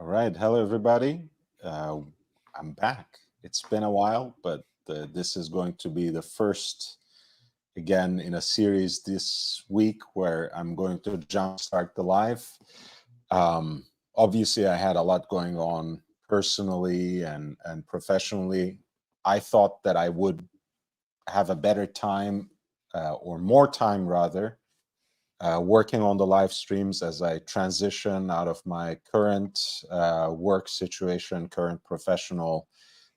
All right. Hello, everybody. I'm back. It's been a while, but this is going to be the first, again, in a series this week where I'm going to jumpstart the live. Obviously, I had a lot going on personally and professionally. I thought that I would have a better time, or more time rather, working on the live streams as I transition out of my current work situation, current professional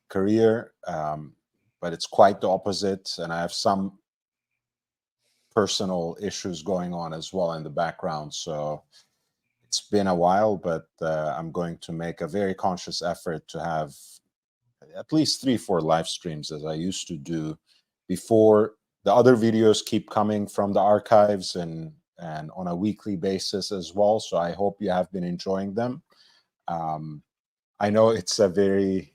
career. But it's quite the opposite, and I have some personal issues going on as well in the background. So it's been a while, but I'm going to make a very conscious effort to have at least 3-4 live streams as I used to do before. The other videos keep coming from the archives and on a weekly basis as well. So I hope you have been enjoying them. I know it's a very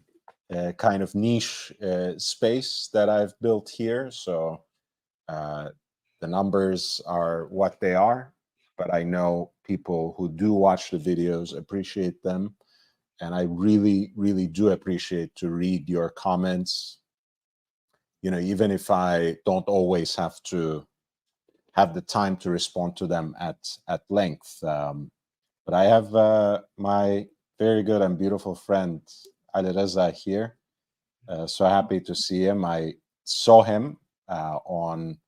kind of niche space that I've built here. So the numbers are what they are, but I know people who do watch the videos appreciate them. And I really, really do appreciate to read your comments. You know, even if I don't always have to have the time to respond to them at length. But I have my very good and beautiful friend Alireza here. So happy to see him. I saw him on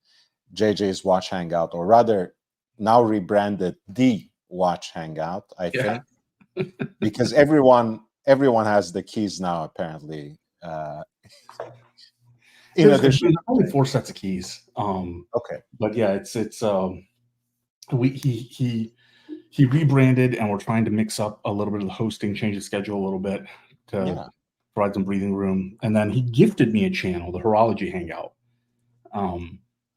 JJ's Watch Hangout, or rather now rebranded The Watch Hangout, I think. Because everyone has the keys now, apparently. In addition, only 4 sets of keys. Okay. But yeah, he rebranded, and we're trying to mix up a little bit of the hosting, change the schedule a little bit to provide some breathing room. And then he gifted me a channel, the Horology Hangout.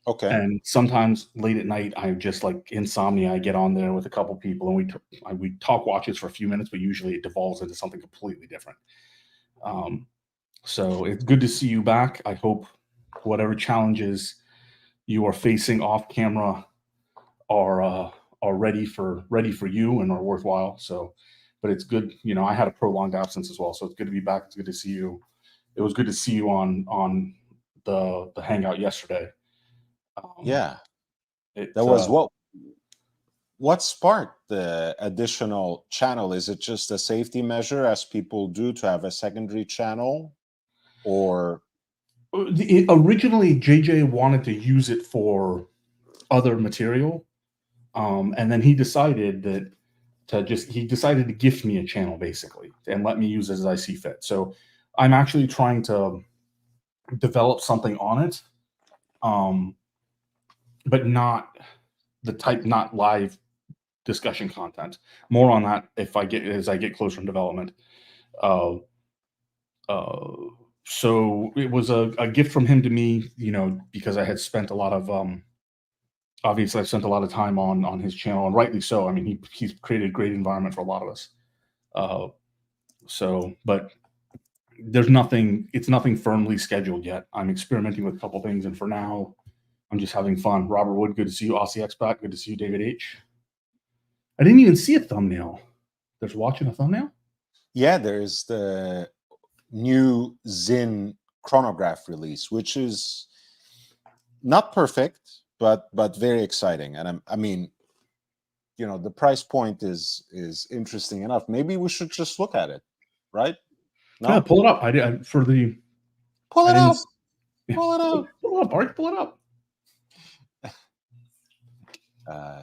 Okay. And sometimes late at night, I just like insomnia. I get on there with a couple people, and we talk watches for a few minutes, but usually it devolves into something completely different. So it's good to see you back. I hope whatever challenges you are facing off camera are ready for you and are worthwhile. So, but it's good. You know, I had a prolonged absence as well, so it's good to be back. It's good to see you. It was good to see you on the hangout yesterday. That was what sparked the additional channel. Is it just a safety measure, as people do, to have a secondary channel, or originally JJ wanted to use it for other material, and then he decided to gift me a channel basically and let me use it as I see fit. So I'm actually trying to develop something on it, but not live discussion content. More on that as I get closer in development. So it was a gift from him to me, you know, because I had spent a lot of obviously I've spent a lot of time on his channel, and rightly so. I mean, he's created a great environment for a lot of us. But it's nothing firmly scheduled yet. I'm experimenting with a couple things, and for now, I'm just having fun. Robert Wood, good to see you. Aussie Expat, good to see you. David H. I didn't even see a thumbnail. There's watching a thumbnail? Yeah, there's the new Zin chronograph release, which is not perfect, but very exciting. And I mean, you know, the price point is interesting enough. Maybe we should just look at it, right? No? Yeah, pull it up. Pull it up. Pull it up. Pull it up, Art. Pull it up.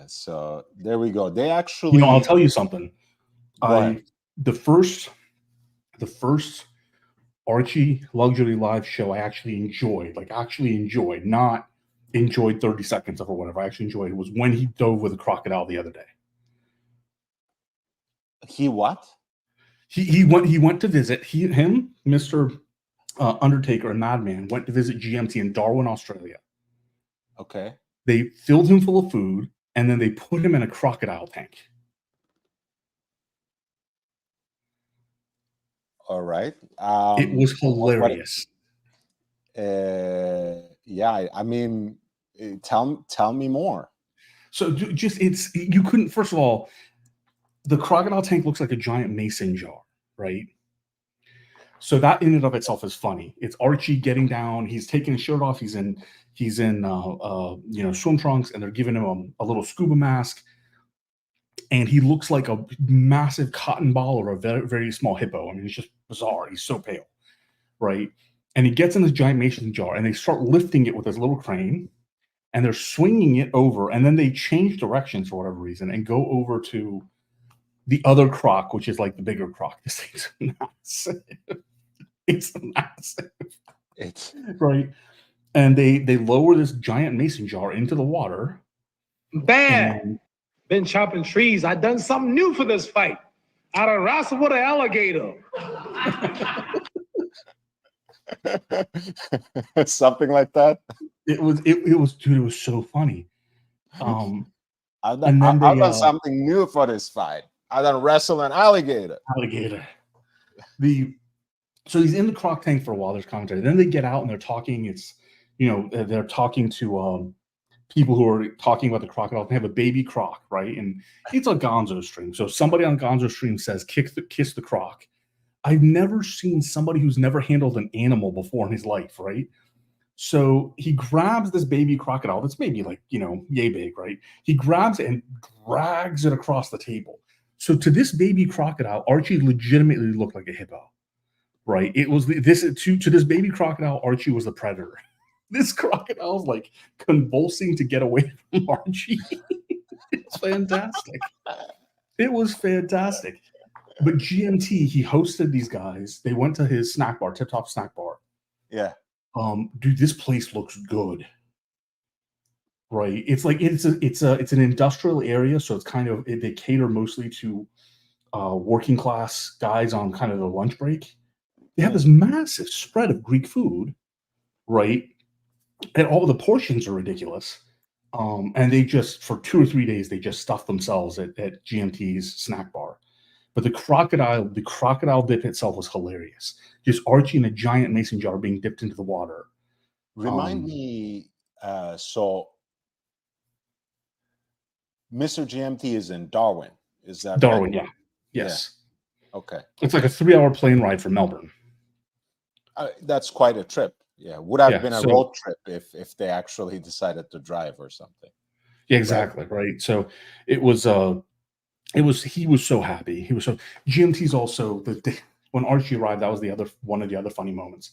So there we go. They actually, you know, I'll tell you something. The first Archie Luxury Live show I actually enjoyed, not enjoyed 30 seconds of or whatever. I actually enjoyed it was when he dove with a crocodile the other day. He what? He went to visit Mr. Undertaker and Madman went to visit GMT in Darwin, Australia. Okay. They filled him full of food, and then they put him in a crocodile tank. All right. It was hilarious. Yeah, I mean, tell me more. So you couldn't. First of all, the crocodile tank looks like a giant mason jar, right? So that in and of itself is funny. It's Archie getting down. He's taking his shirt off. He's in swim trunks, and they're giving him a little scuba mask, and he looks like a massive cotton ball or a very, very small hippo. I mean, it's just bizarre. He's so pale, right? And he gets in this giant mason jar, and they start lifting it with this little crane, and they're swinging it over, and then they change directions for whatever reason and go over to the other croc, which is like the bigger croc. This thing's massive. It's massive. It's right. And they lower this giant mason jar into the water. Bad. And Been chopping trees. I done something new for this fight. I done wrestled with an alligator. something like that. it was dude, it was so funny. I've and then done something new for this fight. I done wrestle an alligator. So he's in the croc tank for a while. There's commentary. Then they get out and they're talking. It's, they're talking to people who are talking about the crocodile. They have a baby croc, right? And it's a Gonzo stream. So somebody on Gonzo stream says, kiss the croc. I've never seen somebody who's never handled an animal before in his life, right? So he grabs this baby crocodile that's maybe like, yay big, right? He grabs it and drags it across the table. So to this baby crocodile, Archie legitimately looked like a hippo, right? It was to this baby crocodile, Archie was the predator. This crocodile's like convulsing to get away from Archie. It's fantastic. It was fantastic. But GMT, he hosted these guys. They went to his snack bar, Tip Top Snack Bar. Yeah. Dude, this place looks good. Right. It's like it's an industrial area, so it's kind of they cater mostly to working class guys on kind of the lunch break. They have this massive spread of Greek food, right? And all the portions are ridiculous. And they just for 2 or 3 days they just stuff themselves at GMT's snack bar. But the crocodile dip itself was hilarious. Just Archie in a giant mason jar being dipped into the water. Remind me, so Mr. GMT is in Darwin. Is that Darwin? right? Yeah. Yes. Yeah. Okay. It's like a 3-hour plane ride from Melbourne. That's quite a trip. Yeah, would have been a road trip if they actually decided to drive or something. Yeah, exactly. Right. So it was. He was so happy. He was so. GMT's also when Archie arrived. That was one of the other funny moments.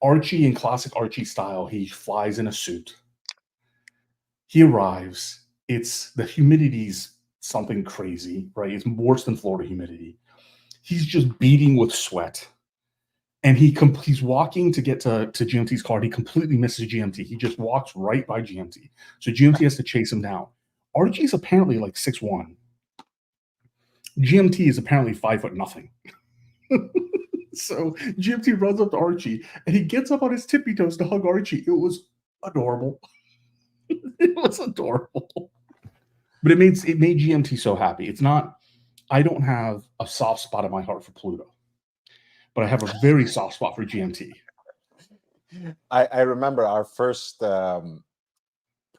Archie, in classic Archie style, he flies in a suit. He arrives. It's the humidity's something crazy, right? It's worse than Florida humidity. He's just beating with sweat. And he's walking to get to GMT's car. He completely misses GMT. He just walks right by GMT. So GMT has to chase him down. Archie's apparently like 6'1". GMT is apparently 5 foot nothing. So GMT runs up to Archie and he gets up on his tippy toes to hug Archie. It was adorable. It was adorable. But it made GMT so happy. It's not, I don't have a soft spot in my heart for Pluto, but I have a very soft spot for GMT. I remember our first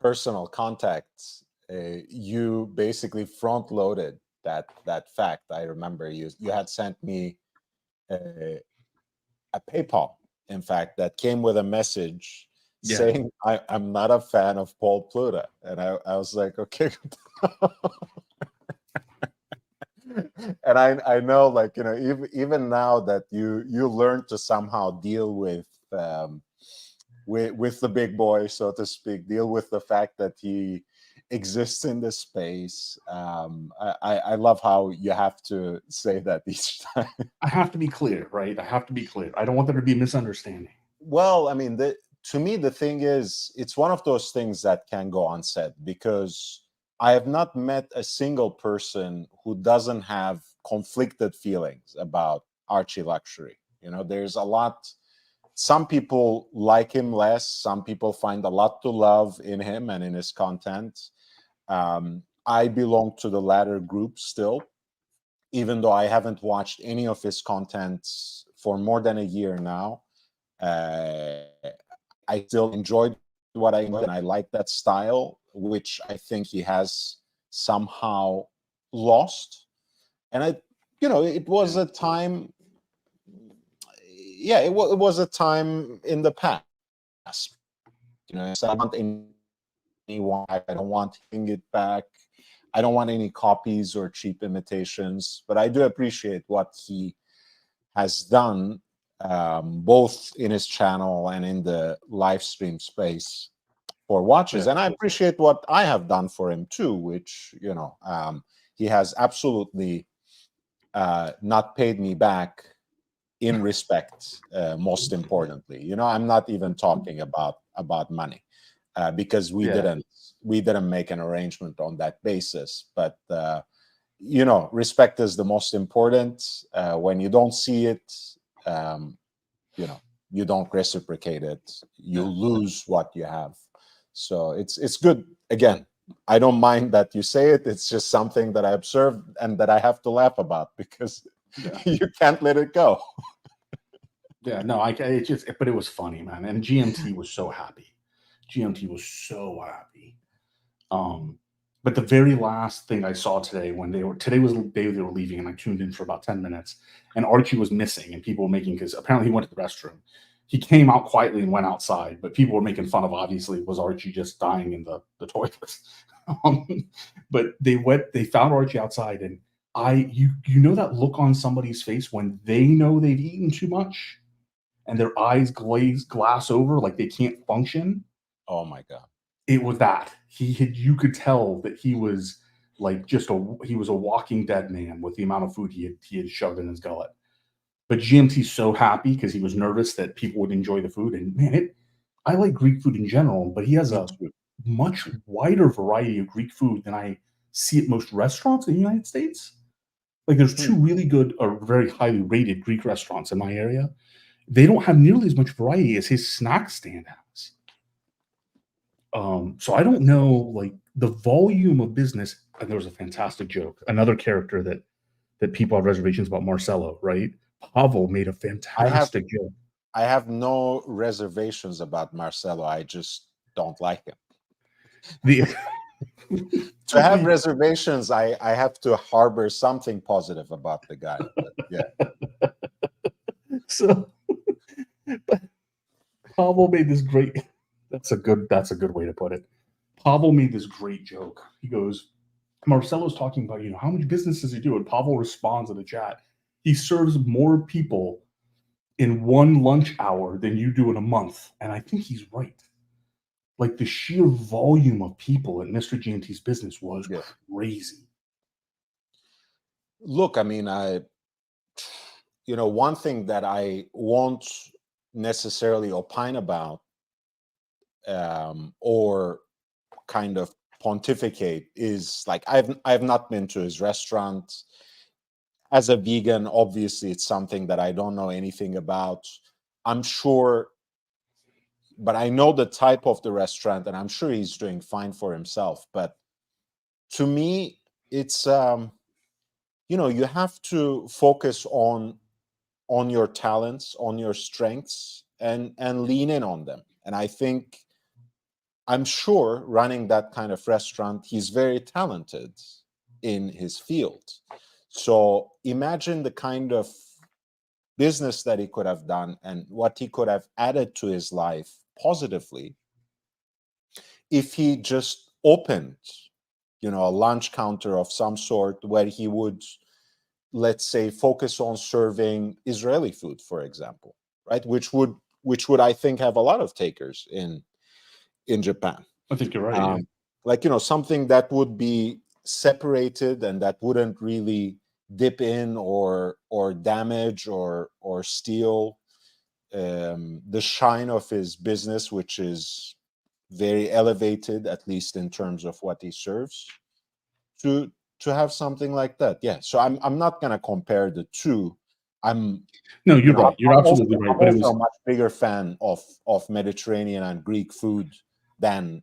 personal contacts. You basically front loaded that fact. I remember you had sent me a PayPal, in fact, that came with a message saying I'm not a fan of Paul Pluta, and I was like, okay. And I know, like, even now that you learn to somehow deal with the big boy, so to speak, deal with the fact that he exists in this space. I love how you have to say that each time. I have to be clear, right? I have to be clear. I don't want there to be a misunderstanding. Well, I mean, to me, the thing is, it's one of those things that can go unsaid, because I have not met a single person who doesn't have conflicted feelings about Archie Luxury. There's a lot. Some people like him less. Some people find a lot to love in him and in his content. I belong to the latter group still, even though I haven't watched any of his content for more than a year now. I still enjoyed what I know, and I like that style, which I think he has somehow lost. And it was a time. Yeah, it was a time in the past. So I don't want anyone. I don't want it back. I don't want any copies or cheap imitations. But I do appreciate what he has done, both in his channel and in the live stream space for watches. Yeah. And I appreciate what I have done for him too, which he has absolutely not paid me back in respect. Most importantly, I'm not even talking about money, because we Yeah. didn't make an arrangement on that basis. But respect is the most important. When you don't see it, you don't reciprocate it. You lose what you have. So it's good. Again, I don't mind that you say it. It's just something that I observed and that I have to laugh about, because you can't let it go. Yeah, no, but it was funny, man. And GMT was so happy. GMT was so happy. But the very last thing I saw today, today was the day they were leaving, and I tuned in for about 10 minutes, and Archie was missing, and people were making, because apparently he went to the restroom. He came out quietly and went outside, but people were making fun of, obviously, was Archie just dying in the toilet. But they found Archie outside, and you know that look on somebody's face when they know they've eaten too much and their eyes glass over, like they can't function. Oh my God. It was that you could tell that he was like he was a walking dead man with the amount of food he had shoved in his gullet. But GMT's so happy because he was nervous that people would enjoy the food. And man, I like Greek food in general, but he has a much wider variety of Greek food than I see at most restaurants in the United States. Like there's two really good or very highly rated Greek restaurants in my area. They don't have nearly as much variety as his snack stand has. So I don't know, like the volume of business. And there was a fantastic joke. Another character that people have reservations about, Marcelo, right? Pavel made a fantastic joke. I have no reservations about Marcelo. I just don't like him. To have reservations, I have to harbor something positive about the guy. But yeah. So, but Pavel made this great. That's a good way to put it. Pavel made this great joke. He goes, Marcelo's talking about, how much business does he do? And Pavel responds in the chat, he serves more people in one lunch hour than you do in a month. And I think he's right. Like the sheer volume of people at Mr. GMT's business was crazy. Look, I mean, one thing that I won't necessarily opine about, or kind of pontificate, is like I've not been to his restaurant. As a vegan, obviously it's something that I don't know anything about. I'm sure, but I know the type of the restaurant, and I'm sure he's doing fine for himself. But to me, it's you have to focus on your talents, on your strengths, and lean in on them. And I'm sure running that kind of restaurant, he's very talented in his field. So imagine the kind of business that he could have done and what he could have added to his life positively if he just opened, a lunch counter of some sort where he would, let's say, focus on serving Israeli food, for example, right? Which would I think have a lot of takers in Japan. I think you're right. Like, something that would be separated and that wouldn't really dip in or damage or steal the shine of his business, which is very elevated, at least in terms of what he serves, to have something like that. Yeah. So I'm not going to compare the two. No, you're right. You're absolutely right. But I'm also a much bigger fan of Mediterranean and Greek food than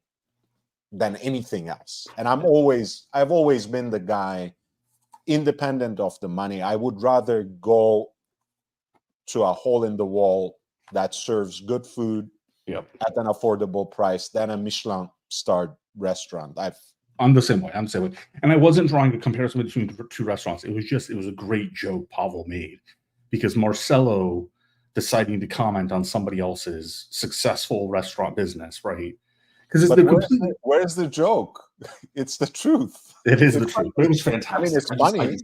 anything else. And I've always been the guy, independent of the money. I would rather go to a hole in the wall that serves good food at an affordable price than a Michelin starred restaurant. I'm the same way. I'm the same way. And I wasn't drawing a comparison between two restaurants. It was a great joke Pavel made because Marcelo deciding to comment on somebody else's successful restaurant business, right? Because it's But the complete. where's the joke? It's the truth. It is the It's truth. But it was I mean, fantastic. it's funny.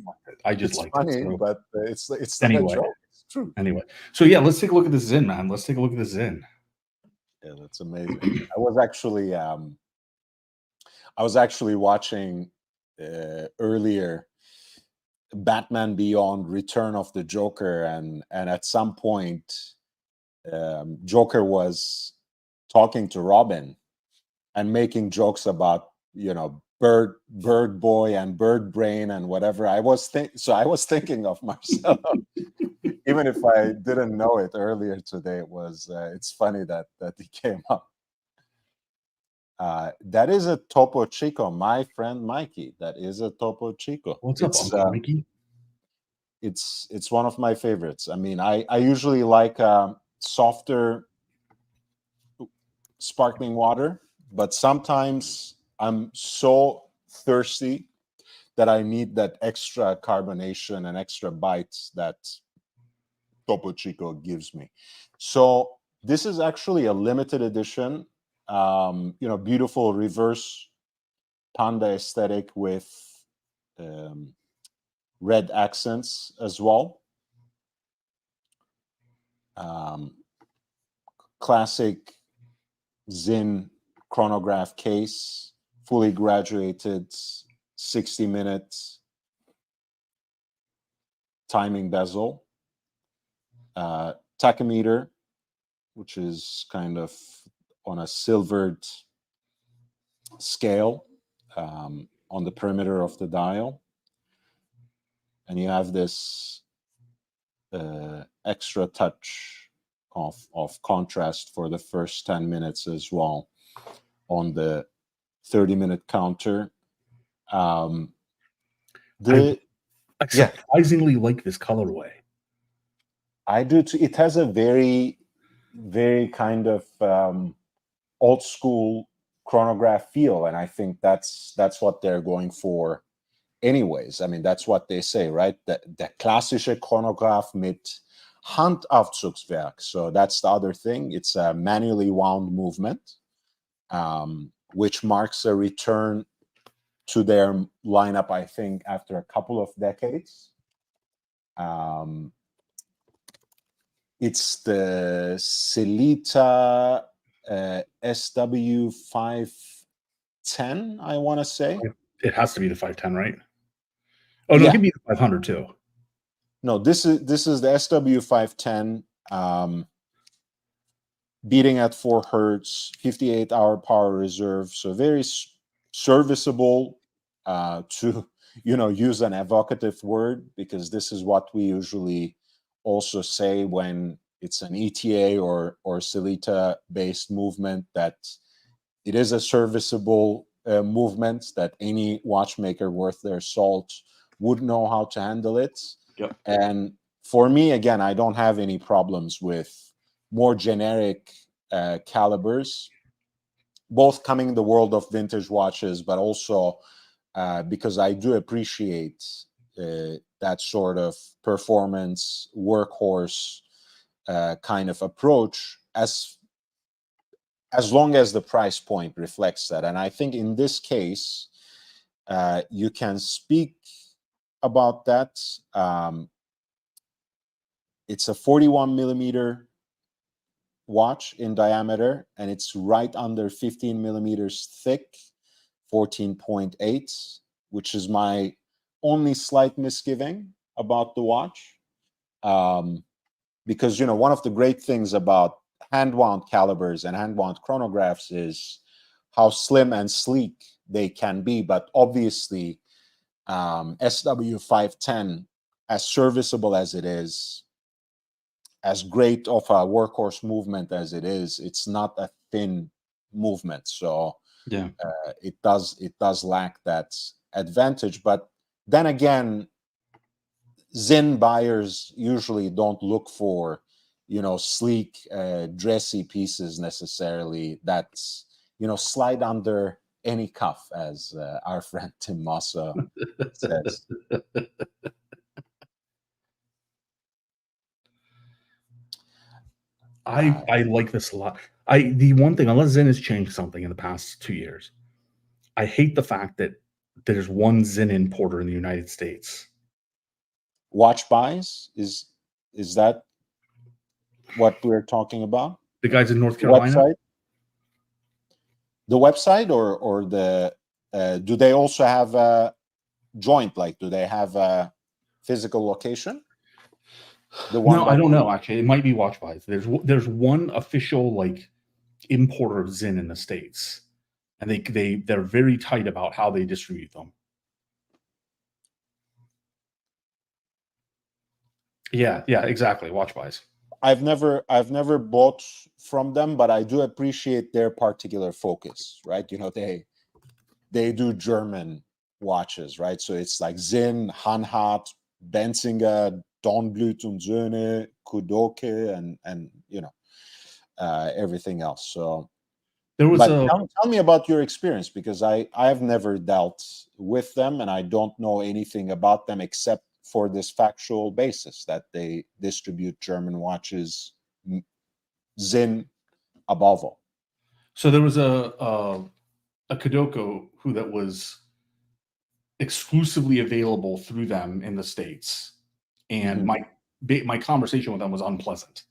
I just It's liked it. funny, So but it's not a anyway, joke. It's true. anyway. So yeah, let's take a look at the Zin, man. Let's take a look at the Zin. Yeah, that's amazing. I was actually watching earlier Batman Beyond: Return of the Joker, and at some point, Joker was talking to Robin and making jokes about bird boy and bird brain and whatever. I was thinking of Marcelo, even if I didn't know it earlier today. It's funny that he came up. That is a Topo Chico, my friend Mikey. That is a Topo Chico. What's up, Uncle Mikey? It's one of my favorites. I mean, I usually like softer sparkling water, but sometimes I'm so thirsty that I need that extra carbonation and extra bites that Topo Chico gives me. So this is actually a limited edition, beautiful reverse panda aesthetic with red accents as well. Classic Zin chronograph case, fully graduated, 60 minutes timing bezel, tachymeter, which is kind of on a silvered scale on the perimeter of the dial. And you have this extra touch of contrast for the first 10 minutes as well on the 30-minute counter. I surprisingly like this colorway. I do too. It has a very, very kind of old school chronograph feel, and I think that's what they're going for anyways. I mean, that's what they say, right? Der klassische Chronograph mit Handaufzugswerk. So that's the other thing. It's a manually wound movement, which marks a return to their lineup, I think, after a couple of decades. It's the Celita SW510, I want to say. It has to be the 510, right? Oh no, give me the 500 too. No, this is the SW510, beating at 4 hertz, 58-hour power reserve, so very serviceable. To use an evocative word, because this is what we usually also say when it's an ETA or Celita based movement, that it is a serviceable movement that any watchmaker worth their salt would know how to handle it. Yep. And for me, again, I don't have any problems with more generic calibers, both coming in the world of vintage watches, but also because I do appreciate that sort of performance workhorse kind of approach, as long as the price point reflects that. And I think in this case, you can speak about that. It's a 41 millimeter watch in diameter, and it's right under 15 millimeters thick, 14.8, which is my only slight misgiving about the watch. Because, one of the great things about hand-wound calibers and hand-wound chronographs is how slim and sleek they can be. But obviously, SW510, as serviceable as it is, as great of a workhorse movement as it is, it's not a thin movement. So yeah, it does lack that advantage. But then again, Zin buyers usually don't look for sleek dressy pieces necessarily, that's slide under any cuff, as our friend Tim Massa says. I like this a lot. The one thing, unless Zen has changed something in the past 2 years, I hate the fact that there's one Zen importer in the United States. Watch buys, is that what we're talking about? The guys in North The Carolina. website? The website, or the do they also have a joint? Like, do they have a physical location? The one No, I don't know. Actually, it might be Watch Buys. There's one official like importer of Zen in the States, and they're very tight about how they distribute them. Yeah, exactly. Watch Buys. I've never bought from them, but I do appreciate their particular focus, right? You know, they do German watches, right? So it's like Zinn, Hanhart, Benzinger, Dornblut und Söhne, Kudoke, and you know, everything else. So there was tell me about your experience, because I've never dealt with them, and I don't know anything about them except for this factual basis that they distribute German watches, Zinn above all. So there was a Kodoko that was exclusively available through them in the States, and my conversation with them was unpleasant.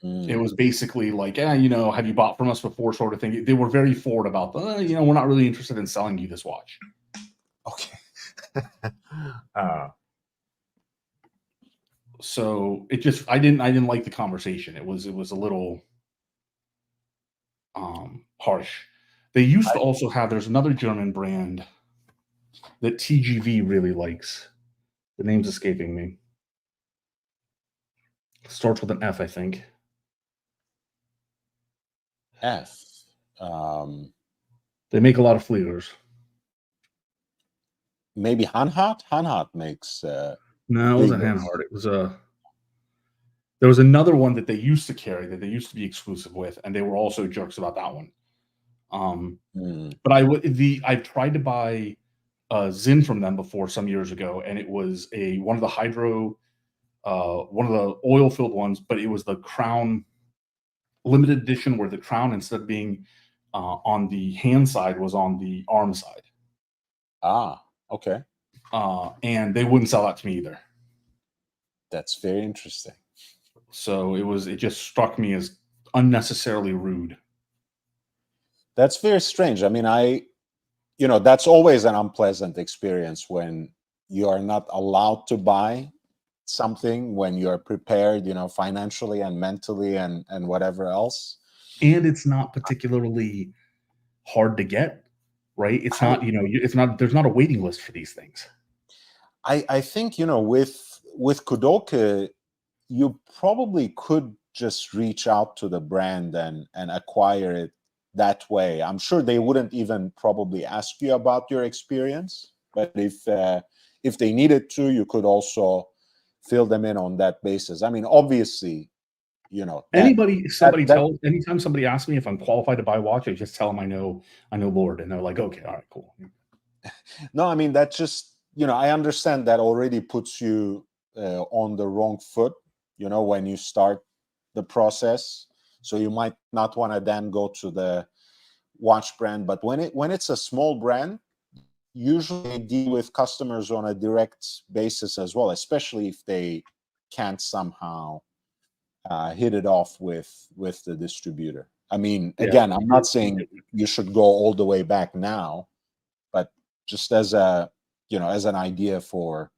It was basically like, you know, have you bought from us before, sort of thing. They were very forward about you know, we're not really interested in selling you this watch. Okay. So it just, I didn't like the conversation. It was a little harsh. They used to also have, there's another German brand that TGV really likes. The name's escaping me. Starts with an F, I think. F. They make a lot of Fliegers. Maybe Hanhart? Hanhart makes... no, it wasn't Hanhart. It was there was another one that they used to carry, that they used to be exclusive with, and they were also jerks about that one. But I've tried to buy Zinn from them before some years ago, and it was one of the oil-filled ones, but it was the Crown limited edition, where the crown, instead of being on the hand side, was on the arm side. Ah, okay. And they wouldn't sell that to me either. That's very interesting. So it just struck me as unnecessarily rude. That's very strange. I mean, you know, that's always an unpleasant experience when you are not allowed to buy something, when you're prepared, you know, financially and mentally and whatever else. And it's not particularly hard to get, right? It's not, you know, there's not a waiting list for these things. I think, you know, with Kudoke, you probably could just reach out to the brand and acquire it that way. I'm sure they wouldn't even probably ask you about your experience, but if they needed to, you could also fill them in on that basis. I mean, obviously, you know, anytime somebody asks me if I'm qualified to buy a watch, I just tell them I know Lord, and they're like, okay, all right, cool. No, I mean, that's just, you know, I understand that already puts you on the wrong foot, you know, when you start the process. So you might not want to then go to the watch brand, but when it's a small brand, usually deal with customers on a direct basis as well, especially if they can't somehow hit it off with the distributor. I mean, again, I'm not saying you should go all the way back now, but just as a, you know, as an idea for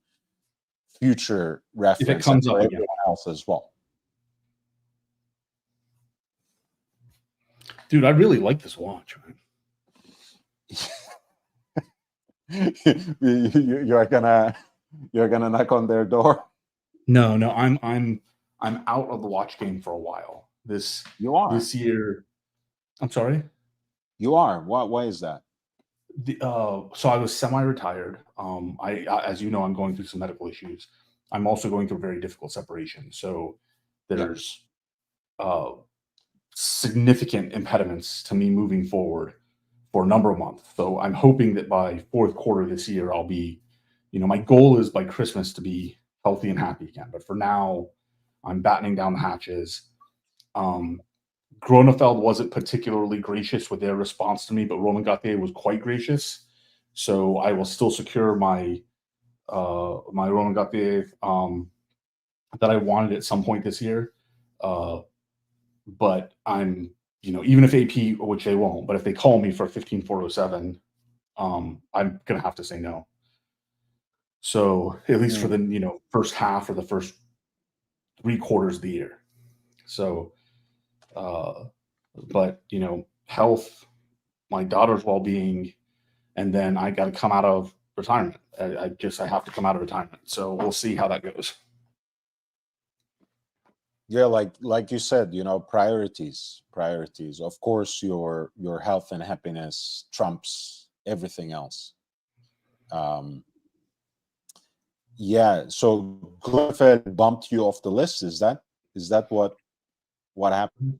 future reference, if it comes and for up everyone else as well. Dude, I really like this watch, man. You're gonna knock on their door? No, I'm out of the watch game for a while. This year. I'm sorry? You are? Why is that? So I was semi-retired. I as you know, I'm going through some medical issues. I'm also going through a very difficult separation. So there's significant impediments to me moving forward for a number of months. So I'm hoping that by fourth quarter this year, I'll be, my goal is by Christmas to be healthy and happy again. But for now, I'm battening down the hatches. Gronefeld wasn't particularly gracious with their response to me, but Roman Gauthier was quite gracious. So I will still secure my my Roman Gauthier that I wanted at some point this year. But I'm, even if AP, which they won't, but if they call me for 15407, I'm gonna have to say no. So at least for the first half or the first 3 quarters of the year. So, but health, my daughter's well-being, and then I got to come out of retirement. I have to come out of retirement. So we'll see how that goes. Yeah, like you said, priorities. Of course, your health and happiness trumps everything else. Yeah. So Glenfeld bumped you off the list. Is that what happened?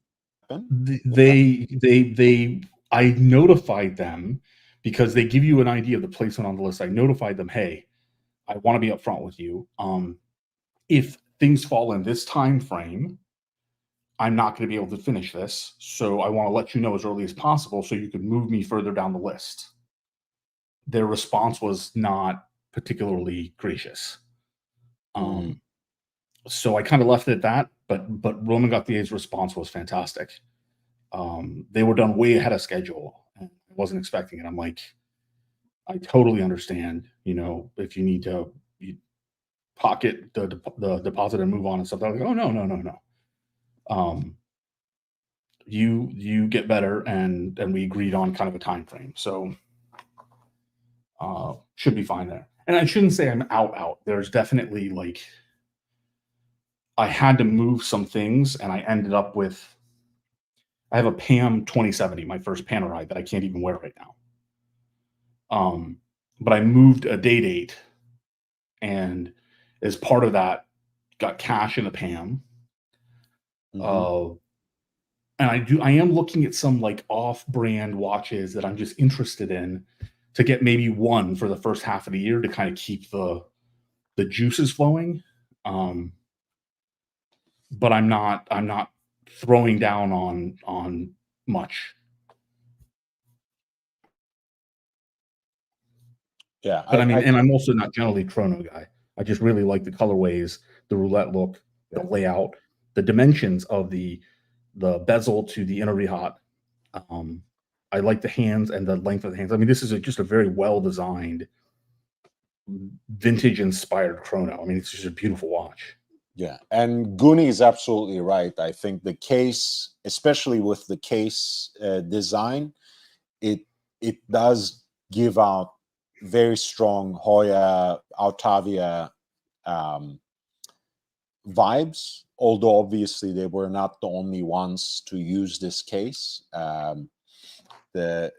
I notified them because they give you an idea of the placement on the list. I notified them, hey, I want to be upfront with you. If things fall in this time frame, I'm not going to be able to finish this. So I want to let you know as early as possible so you can move me further down the list. Their response was not particularly gracious. So I kind of left it at that, but Roman Gauthier's response was fantastic. They were done way ahead of schedule. I wasn't expecting it. I'm like, I totally understand, if you need to pocket the deposit and move on and stuff. They're like, oh, no. You get better, and we agreed on kind of a time frame. So should be fine there. And I shouldn't say I'm out. There's definitely I had to move some things, and I ended up with, I have a PAM 2070, my first Panerai that I can't even wear right now. But I moved a day date, and as part of that, got cash in the PAM. And I am looking at some off-brand watches that I'm just interested in to get maybe one for the first half of the year to kind of keep the juices flowing. But I'm not throwing down on much. Yeah, but and I'm also not generally chrono guy. I just really like the colorways, the roulette look, the layout, the dimensions of the bezel to the inner rehat. I like the hands and the length of the hands. I mean, this is just a very well designed, vintage inspired chrono. I mean, it's just a beautiful watch. Yeah, and Goonie is absolutely right. I think the case, especially with the case design, it does give out very strong Hoya, Altavia vibes, although obviously they were not the only ones to use this case. The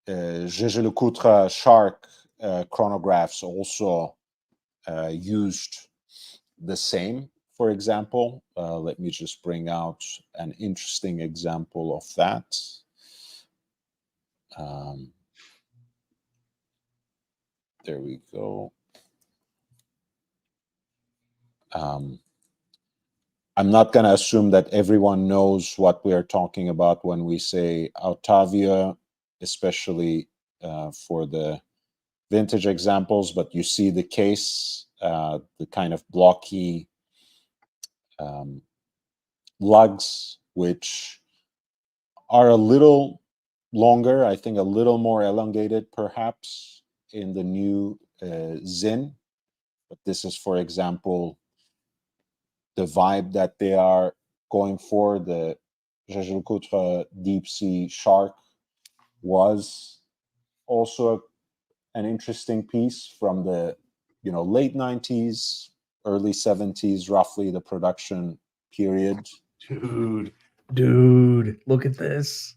Jaeger-LeCoultre Shark chronographs also used the same, for example. Let me just bring out an interesting example of that. There we go. I'm not going to assume that everyone knows what we are talking about when we say Altavia, especially for the vintage examples, but you see the case, the kind of blocky lugs, which are a little longer, I think a little more elongated perhaps in the new Zin. But this is, for example, the vibe that they are going for. The Jaeger-LeCoultre Deep Sea Shark was also an interesting piece from the late 90s, early 70s, roughly the production period. Dude, look at this.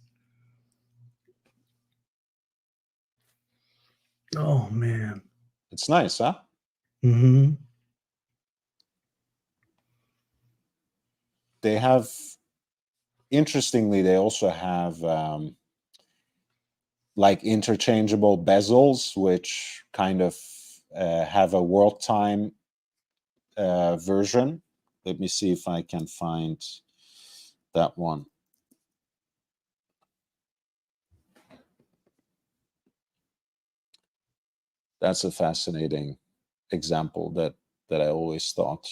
Oh man, it's nice, huh? They have, interestingly, they also have like interchangeable bezels, which kind of have a world time version. Let me see if I can find that one. That's a fascinating example that I always thought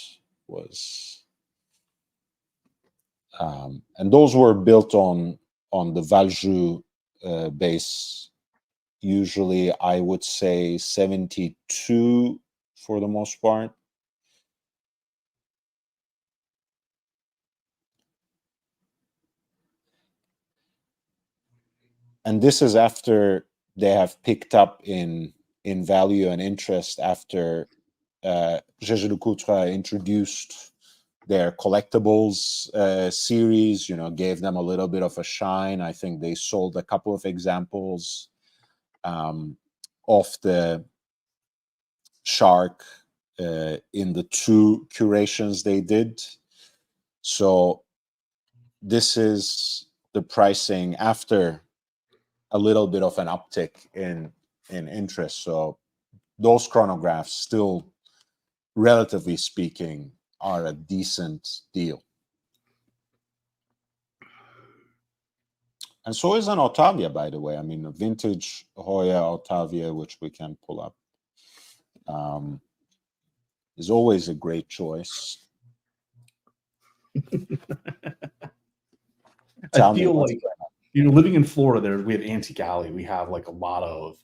was, and those were built on the Valjoux base. Usually, I would say 72 for the most part. And this is after they have picked up in value and interest after Gégé Lecoutre introduced their collectibles series, gave them a little bit of a shine. I think they sold a couple of examples of the shark in the 2 curations they did. So this is the pricing after a little bit of an uptick in interest. So those chronographs still, relatively speaking, are a decent deal. And so is an Otavia, by the way. I mean, a vintage Hoya Otavia, which we can pull up, is always a great choice. I feel like, living in Florida, we have Antique Alley. We have like a lot of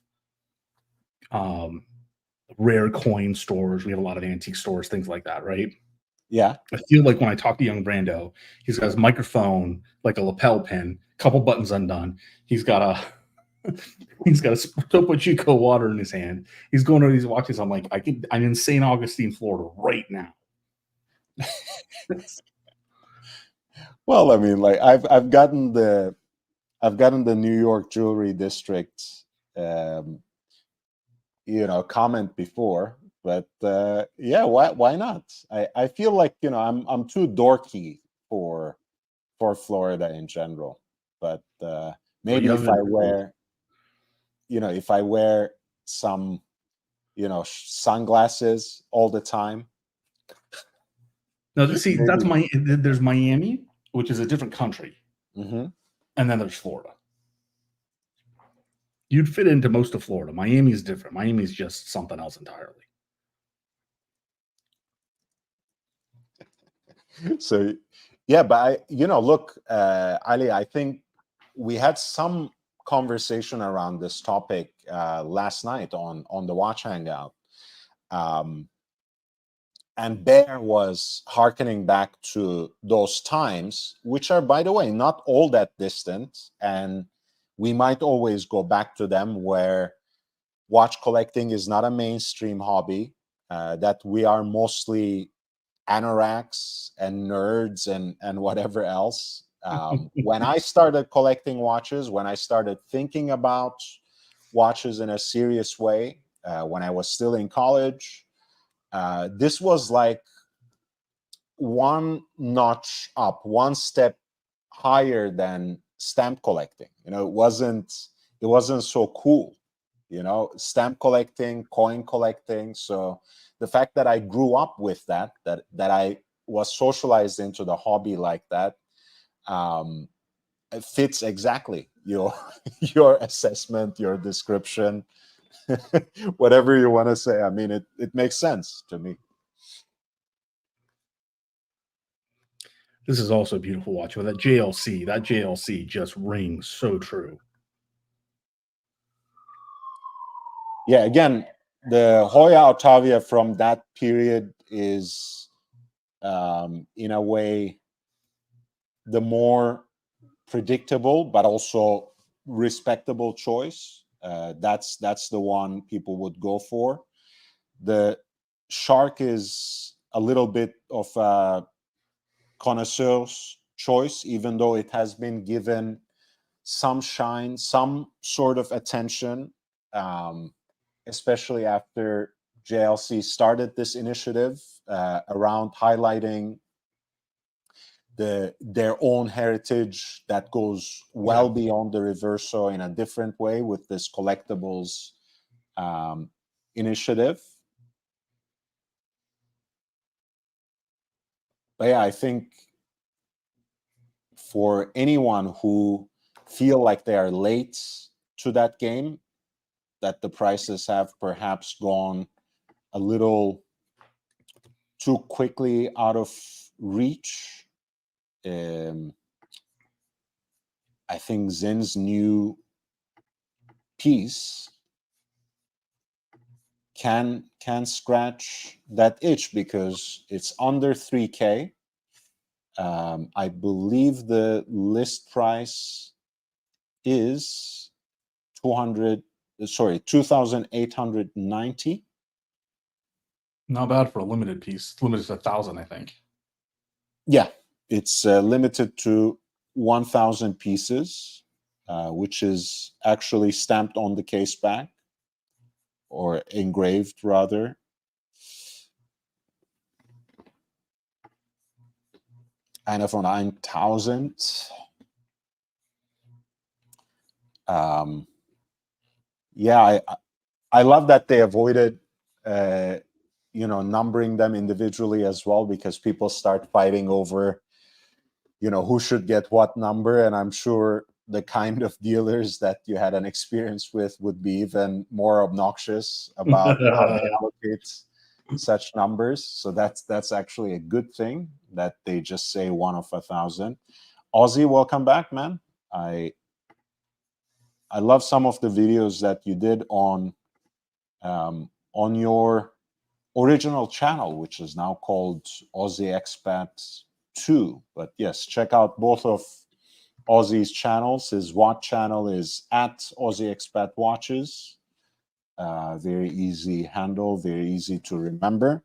rare coin stores. We have a lot of antique stores, things like that, right? Yeah. I feel like when I talk to young Brando, he's got his microphone, like a lapel pin, couple buttons undone. He's got a Topo Chico water in his hand. He's going to these watches. I'm like, I'm in St. Augustine, Florida right now. Well, I mean, like I've gotten the New York jewelry district, comment before, but yeah, why not? I feel like I'm too dorky for Florida in general, but maybe if I wear some sunglasses all the time. No, see, there's Miami, which is a different country, mm-hmm. And then there's Florida. You'd fit into most of Florida. Miami is different. Miami is just something else entirely. So, yeah, but look, Ali, I think we had some conversation around this topic last night on the Watch Hangout. And Bear was hearkening back to those times, which are, by the way, not all that distant. And we might always go back to them, where watch collecting is not a mainstream hobby, that we are mostly anoraks and nerds and whatever else. When I started collecting watches, when I started thinking about watches in a serious way, when I was still in college, this was like one notch up, one step higher than stamp collecting. It wasn't so cool, stamp collecting, coin collecting. So the fact that I grew up with that I was socialized into the hobby like that, it fits exactly your assessment, your description, whatever you want to say. I mean, it makes sense to me. This is also a beautiful watch with that JLC. That JLC just rings so true. Yeah, again, the Hoya Otavia from that period is, in a way, the more predictable but also respectable choice. That's the one people would go for. The Shark is a little bit of a connoisseur's choice, even though it has been given some shine, some sort of attention, especially after JLC started this initiative around highlighting their own heritage that goes well beyond the reverso in a different way with this collectibles initiative. But yeah, I think for anyone who feel like they are late to that game, that the prices have perhaps gone a little too quickly out of reach, I think Zin's new piece can scratch that itch because it's under 3K. I believe the list price is 2,890. Not bad for a limited piece. It's limited to 1,000, I think. Yeah, it's limited to 1,000 pieces, which is actually stamped on the case back, or engraved rather. Eine von 1,000. Yeah, I love that they avoided, numbering them individually as well, because people start fighting over, who should get what number. And I'm sure the kind of dealers that you had an experience with would be even more obnoxious about how they allocate such numbers. So that's actually a good thing that they just say 1 of 1,000. Ozzy, welcome back, man. I love some of the videos that you did on your original channel, which is now called Aussie Expat 2. But yes, check out both of Ozzy's channels. His watch channel is at Aussie Expat Watches. Very easy handle, very easy to remember.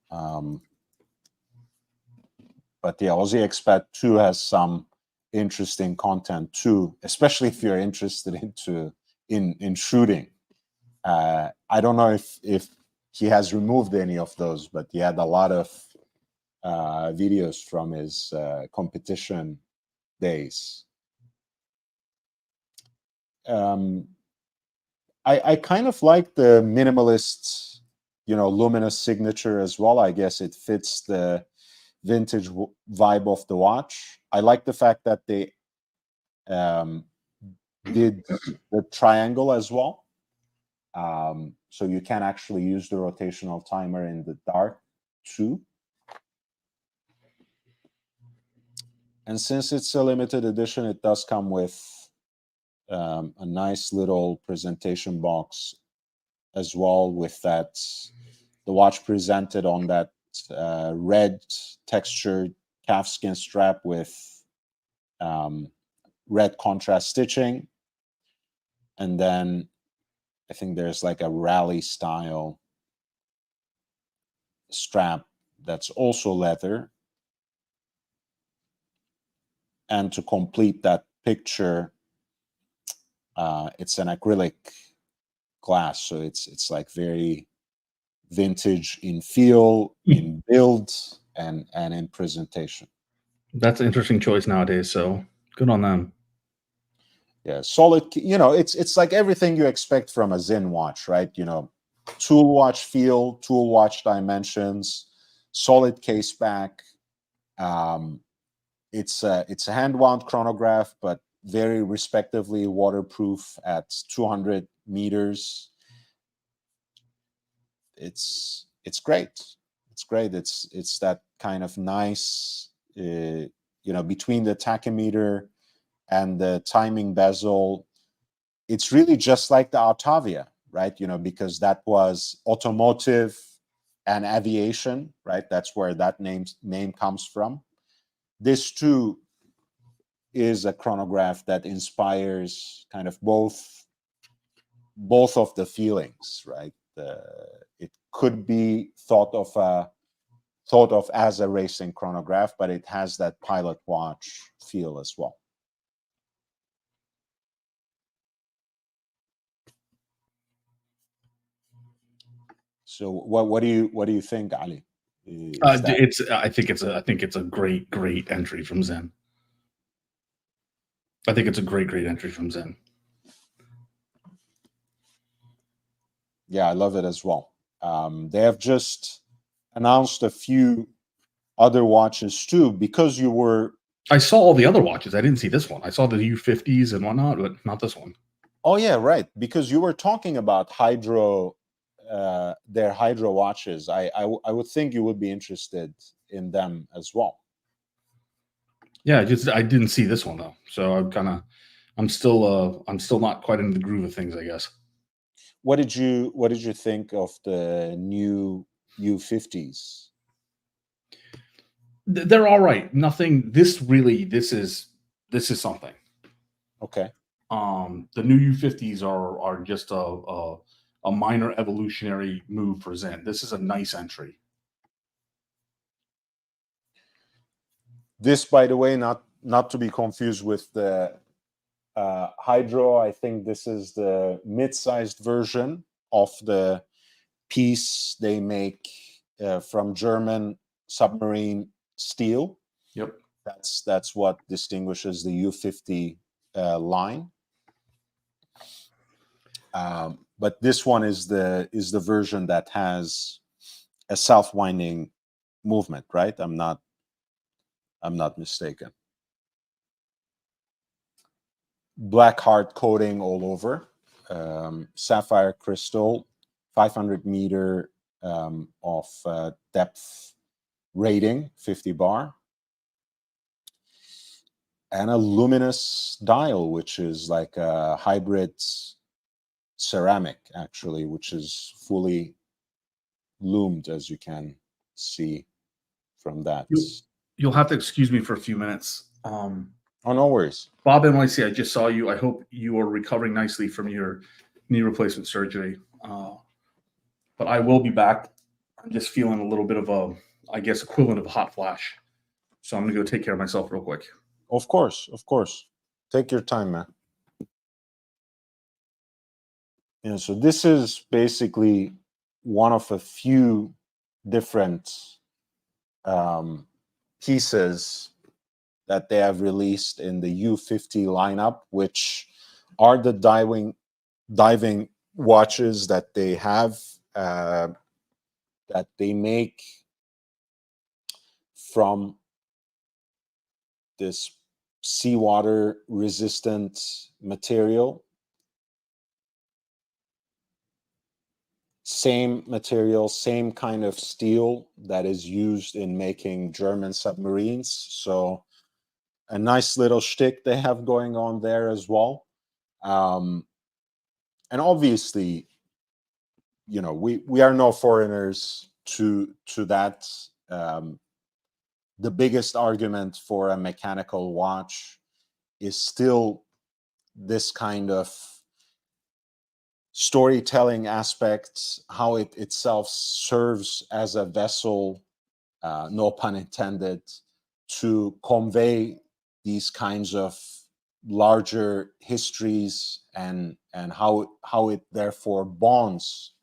But yeah, Aussie Expat 2 has some interesting content too, especially if you're interested in shooting. I don't know if he has removed any of those, but he had a lot of videos from his competition days. I kind of like the minimalist, luminous signature as well. I guess it fits the vintage vibe of the watch. I like the fact that they did the triangle as well. So you can actually use the rotational timer in the dark too. And since it's a limited edition, it does come with a nice little presentation box as well, with the watch presented on that red textured calfskin strap with red contrast stitching. And then I think there's like a rally style strap that's also leather. And to complete that picture, it's an acrylic glass, so it's like very vintage in feel, in build, and in presentation. That's an interesting choice nowadays, so good on them. Yeah, solid. It's like everything you expect from a Zin watch, right? Tool watch feel, tool watch dimensions, solid case back. It's a hand wound chronograph, but very respectively waterproof at 200 meters. It's great. It's great. It's that kind of nice, between the tachymeter and the timing bezel. It's really just like the Altavia, right? Because that was automotive and aviation, right? That's where that name comes from. This too is a chronograph that inspires kind of both of the feelings, right? It could be thought of as a racing chronograph, but it has that pilot watch feel as well. So what do you think, Ali? I think it's a great entry from Zen. I think it's a great entry from Zen. Yeah, I love it as well. They have just announced a few other watches too, because you were. I saw all the other watches. I didn't see this one. I saw the U50s and whatnot, but not this one. Oh yeah, right. Because you were talking about hydro, their hydro watches. I would think you would be interested in them as well. Yeah, I didn't see this one though, so I'm still not quite into the groove of things, I guess. What did you think of the new U50s? They're all right. Nothing. This is something. Okay. The new U50s are just a minor evolutionary move for Zen. This is a nice entry. This, by the way, not to be confused with the Hydro. I think this is the mid-sized version of the piece they make from German submarine steel. Yep. That's what distinguishes the U50 line. But this one is the version that has a self-winding movement, right? I'm not mistaken. Black hard coating all over, sapphire crystal, 500 meter of depth rating, 50 bar, and a luminous dial, which is like a hybrid ceramic, actually, which is fully loomed, as you can see from that. You'll have to excuse me for a few minutes. Oh, no worries. Bob NYC, I just saw you. I hope you are recovering nicely from your knee replacement surgery. But I will be back. I'm just feeling a little bit of a, I guess, equivalent of a hot flash. So I'm going to go take care of myself real quick. Of course. Take your time, man. Yeah, so this is basically one of a few different pieces that they have released in the U50 lineup, which are the diving watches that they have, that they make from this seawater resistant material. Same material, same kind of steel that is used in making German submarines. So a nice little shtick they have going on there as well. And obviously, you know, we are no foreigners to that. The biggest argument for a mechanical watch is still this kind of storytelling aspect, how it itself serves as a vessel, no pun intended, to convey these kinds of larger histories, and how it therefore bonds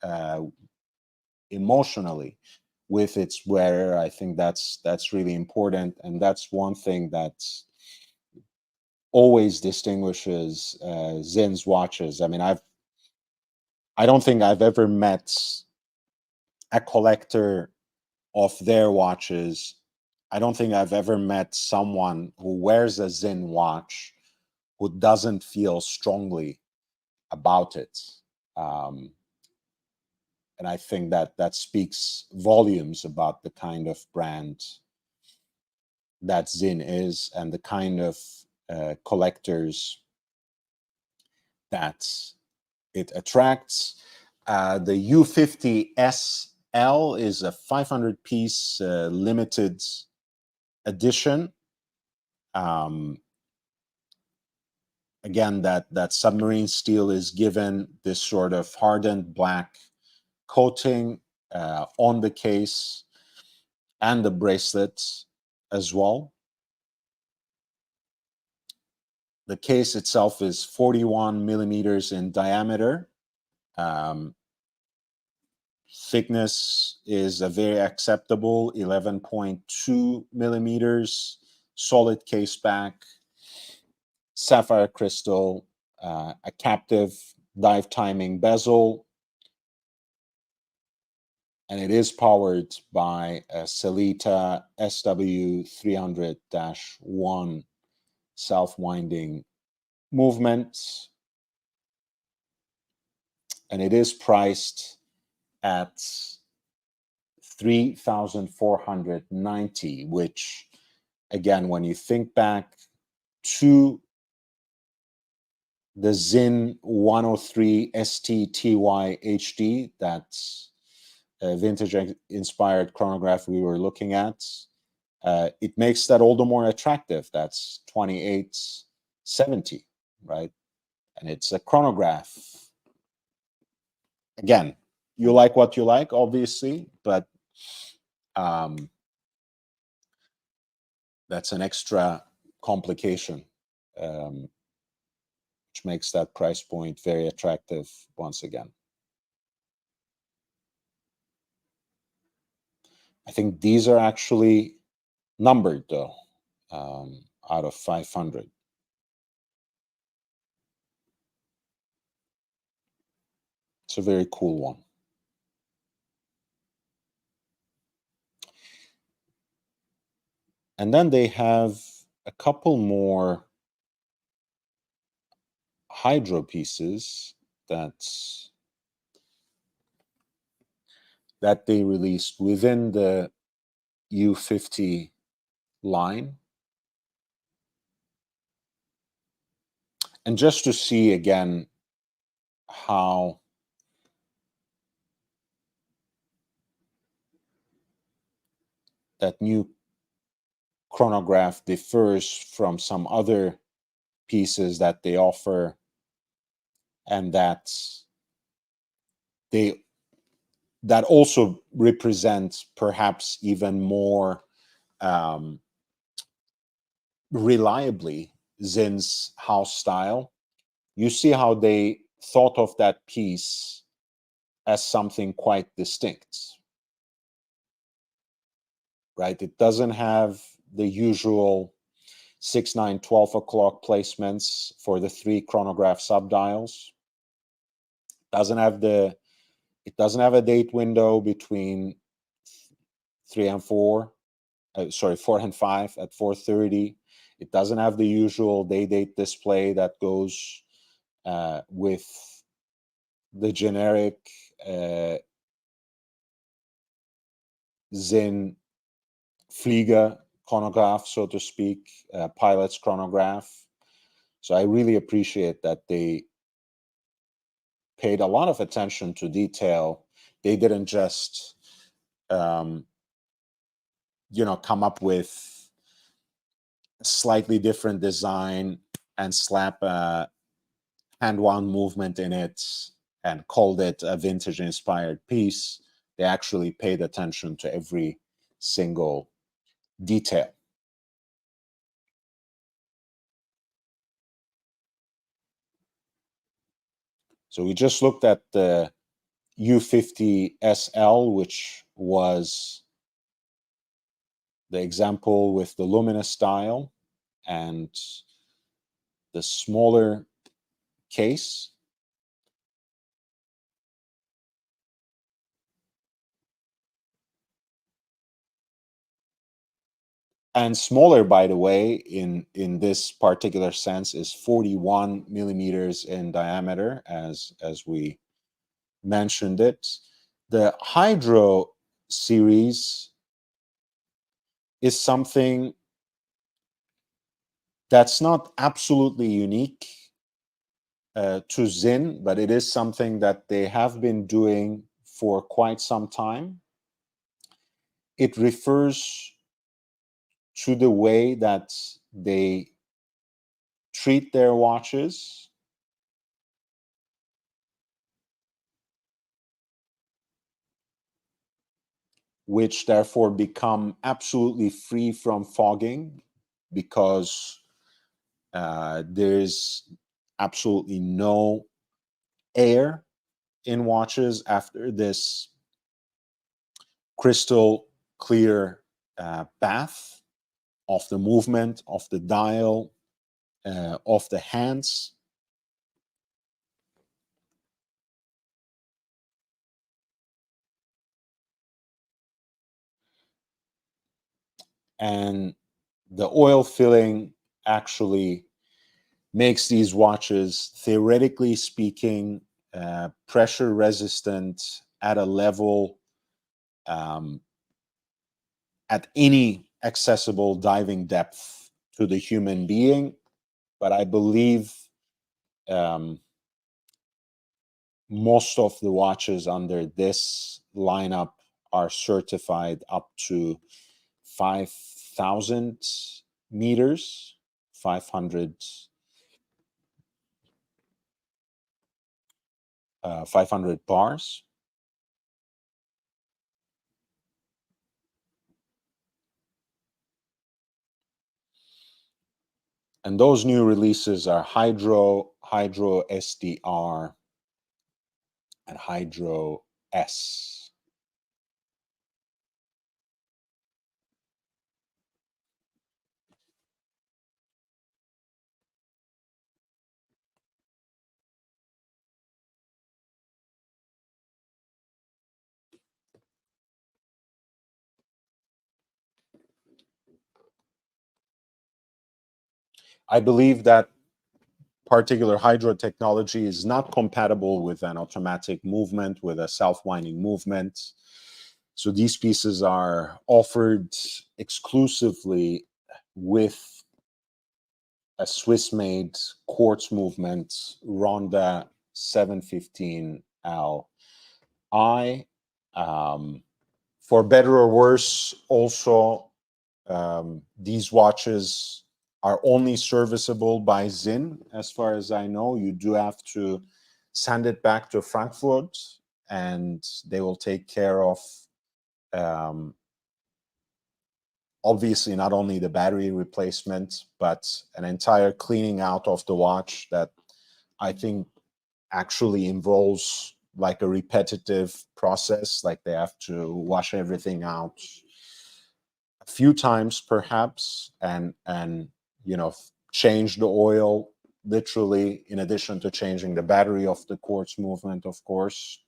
emotionally with its wearer. I think that's really important, and that's one thing that always distinguishes Zen's watches. I mean, I don't think I've ever met a collector of their watches. I don't think I've ever met someone who wears a Zen watch who doesn't feel strongly about it. And I think that speaks volumes about the kind of brand that Zen is, and the kind of collectors that it attracts. The U50 SL is a 500 piece limited edition. Again, that submarine steel is given this sort of hardened black coating on the case and the bracelets as well. The case itself is 41 millimeters in diameter. Thickness is a very acceptable 11.2 millimeters, solid case back, sapphire crystal, a captive dive timing bezel, and it is powered by a Sellita SW300-1 self-winding movement, and it is priced at $3,490, which, again, when you think back to the Zin 103 ST-TY HD, that's a vintage-inspired chronograph we were looking at, it makes that all the more attractive. That's $2,870, right? And it's a chronograph. Again, you like what you like, obviously, but that's an extra complication, which makes that price point very attractive once again. I think these are actually numbered, though, out of 500. It's a very cool one. And then they have a couple more hydro pieces that they released within the U50 line. And just to see again how that new chronograph differs from some other pieces that they offer, and that also represent perhaps even more reliably Zin's house style. You see how they thought of that piece as something quite distinct, right? It doesn't have the usual 6, 9, 12 o'clock placements for the 3 chronograph subdials. It doesn't have a date window between 3 and 4, 4 and 5 at 4:30. It doesn't have the usual day-date display that goes with the generic Zin Flieger chronograph, so to speak, pilot's chronograph. So I really appreciate that they paid a lot of attention to detail. They didn't just, come up with a slightly different design and slap a hand-wound movement in it and called it a vintage-inspired piece. They actually paid attention to every single detail. So we just looked at the U50 SL, which was the example with the luminous dial and the smaller case. And smaller, by the way, in this particular sense, is 41 millimeters in diameter, as we mentioned it. The Hydro series is something that's not absolutely unique to Zin, but it is something that they have been doing for quite some time. It refers to the way that they treat their watches, which therefore become absolutely free from fogging, because there's absolutely no air in watches after this crystal clear path of the movement of the dial, of the hands. And the oil filling actually makes these watches, theoretically speaking, pressure resistant at a level at any accessible diving depth to the human being. But I believe most of the watches under this lineup are certified up to 5,000 meters, 500 bars. And those new releases are Hydro SDR, and Hydro S. I believe that particular hydro technology is not compatible with an automatic movement, with a self-winding movement. So these pieces are offered exclusively with a Swiss-made quartz movement, Ronda 715Li. For better or worse, also, these watches are only serviceable by Zinn, as far as I know. You do have to send it back to Frankfurt, and they will take care of, obviously, not only the battery replacement, but an entire cleaning out of the watch that I think actually involves like a repetitive process. Like they have to wash everything out a few times, perhaps, and change the oil, literally, in addition to changing the battery of the quartz movement, of course.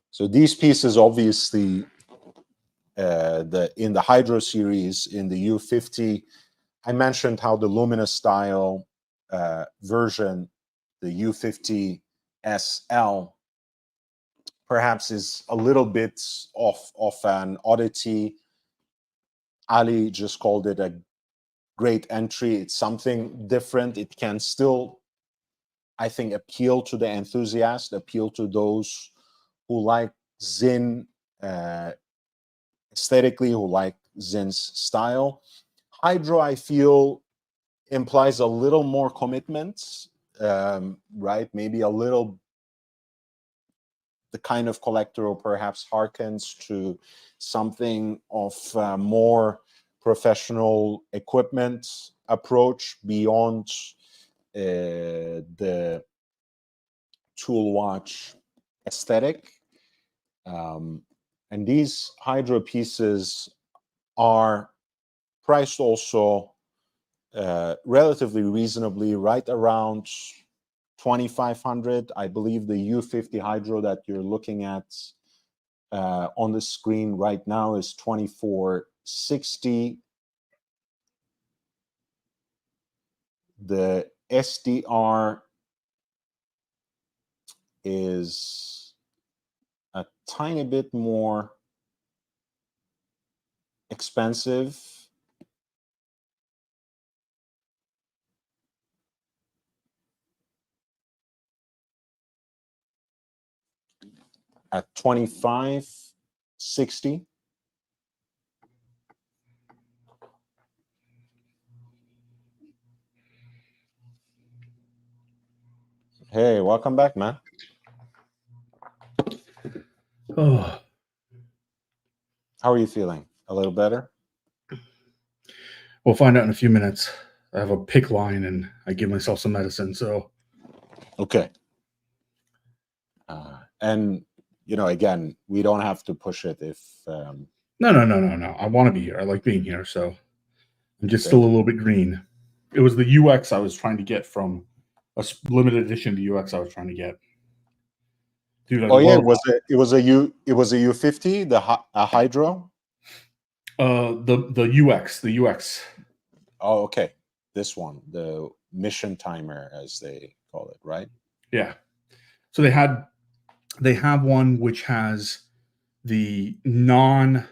So these pieces, obviously, in the Hydro series, in the U50, I mentioned how the Luminous style version, the U50 SL, perhaps is a little bit of an oddity. Ali just called it a great entry. It's something different. It can still, I think, appeal to the enthusiast, appeal to those who like Zinn aesthetically, who like Zinn's style. Hydro, I feel, implies a little more commitment, right? Maybe a little, the kind of collector who perhaps harkens to something of more professional equipment approach beyond the tool watch aesthetic. And these Hydro pieces are priced also relatively reasonably, right around 2,500. I believe the U50 Hydro that you're looking at on the screen right now is 2,460. The SDR is a tiny bit more expensive. At 2,560. Hey, welcome back, man. Oh, How are you feeling? A little better? we'll find out in a few minutes. I have a PIC line and I give myself some medicine. So Okay. And again, we don't have to push it if. no. I want to be here. I like being here. So I'm just Okay. still a little bit green. It was the UX I was trying to get from limited edition to UX I was trying to get. Dude, I Oh yeah, love it was a U50, a Hydro. the UX. Oh, okay. This one, the mission timer, as they call it, right? Yeah. So they have one which has the non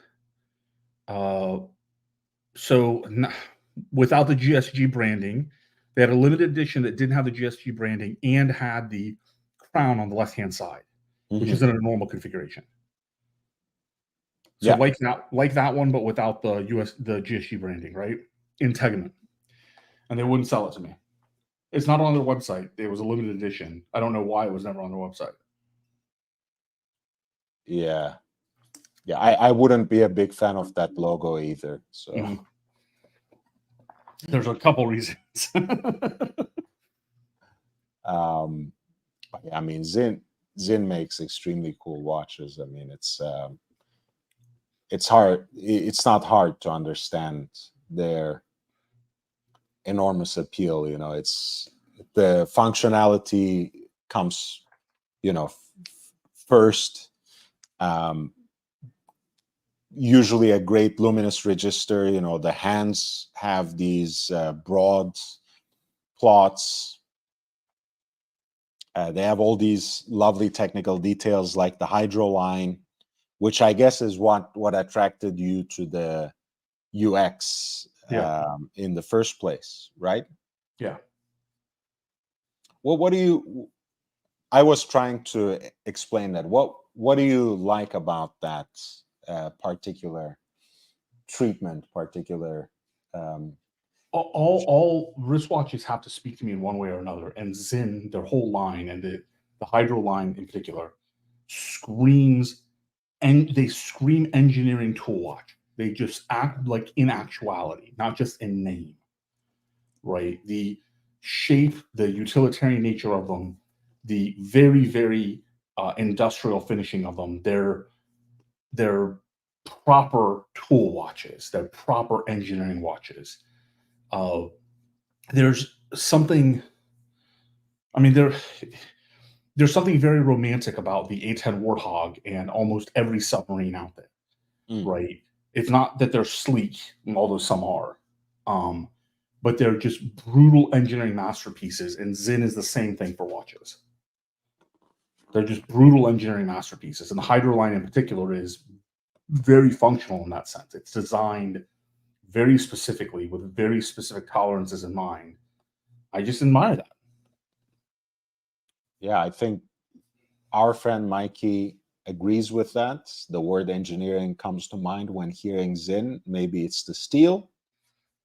without the GSG branding. They had a limited edition that didn't have the GSG branding and had the crown on the left hand side, which Mhm. isn't a normal configuration. So Yeah. like that one, but without the GSG branding, right? Integument. And they wouldn't sell it to me. It's not on their website. It was a limited edition. I don't know why it was never on their website. Yeah. Yeah, I wouldn't be a big fan of that logo either. So Mhm. There's a couple reasons. I mean, Zin makes extremely cool watches. I mean, it's hard. It's not hard to understand their enormous appeal. It's the functionality comes, first. Usually a great luminous register. The hands have these broad plots. They have all these lovely technical details like the Hydro line, which I guess is what attracted you to the UX in the first place, right? Yeah. Well, I was trying to explain that. What do you like about that particular treatment, particular All wristwatches have to speak to me in one way or another. And Zin, their whole line, and the Hydro line in particular, screams, and they scream engineering tool watch. They just act like in actuality, not just in name. Right? The shape, the utilitarian nature of them, the very, very industrial finishing of them. They're proper tool watches. They're proper engineering watches. There's something. I mean, there's something very romantic about the A10 Warthog and almost every submarine out there, right? It's not that they're sleek, although some are, but they're just brutal engineering masterpieces. And Zin is the same thing for watches. They're just brutal engineering masterpieces, and the Hydro line in particular is very functional in that sense. It's designed very specifically with very specific tolerances in mind. I just admire that. Yeah, I think our friend Mikey agrees with that. The word engineering comes to mind when hearing Zin. Maybe it's the steel.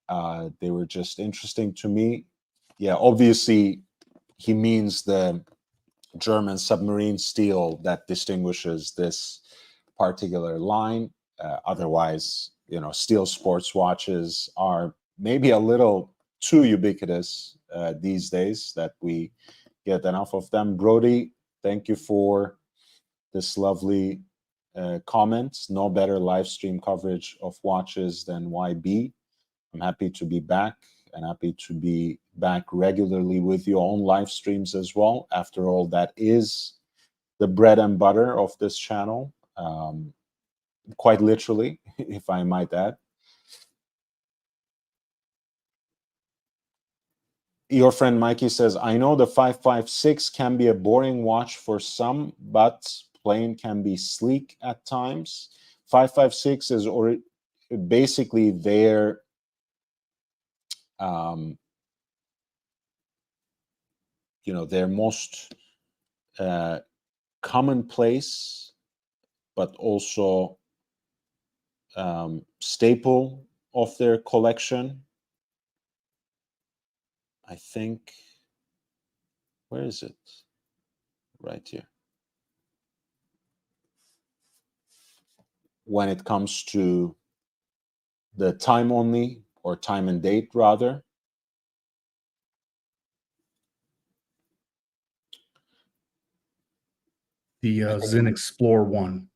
They were just interesting to me. Yeah, obviously he means the German submarine steel that distinguishes this particular line. Otherwise, steel sports watches are maybe a little too ubiquitous these days that we get enough of them. Brody, thank you for this lovely comment. No better live stream coverage of watches than YB. I'm happy to be back and happy to be back regularly with you on live streams as well. After all, that is the bread and butter of this channel, quite literally, if I might add. Your friend Mikey says, I know the 556 can be a boring watch for some, but plain can be sleek at times. 556 is basically their their most commonplace, but also staple of their collection. I think, where is it? Right here. When it comes to the time only, or time and date rather, The Zin Explore 1.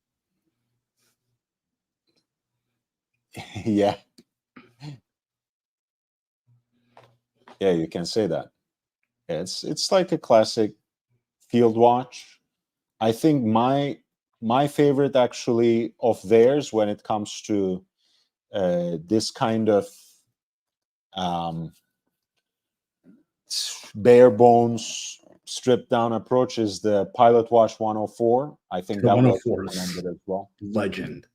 Yeah. Yeah, you can say that. It's like a classic field watch. I think my favorite actually of theirs when it comes to this kind of um, bare bones stripped down approach is the Pilot Watch 104. I think The that was 104 is recommended as well. legend.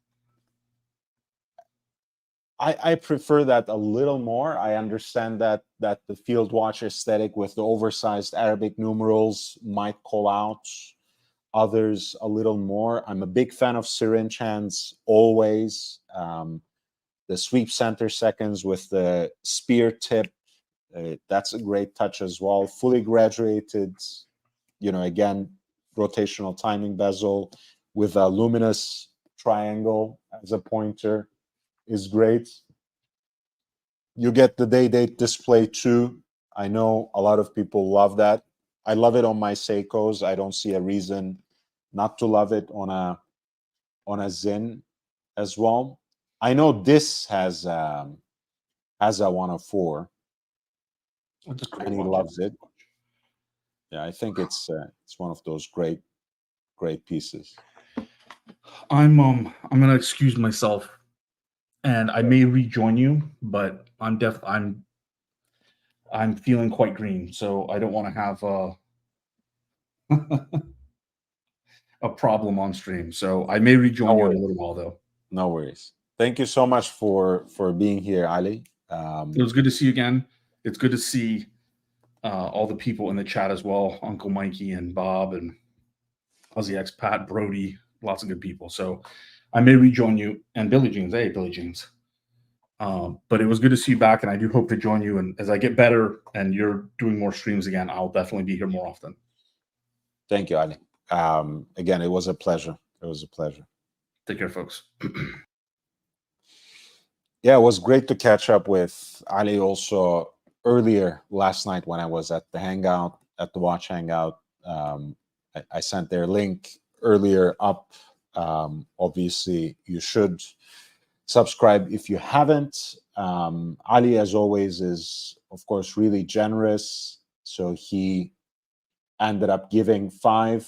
I prefer that a little more. I understand that the field watch aesthetic with the oversized Arabic numerals might call out others a little more. I'm a big fan of syringe hands always. The sweep center seconds with the spear tip, that's a great touch as well. Fully graduated, again, rotational timing bezel with a luminous triangle as a pointer is great. You get the day date display too. I know a lot of people love that. I love it on my Seikos. I don't see a reason not to love it on a Zin as well. I know this has a 104, That's a great and he watch. loves it. Yeah, I think it's one of those great pieces. I'm gonna excuse myself, and I may rejoin you, but I'm feeling quite green, so I don't want to have a problem on stream. So I may rejoin you in a little while, though. No worries. Thank you so much for being here, Ali. It was good to see you again. It's good to see all the people in the chat as well, Uncle Mikey and Bob and Aussie Expat, Brody, lots of good people. So I may rejoin you, and Billy Jeans. Hey, Billy Jeans. But it was good to see you back, and I do hope to join you. And as I get better and you're doing more streams again, I'll definitely be here more often. Thank you, Ali. Again, it was a pleasure. It was a pleasure. Take care, folks. Yeah, it was great to catch up with Ali also earlier last night when I was at the Hangout, at the Watch Hangout. I sent their link earlier up. Obviously, you should subscribe if you haven't. Ali, as always, is, of course, really generous. So he ended up giving 5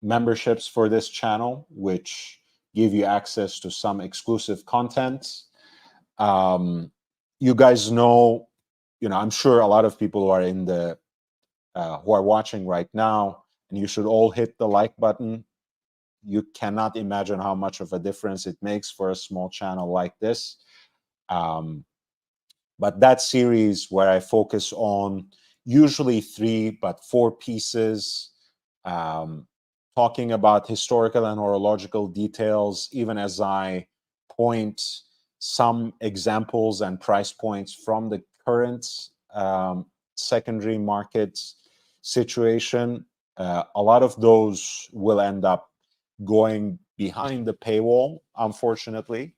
memberships for this channel, which give you access to some exclusive content. You guys know, I'm sure a lot of people who are who are watching right now, and you should all hit the like button. You cannot imagine how much of a difference it makes for a small channel like this. But that series where I focus on usually 3, but 4 pieces, talking about historical and horological details, even as I point some examples and price points from the current secondary market situation. A lot of those will end up going behind the paywall, unfortunately.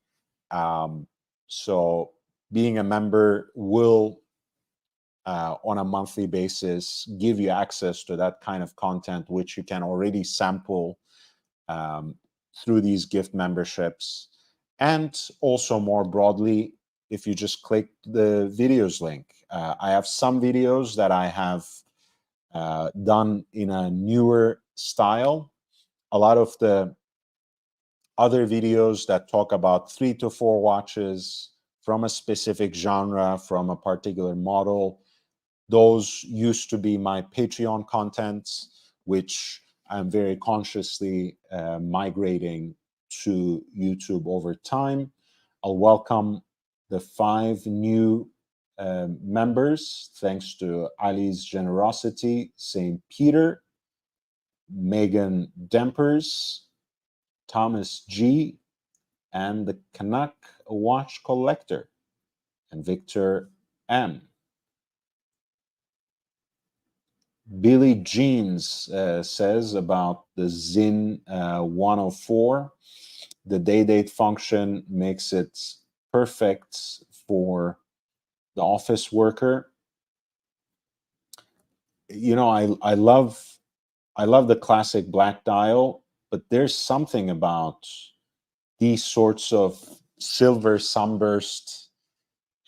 So being a member will, on a monthly basis, give you access to that kind of content, which you can already sample through these gift memberships. And also more broadly, if you just click the videos link. I have some videos that I have done in a newer style. A lot of the other videos that talk about 3 to 4 watches from a specific genre, from a particular model, those used to be my Patreon contents, which I'm very consciously migrating to YouTube over time. I'll welcome the 5 new members, thanks to Ali's generosity: St. Peter, Megan Dempers, Thomas G, and the Canuck Watch Collector, and Victor M. Billy Jeans says about the Zin 104, the day date function makes it perfect for the office worker. I love I love the classic black dial, but there's something about these sorts of silver sunburst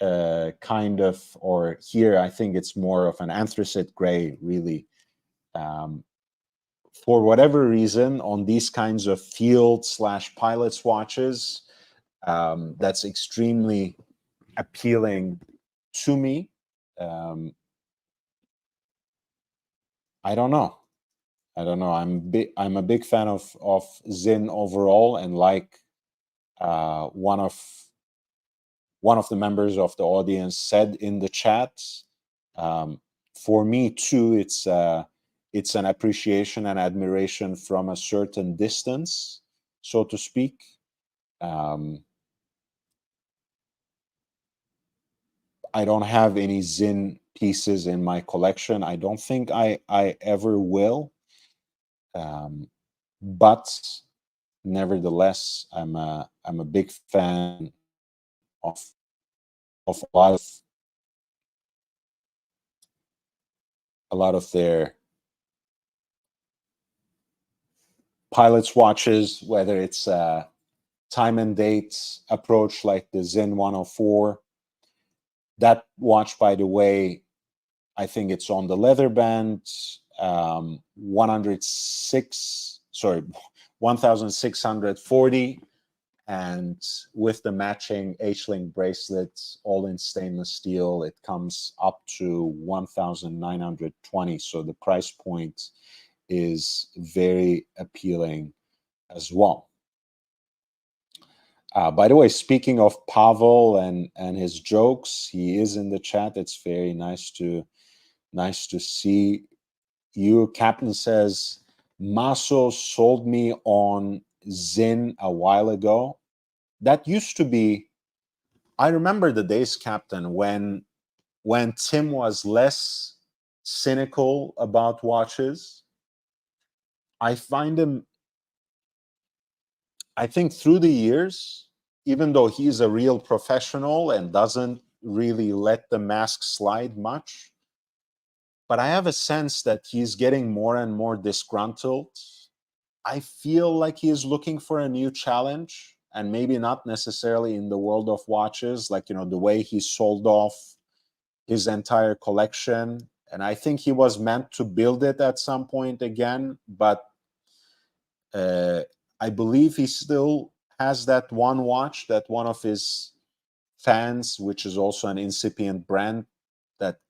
kind of, or here I think it's more of an anthracite gray, really. For whatever reason, on these kinds of field/pilot's watches, that's extremely appealing to me. I don't know. I'm a big fan of Zin overall, and like one of the members of the audience said in the chat, for me too, it's an appreciation and admiration from a certain distance, so to speak. I don't have any Zin pieces in my collection. I don't think I ever will. But nevertheless, I'm a big fan of a lot of their pilots' watches, whether it's time and date approach like the Zin 104. That watch, by the way, I think it's on the leather band, 1640, and with the matching H-link bracelets, all in stainless steel, it comes up to 1,920. So the price point is very appealing as well. By the way, speaking of Pavel and his jokes, he is in the chat. It's very nice to see you. Captain says, Maso sold me on Zin a while ago. That used to be, I remember the days, Captain, when Tim was less cynical about watches. I find him, I think through the years, even though he's a real professional and doesn't really let the mask slide much, but I have a sense that he's getting more and more disgruntled. I feel like he is looking for a new challenge, and maybe not necessarily in the world of watches, like, the way he sold off his entire collection. And I think he was meant to build it at some point again, but I believe he still has that one watch that one of his fans, which is also an incipient brand, that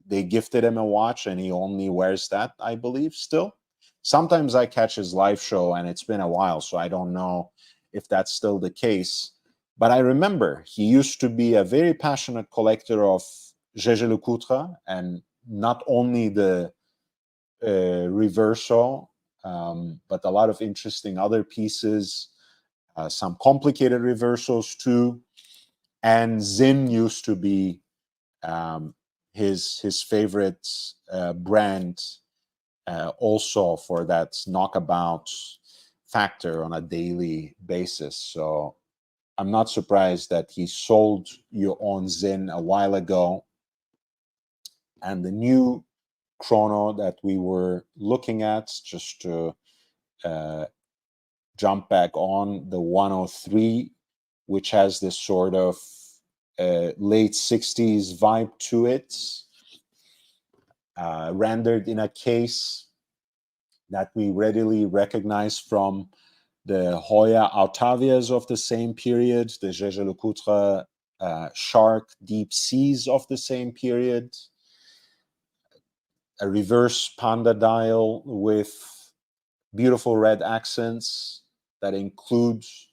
they gifted him a watch and he only wears that, I believe, still. Sometimes I catch his live show and it's been a while, so I don't know if that's still the case. But I remember he used to be a very passionate collector of Jaeger-LeCoultre, and not only the Reverso, but a lot of interesting other pieces, some complicated Reversos too. And Zin used to be his favorite brand, also for that knockabout factor on a daily basis. So I'm not surprised that he sold you on Zin a while ago. And the new chrono that we were looking at, just to jump back on, the 103, which has this sort of late 60s vibe to it, rendered in a case that we readily recognize from the Hoya Octavias of the same period, the Jaeger-LeCoultre Shark Deep Seas of the same period, a reverse panda dial with beautiful red accents that includes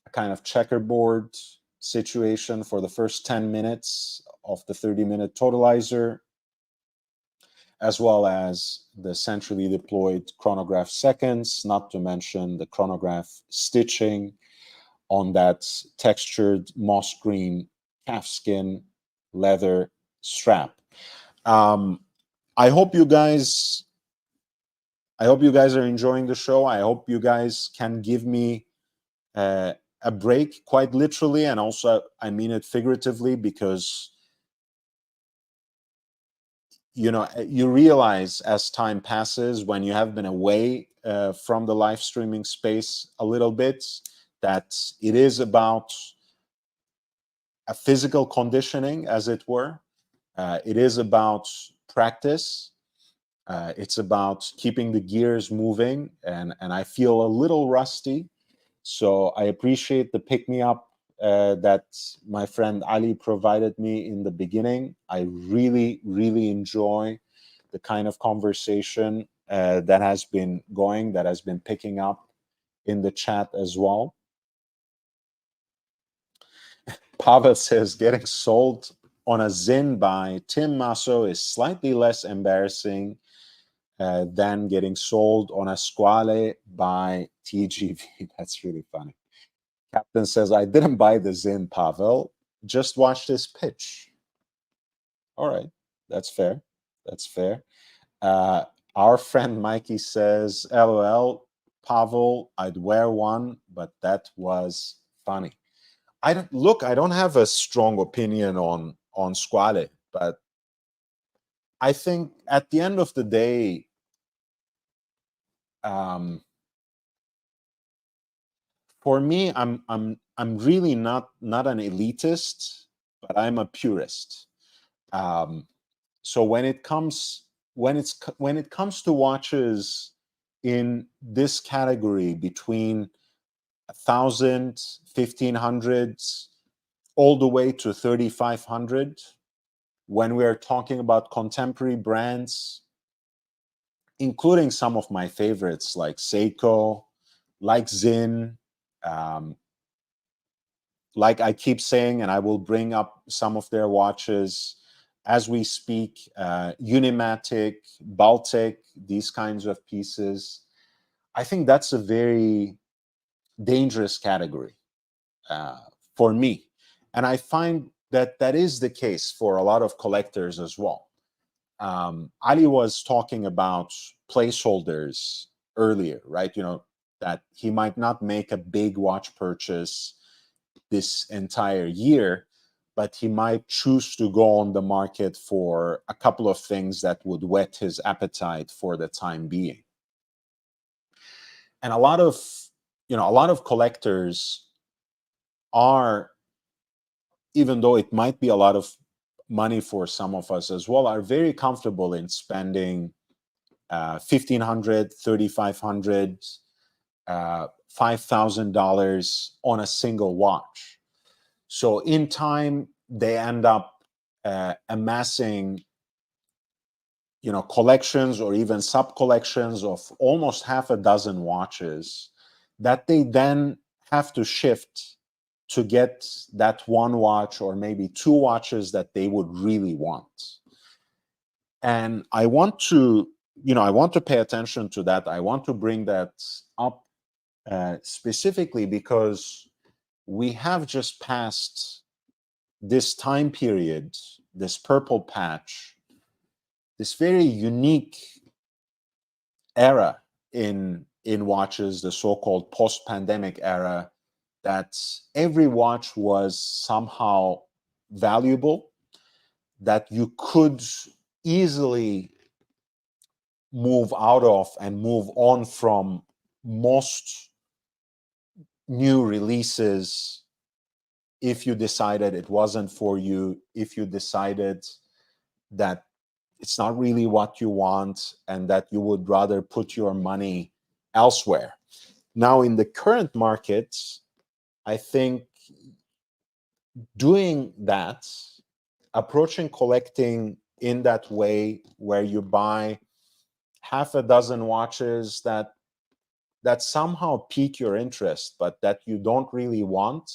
a kind of checkerboard situation for the first 10 minutes of the 30-minute totalizer, as well as the centrally deployed chronograph seconds, not to mention the chronograph stitching on that textured moss green calfskin leather strap. I hope you guys are enjoying the show. I hope you guys can give me a break, quite literally, and also I mean it figuratively, because you know, you realize as time passes, when you have been away from the live streaming space a little bit, that it is about a physical conditioning, as it were. It is about practice. It's about keeping the gears moving, and I feel a little rusty. So I appreciate the pick-me-up that my friend Ali provided me in the beginning. I really, really enjoy the kind of conversation that has been going, that has been picking up in the chat as well. Pavel says, getting sold on a Zin by Tim Masso is slightly less embarrassing than getting sold on a Squale by TGV. That's really funny. Captain says, I didn't buy the Zin, Pavel. Just watch this pitch. All right. That's fair. That's fair. Our friend Mikey says, LOL, Pavel, I'd wear one, but that was funny. I don't have a strong opinion on Squale, but I think at the end of the day, for me, I'm really not an elitist, but I'm a purist. So when it comes to watches in this category between 1,000, 1,500, all the way to 3,500, when we're talking about contemporary brands, including some of my favorites like Seiko, like Zin, like I keep saying, and I will bring up some of their watches as we speak, Unimatic, Baltic, these kinds of pieces. I think that's a very dangerous category for me. And I find that that is the case for a lot of collectors as well. Ali was talking about placeholders earlier, right? You know, that he might not make a big watch purchase this entire year, but he might choose to go on the market for a couple of things that would whet his appetite for the time being. And a lot of collectors are, even though it might be a lot of money for some of us as well, are very comfortable in spending $1,500, $3,500, $5,000 on a single watch. So in time, they end up amassing, collections or even sub-collections of almost half a dozen watches that they then have to shift to get that one watch or maybe two watches that they would really want. And I want to pay attention to that. I want to bring that up specifically because we have just passed this time period, this purple patch, this very unique era in watches, the so-called post-pandemic era, that every watch was somehow valuable, that you could easily move out of and move on from most new releases if you decided it wasn't for you, if you decided that it's not really what you want and that you would rather put your money elsewhere. Now, in the current market, I think doing that, approaching collecting in that way, where you buy half a dozen watches that somehow pique your interest, but that you don't really want,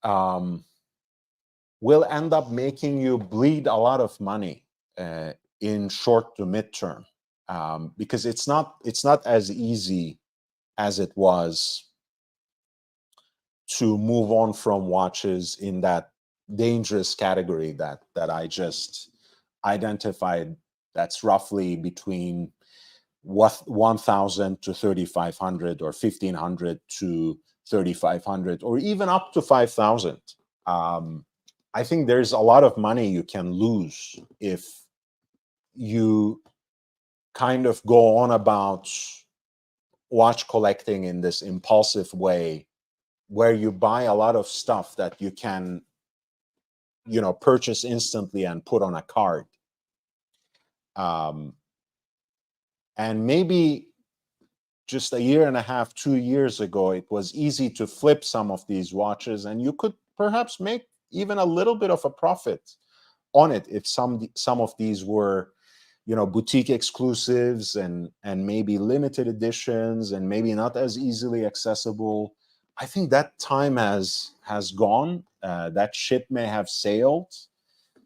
will end up making you bleed a lot of money in short to midterm, because it's not as easy as it was to move on from watches in that dangerous category that I just identified. That's roughly between 1,000 to 3,500 or 1,500 to 3,500 or even up to 5,000. I think there's a lot of money you can lose if you kind of go on about watch collecting in this impulsive way, where you buy a lot of stuff that you can, purchase instantly and put on a card. And maybe just a year and a half, 2 years ago, it was easy to flip some of these watches, and you could perhaps make even a little bit of a profit on it if some of these were, boutique exclusives and maybe limited editions and maybe not as easily accessible. I think that time has gone. That ship may have sailed.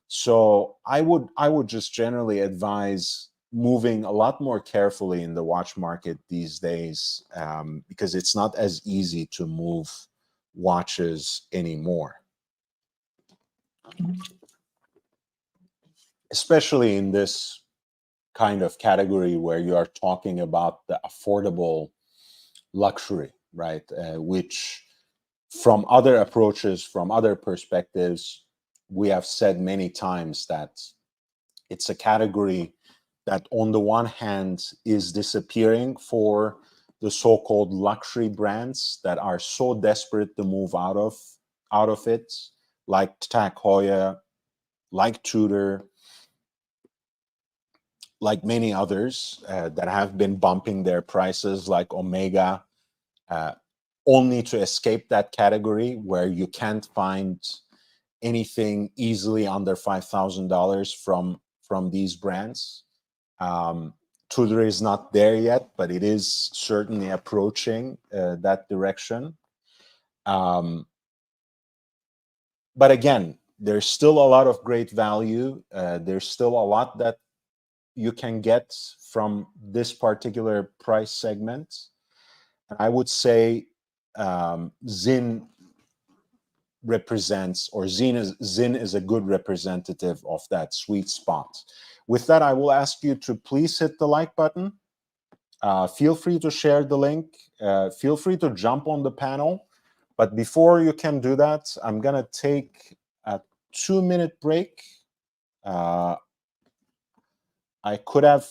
So I would just generally advise moving a lot more carefully in the watch market these days, because it's not as easy to move watches anymore, especially in this kind of category where you are talking about the affordable luxury, right? Which from other approaches, from other perspectives, we have said many times that it's a category that on the one hand is disappearing for the so-called luxury brands that are so desperate to move out of it, like Tag Heuer, like Tudor, like many others that have been bumping their prices, like Omega, only to escape that category where you can't find anything easily under $5,000 from these brands. Tudor is not there yet, but it is certainly approaching that direction. But again, there's still a lot of great value. There's still a lot that you can get from this particular price segment. I would say Zin represents, or Zin is a good representative of that sweet spot. With that, I will ask you to please hit the like button. Feel free to share the link. Feel free to jump on the panel. But before you can do that, I'm going to take a 2-minute break. I could have,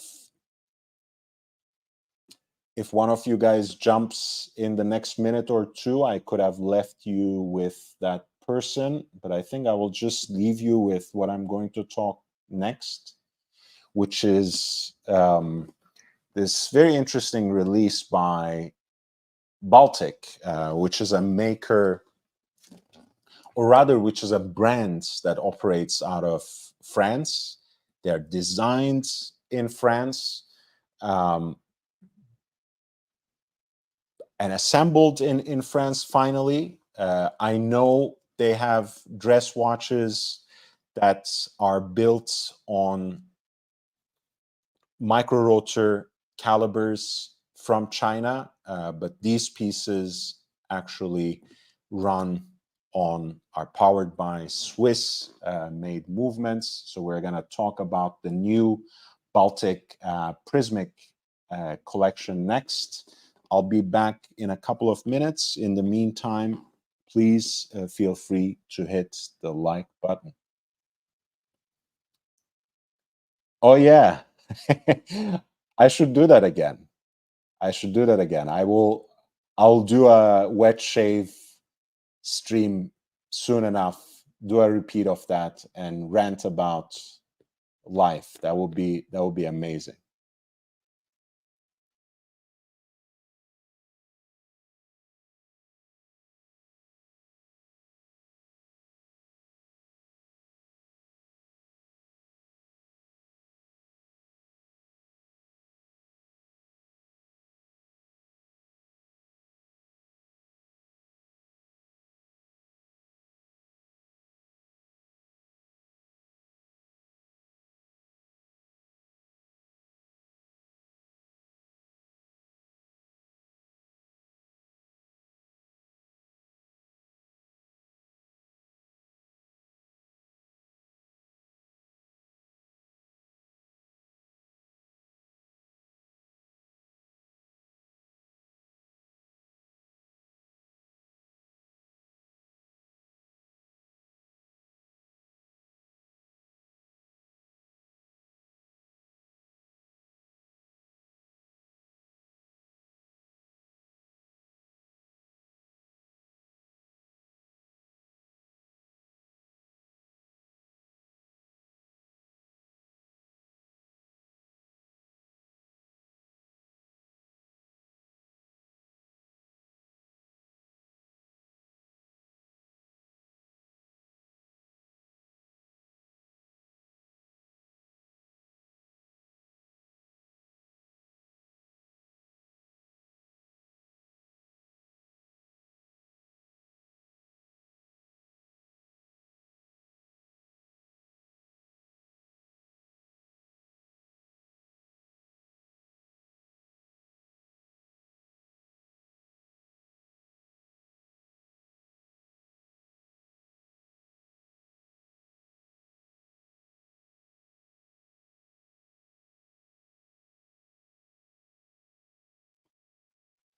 if one of you guys jumps in the next minute or two, I could have left you with that person, but I think I will just leave you with what I'm going to talk next, which is this very interesting release by Baltic, which is a maker, or rather, which is a brand that operates out of France. They're designed in France. And assembled in France finally. I know they have dress watches that are built on micro rotor calibers from China, but these pieces actually are powered by Swiss made movements. So we're going to talk about the new Baltic prismic collection next. I'll be back in a couple of minutes. In the meantime, please feel free to hit the like button. Oh yeah, I should do that again. I'll do a wet shave stream soon enough, do a repeat of that and rant about life. That would be amazing.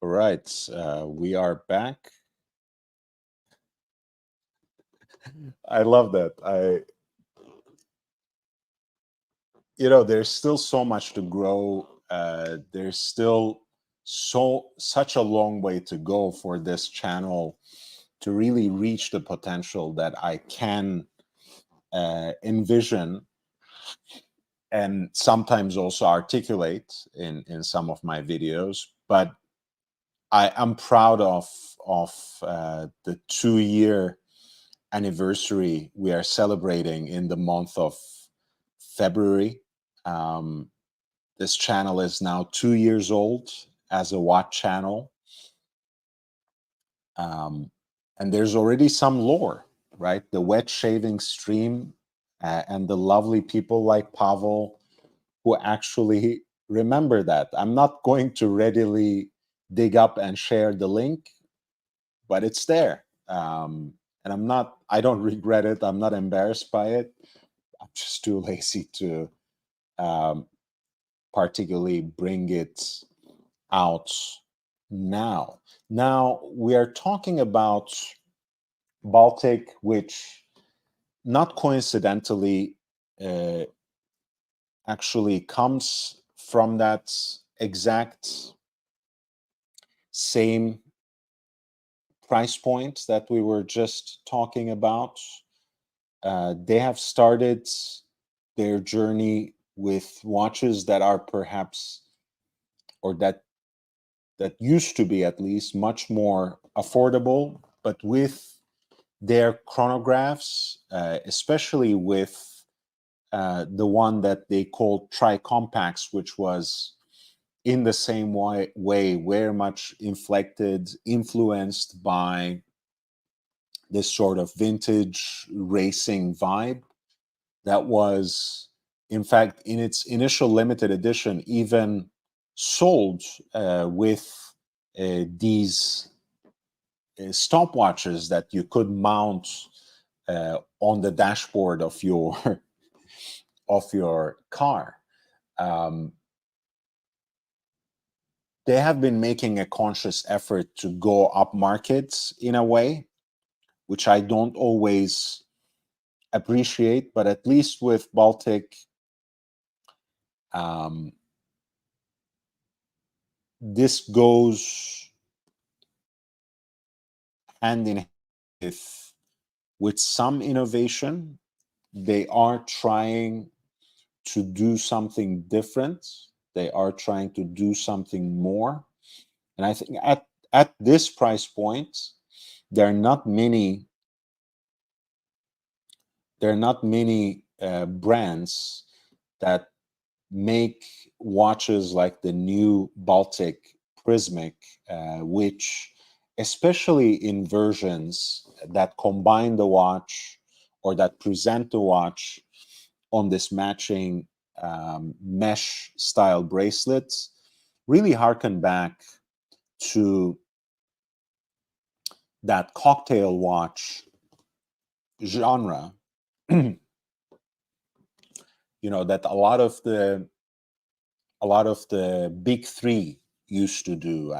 All right, we are back. I love that. There's still so much to grow. There's still such a long way to go for this channel to really reach the potential that I can envision and sometimes also articulate in some of my videos. But I'm proud of the 2-year anniversary we are celebrating in the month of February. This channel is now 2 years old as a watch channel. And there's already some lore, right? The wet shaving stream and the lovely people like Pavel who actually remember that. I'm not going to readily dig up and share the link, but it's there. And I don't regret it. I'm not embarrassed by it. I'm just too lazy to particularly bring it out now. Now we are talking about Baltic, which not coincidentally actually comes from that exact same price point that we were just talking about. They have started their journey with watches that are perhaps, or that used to be at least, much more affordable, but with their chronographs, especially with the one that they called tri-compacts, which was in the same way very much influenced by this sort of vintage racing vibe that was, in fact, in its initial limited edition, even sold with these stopwatches that you could mount on the dashboard of your car. They have been making a conscious effort to go up markets in a way, which I don't always appreciate, but at least with Baltic, this goes hand in hand with some innovation. They are trying to do something different. They are trying to do something more. And I think at this price point, there are not many brands that make watches like the new Baltic prismic, which, especially in versions that combine the watch or that present the watch on this matching mesh style bracelets, really harken back to that cocktail watch genre. That a lot of the big three used to do.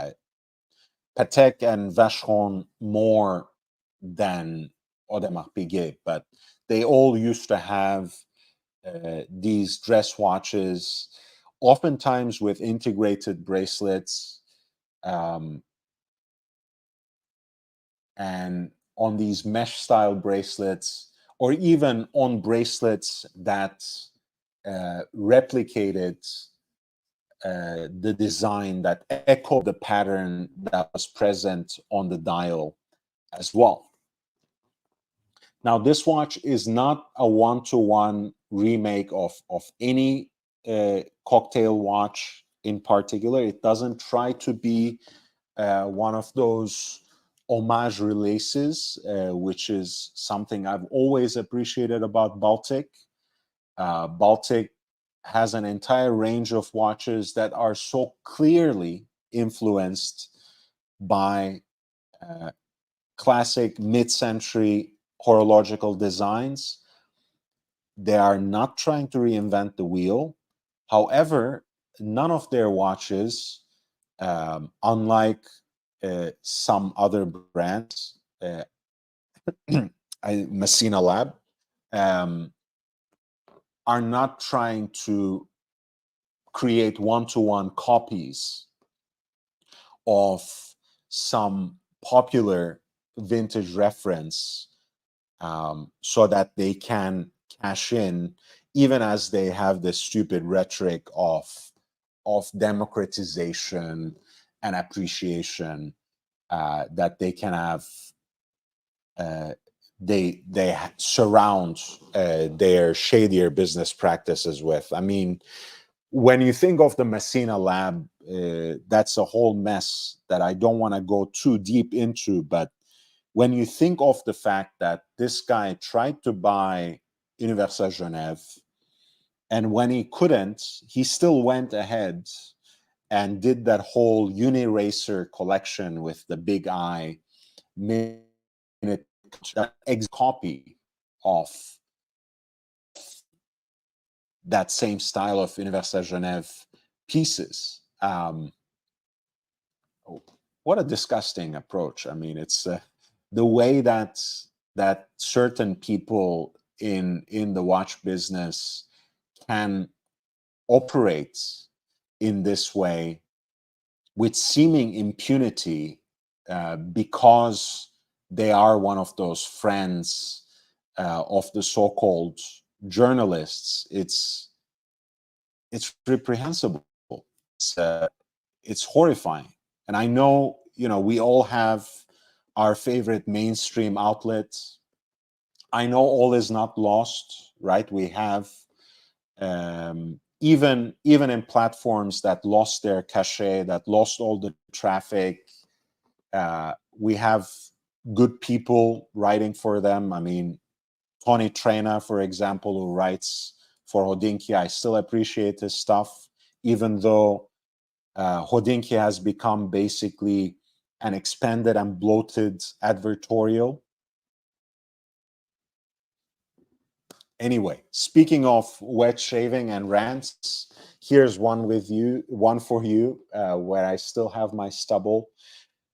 Patek and Vacheron more than Audemars Piguet, but they all used to have these dress watches, oftentimes with integrated bracelets, and on these mesh style bracelets, or even on bracelets that replicated the design, that echoed the pattern that was present on the dial as well. Now, this watch is not a one-to-one remake of any cocktail watch in particular. It doesn't try to be one of those homage releases, which is something I've always appreciated about Baltic. Baltic has an entire range of watches that are so clearly influenced by classic mid-century horological designs. They are not trying to reinvent the wheel. However, none of their watches unlike some other brands, Messina Lab, are not trying to create one-to-one copies of some popular vintage reference, so that they can cash in, even as they have this stupid rhetoric of democratization and appreciation that they can have. They surround their shadier business practices with. I mean, when you think of the Messina Lab, that's a whole mess that I don't want to go too deep into. But when you think of the fact that this guy tried to buy Université Genève, and when he couldn't, he still went ahead and did that whole Uniracer collection with the big eye, made it an copy of that same style of Université Genève pieces. What a disgusting approach. I mean, it's the way that certain people in the watch business can operate in this way with seeming impunity, because they are one of those friends of the so-called journalists. It's reprehensible. It's horrifying. And I know, we all have our favorite mainstream outlets. I know all is not lost, right? We have even in platforms that lost their cachet, that lost all the traffic, we have good people writing for them. I mean, Tony Traina, for example, who writes for Hodinkee, I still appreciate his stuff, even though Hodinkee has become basically an expanded and bloated advertorial. Anyway, speaking of wet shaving and rants, here's one for you, where I still have my stubble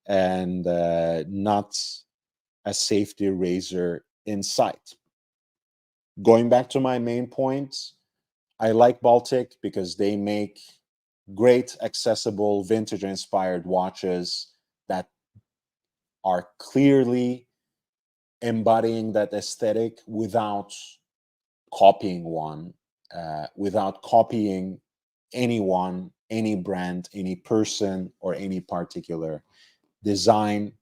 and not a safety razor in sight. Going back to my main point, I like Baltic because they make great, accessible, vintage-inspired watches that are clearly embodying that aesthetic without copying one, without copying anyone, any brand, any person, or any particular design,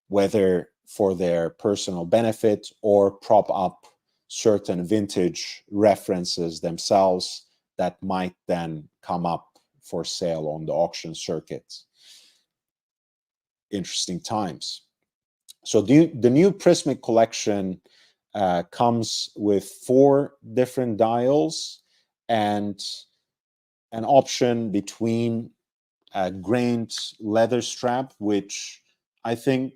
whether for their personal benefit or prop up certain vintage references themselves that might then come up for sale on the auction circuit. Interesting times. So the new Prismic collection comes with 4 different dials and an option between a grained leather strap, which I think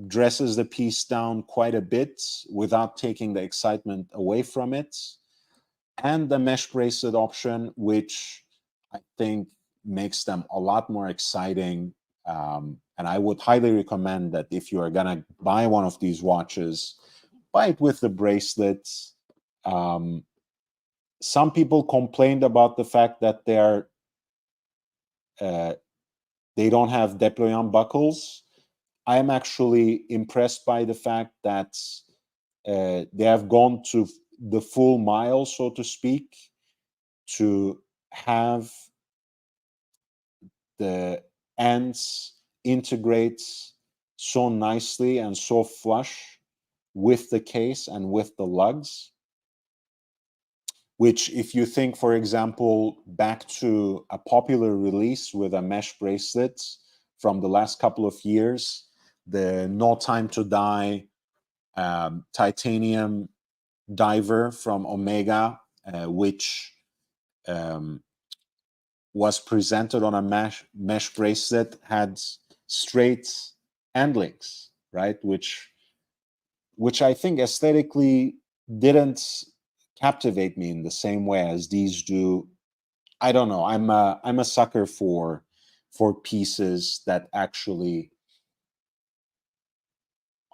dresses the piece down quite a bit without taking the excitement away from it, and the mesh bracelet option, which I think makes them a lot more exciting. And I would highly recommend that if you are going to buy one of these watches, buy it with the bracelets. Some people complained about the fact that they don't have déployant buckles. I am actually impressed by the fact that they have gone to the full mile, so to speak, to have the ends integrate so nicely and so flush with the case and with the lugs, which, if you think, for example, back to a popular release with a mesh bracelet from the last couple of years, the No Time to Die titanium diver from Omega, which was presented on a mesh bracelet, had straight end links, right? Which I think aesthetically didn't captivate me in the same way as these do. I don't know. I'm a sucker for for pieces that actually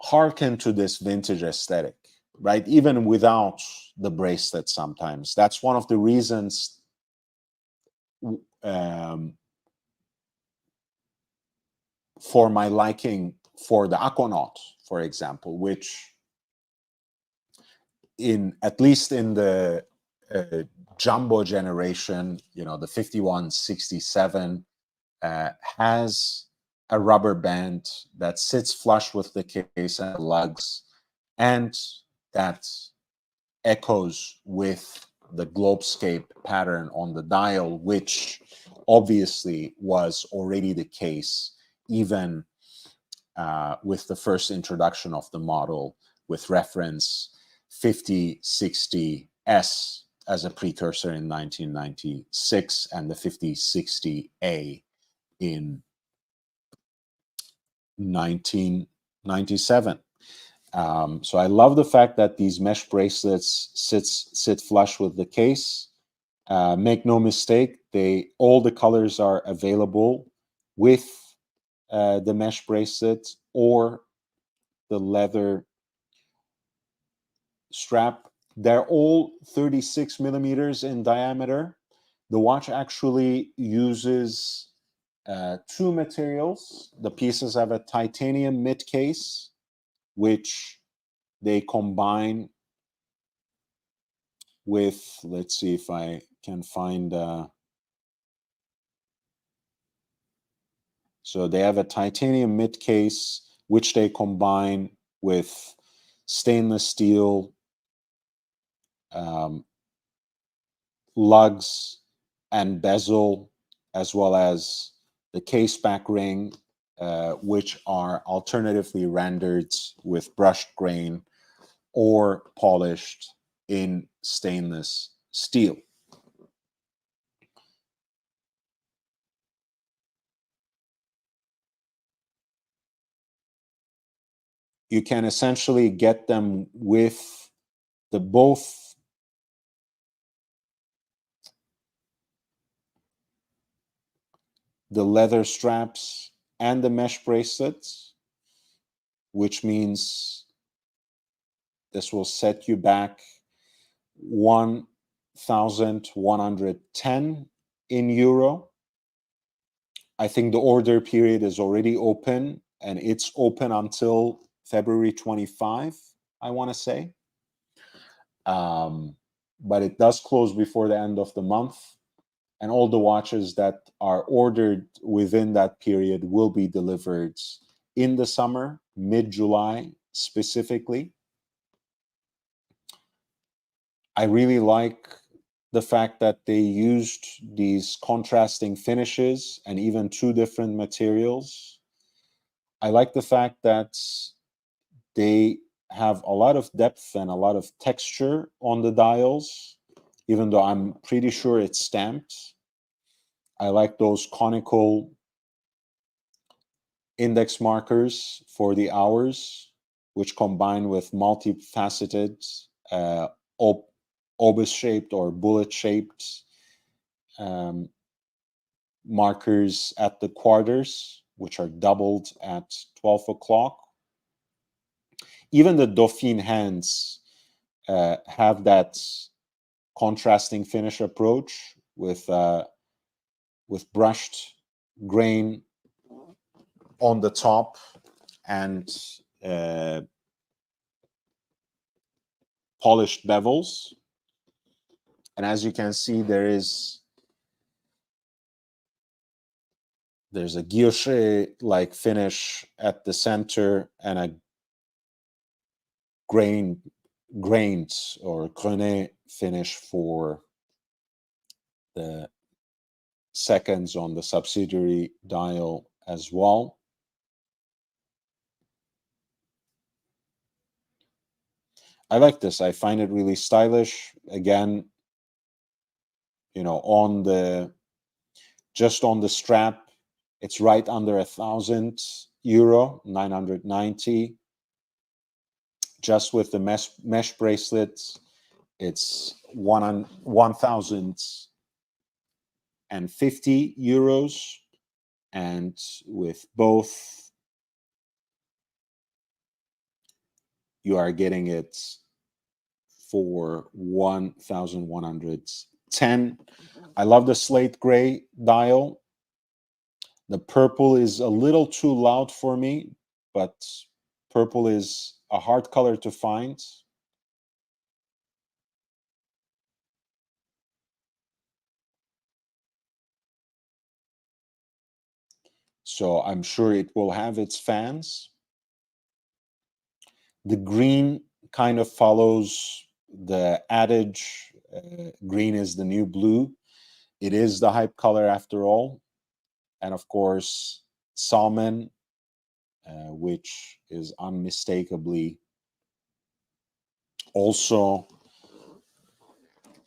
hearken to this vintage aesthetic, right? Even without the bracelet sometimes. That's one of the reasons for my liking for the Aquanaut, for example, which at least in the jumbo generation, the 5167 has a rubber band that sits flush with the case and the lugs, and that echoes with the globescape pattern on the dial, which obviously was already the case even with the first introduction of the model, with reference 5060S as a precursor in 1996 and the 5060A in 1997. So I love the fact that these mesh bracelets sit flush with the case. Make no mistake, all the colors are available with the mesh bracelet or the leather strap. They're all 36 millimeters in diameter. The watch actually uses two materials. The pieces have a titanium mid case, which they combine with, let's see if I can find, so they have a titanium mid case, which they combine with stainless steel lugs and bezel, as well as the case back ring, which are alternatively rendered with brushed grain or polished in stainless steel. You can essentially get them with both the leather straps and the mesh bracelets, which means this will set you back 1,110 in euro. I think the order period is already open, and it's open until February 25, I want to say. But it does close before the end of the month. And all the watches that are ordered within that period will be delivered in the summer, mid-July specifically. I really like the fact that they used these contrasting finishes and even two different materials. I like the fact that they have a lot of depth and a lot of texture on the dials, even though I'm pretty sure it's stamped. I like those conical index markers for the hours, which combine with multifaceted obus-shaped or bullet-shaped markers at the quarters, which are doubled at 12 o'clock. Even the Dauphine hands have that contrasting finish approach with brushed grain on the top and polished bevels. And as you can see, there's a guilloche-like finish at the center and a grained or grené finish for the seconds on the subsidiary dial as well. I like this. I find it really stylish. Again, just on the strap, it's right under €1,000, 990. Just with the mesh bracelets, it's €1,050. And with both, you are getting it for 1,110. I love the slate gray dial. The purple is a little too loud for me, but purple is a hard color to find. So I'm sure it will have its fans. The green kind of follows the adage, green is the new blue. It is the hype color after all. And of course, salmon, which is unmistakably also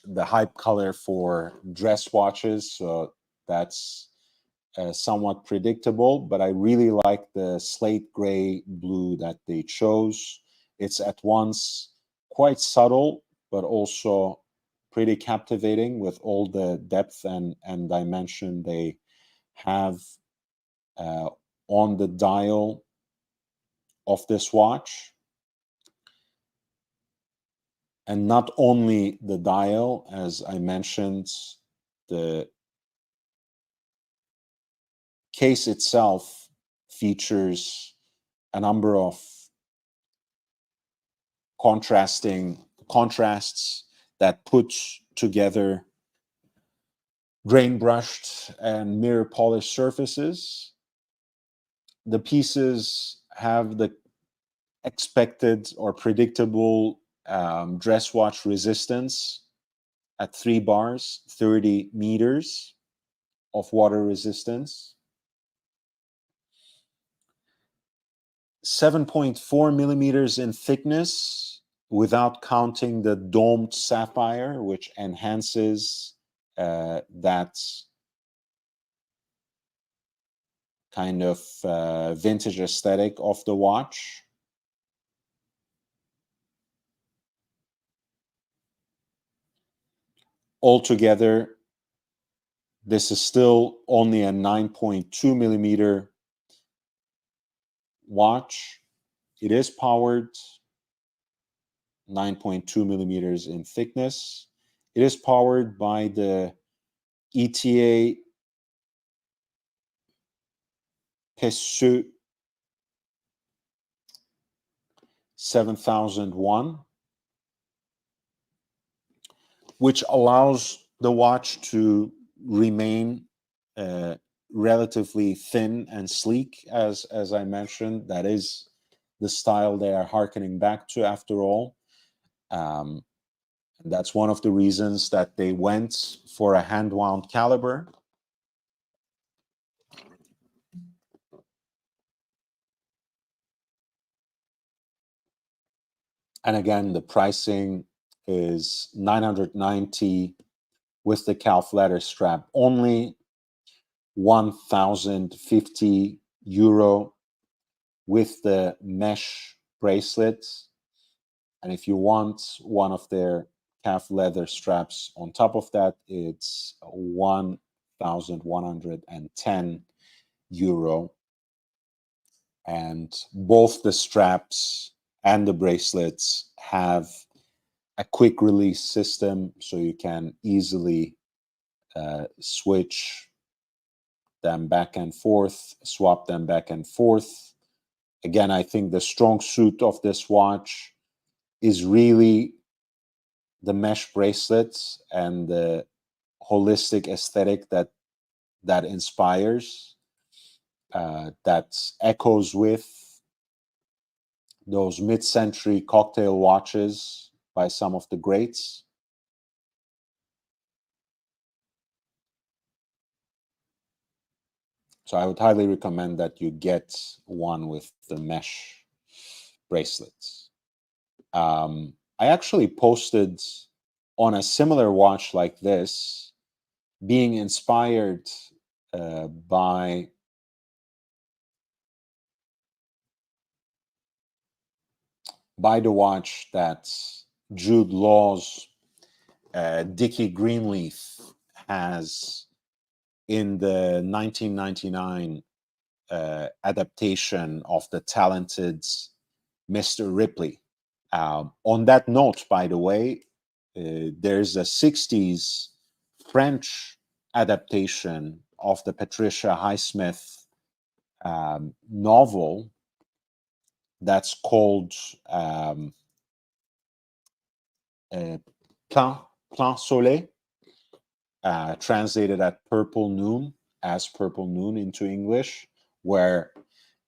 the hype color for dress watches. So that's somewhat predictable, but I really like the slate gray blue that they chose. It's at once quite subtle, but also pretty captivating with all the depth and dimension they have on the dial of this watch. And not only the dial, as I mentioned, the case itself features a number of contrasts that put together grain brushed and mirror polished surfaces. The pieces have the expected or predictable dress watch resistance at 3 bars, 30 meters of water resistance. 7.4 millimeters in thickness, without counting the domed sapphire, which enhances that kind of vintage aesthetic of the watch. Altogether, this is still only a 9.2 millimeter watch. It is powered, 9.2 millimeters in thickness. It is powered by the ETA Pessu 7001, which allows the watch to remain relatively thin and sleek, as I mentioned. That is the style they are hearkening back to, after all. That's one of the reasons that they went for a hand-wound caliber. And again, the pricing is $990 with the calf leather strap only, €1,050 with the mesh bracelet. And if you want one of their calf leather straps on top of that, it's €1,110. And both the straps and the bracelets have a quick release system, so you can easily switch them back and forth, swap them back and forth. Again, I think the strong suit of this watch is really the mesh bracelets and the holistic aesthetic that inspires, that echoes with those mid-century cocktail watches by some of the greats. So I would highly recommend that you get one with the mesh bracelets. I actually posted on a similar watch like this, being inspired by the watch that Jude Law's Dickie Greenleaf has in the 1999 adaptation of The Talented Mr. Ripley. On that note, by the way, there's a 60s French adaptation of the Patricia Highsmith novel that's called Plein Soleil, translated as Purple Noon into English, where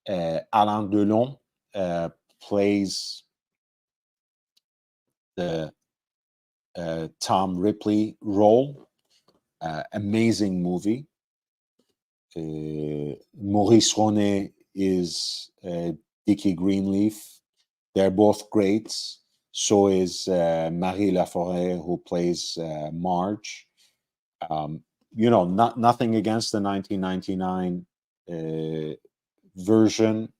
Alain Delon plays the Tom Ripley role. Amazing movie. Maurice Ronet is Dickie Greenleaf. They're both great. So is Marie Laforêt, who plays Marge. Nothing against the 1999 version.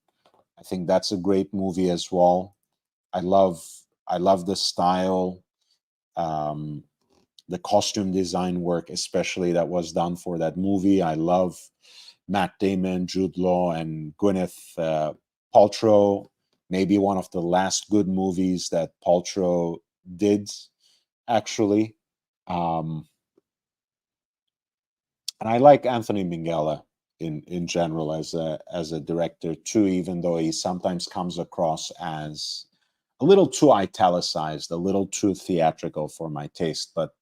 I think that's a great movie as well. I love the style, the costume design work, especially that was done for that movie. I love Matt Damon, Jude Law, and Gwyneth Paltrow. Maybe one of the last good movies that Paltrow did, actually. And I like Anthony Minghella in general as a director too, even though he sometimes comes across as a little too italicized, a little too theatrical for my taste. But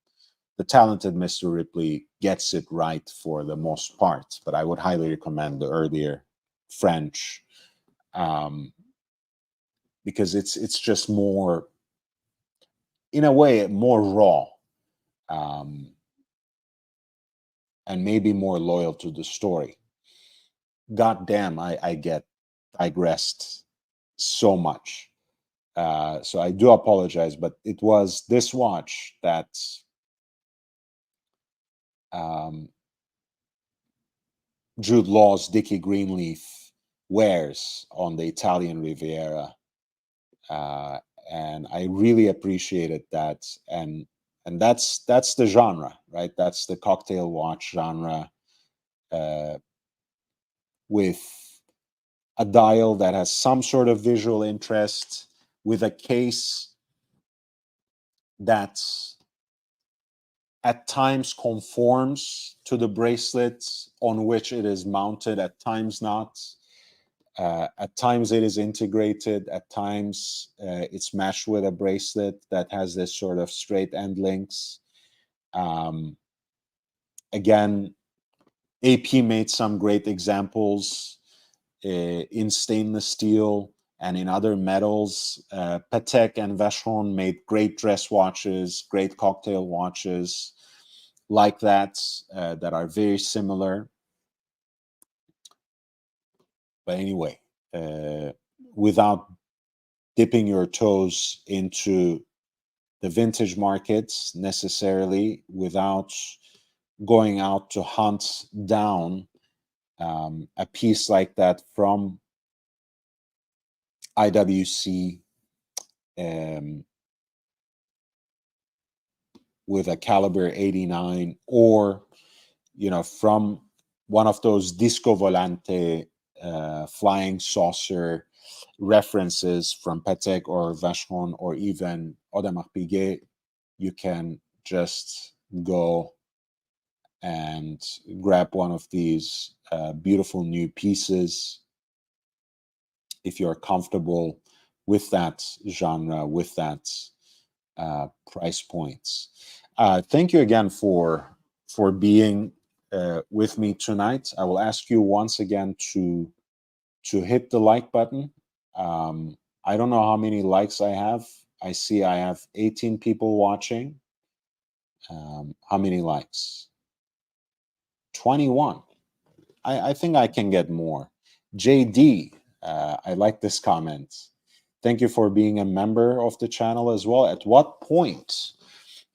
The Talented Mr. Ripley gets it right for the most part. But I would highly recommend the earlier French, because it's just more, in a way, more raw, and maybe more loyal to the story. God damn, I get digressed so much. So I do apologize, but it was this watch that Jude Law's Dickie Greenleaf wears on the Italian Riviera. And I really appreciated that. And that's the genre, right? That's the cocktail watch genre, with a dial that has some sort of visual interest, with a case that at times conforms to the bracelet on which it is mounted, at times not. At times it is integrated, at times it's matched with a bracelet that has this sort of straight end links. Again, AP made some great examples in stainless steel and in other metals. Patek and Vacheron made great dress watches, great cocktail watches like that, that are very similar. But anyway, without dipping your toes into the vintage markets necessarily, without going out to hunt down a piece like that from IWC, with a caliber 89, or from one of those Disco Volante flying saucer references from Patek or Vacheron or even Audemars Piguet, you can just go and grab one of these beautiful new pieces if you're comfortable with that genre, with that price points. Thank you again for being with me tonight. I will ask you once again to hit the like button. I don't know how many likes I have. I see I have 18 people watching. How many likes? 21. I think I can get more. JD, I like this comment. Thank you for being a member of the channel as well. At what point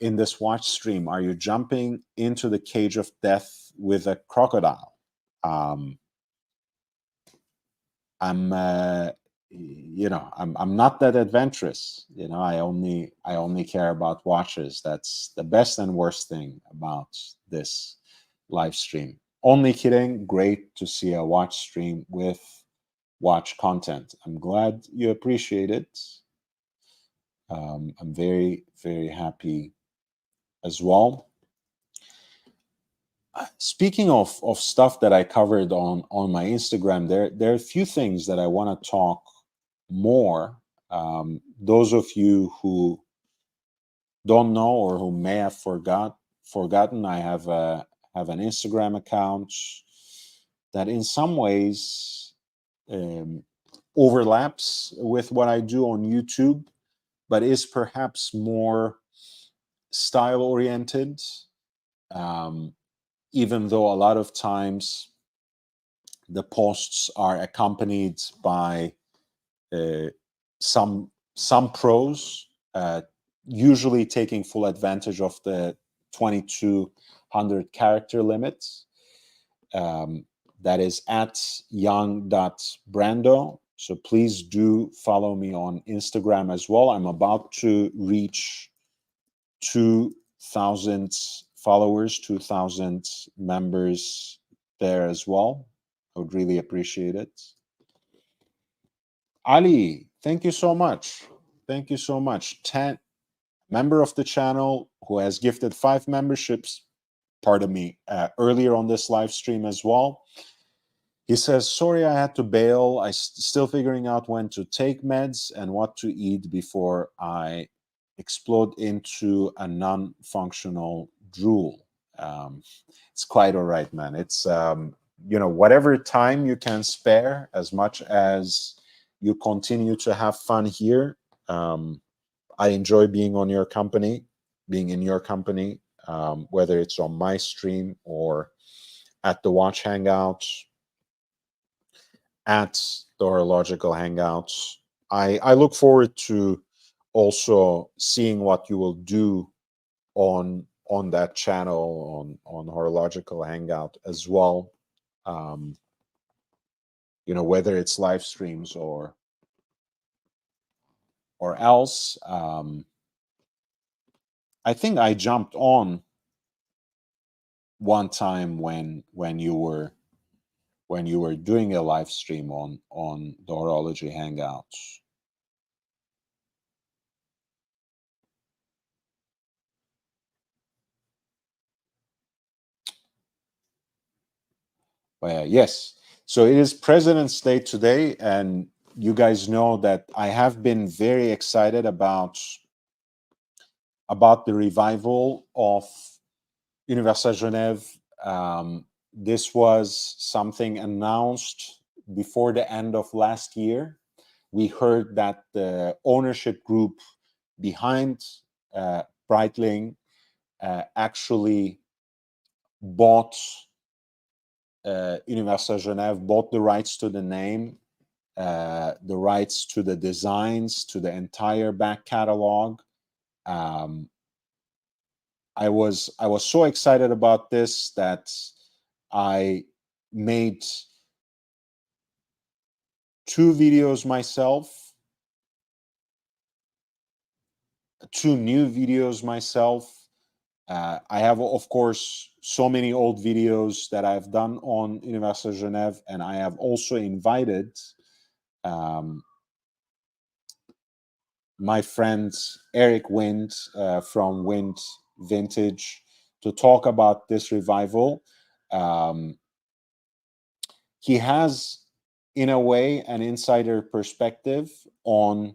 in this watch stream are you jumping into the cage of death with a crocodile? I'm not that adventurous. I only care about watches. That's the best and worst thing about this live stream. Only kidding. Great to see a watch stream with watch content. I'm glad you appreciate it. I'm very, very happy as well. Speaking of stuff that I covered on my Instagram, there are a few things that I want to talk more. Those of you who don't know or who may have forgotten, I have an Instagram account that in some ways overlaps with what I do on YouTube, but is perhaps more style oriented. Even though a lot of times the posts are accompanied by some prose, usually taking full advantage of the 2200 character limit. That is at young.brando. So please do follow me on Instagram as well. I'm about to reach 2,000 followers, 2,000 members there as well. I would really appreciate it. Ali, thank you so much. Thank you so much. 10 member of the channel who has gifted 5 memberships, pardon me, earlier on this live stream as well. He says, sorry, I had to bail. I'm still figuring out when to take meds and what to eat before I explode into a non-functional drool. It's quite all right, man. It's, whatever time you can spare, as much as you continue to have fun here. I enjoy being in your company, whether it's on my stream or at the Watch Hangouts, at the Horological Hangouts. I look forward to also seeing what you will do on that channel, on Horological Hangout as well. Whether it's live streams or else. I think I jumped on one time when you were doing a live stream on the Horology Hangouts. But yes, so it is President's Day today, and you guys know that I have been very excited about the revival of Universal Genève. This was something announced before the end of last year. We heard that the ownership group behind Breitling actually bought Universal Genève, bought the rights to the name, the rights to the designs, to the entire back catalog. I was so excited about this that I made 2 videos myself, 2 new videos myself. I have, of course, so many old videos that I've done on Universal Genève, and I have also invited my friend Eric Wind from Wind Vintage to talk about this revival. He has, in a way, an insider perspective on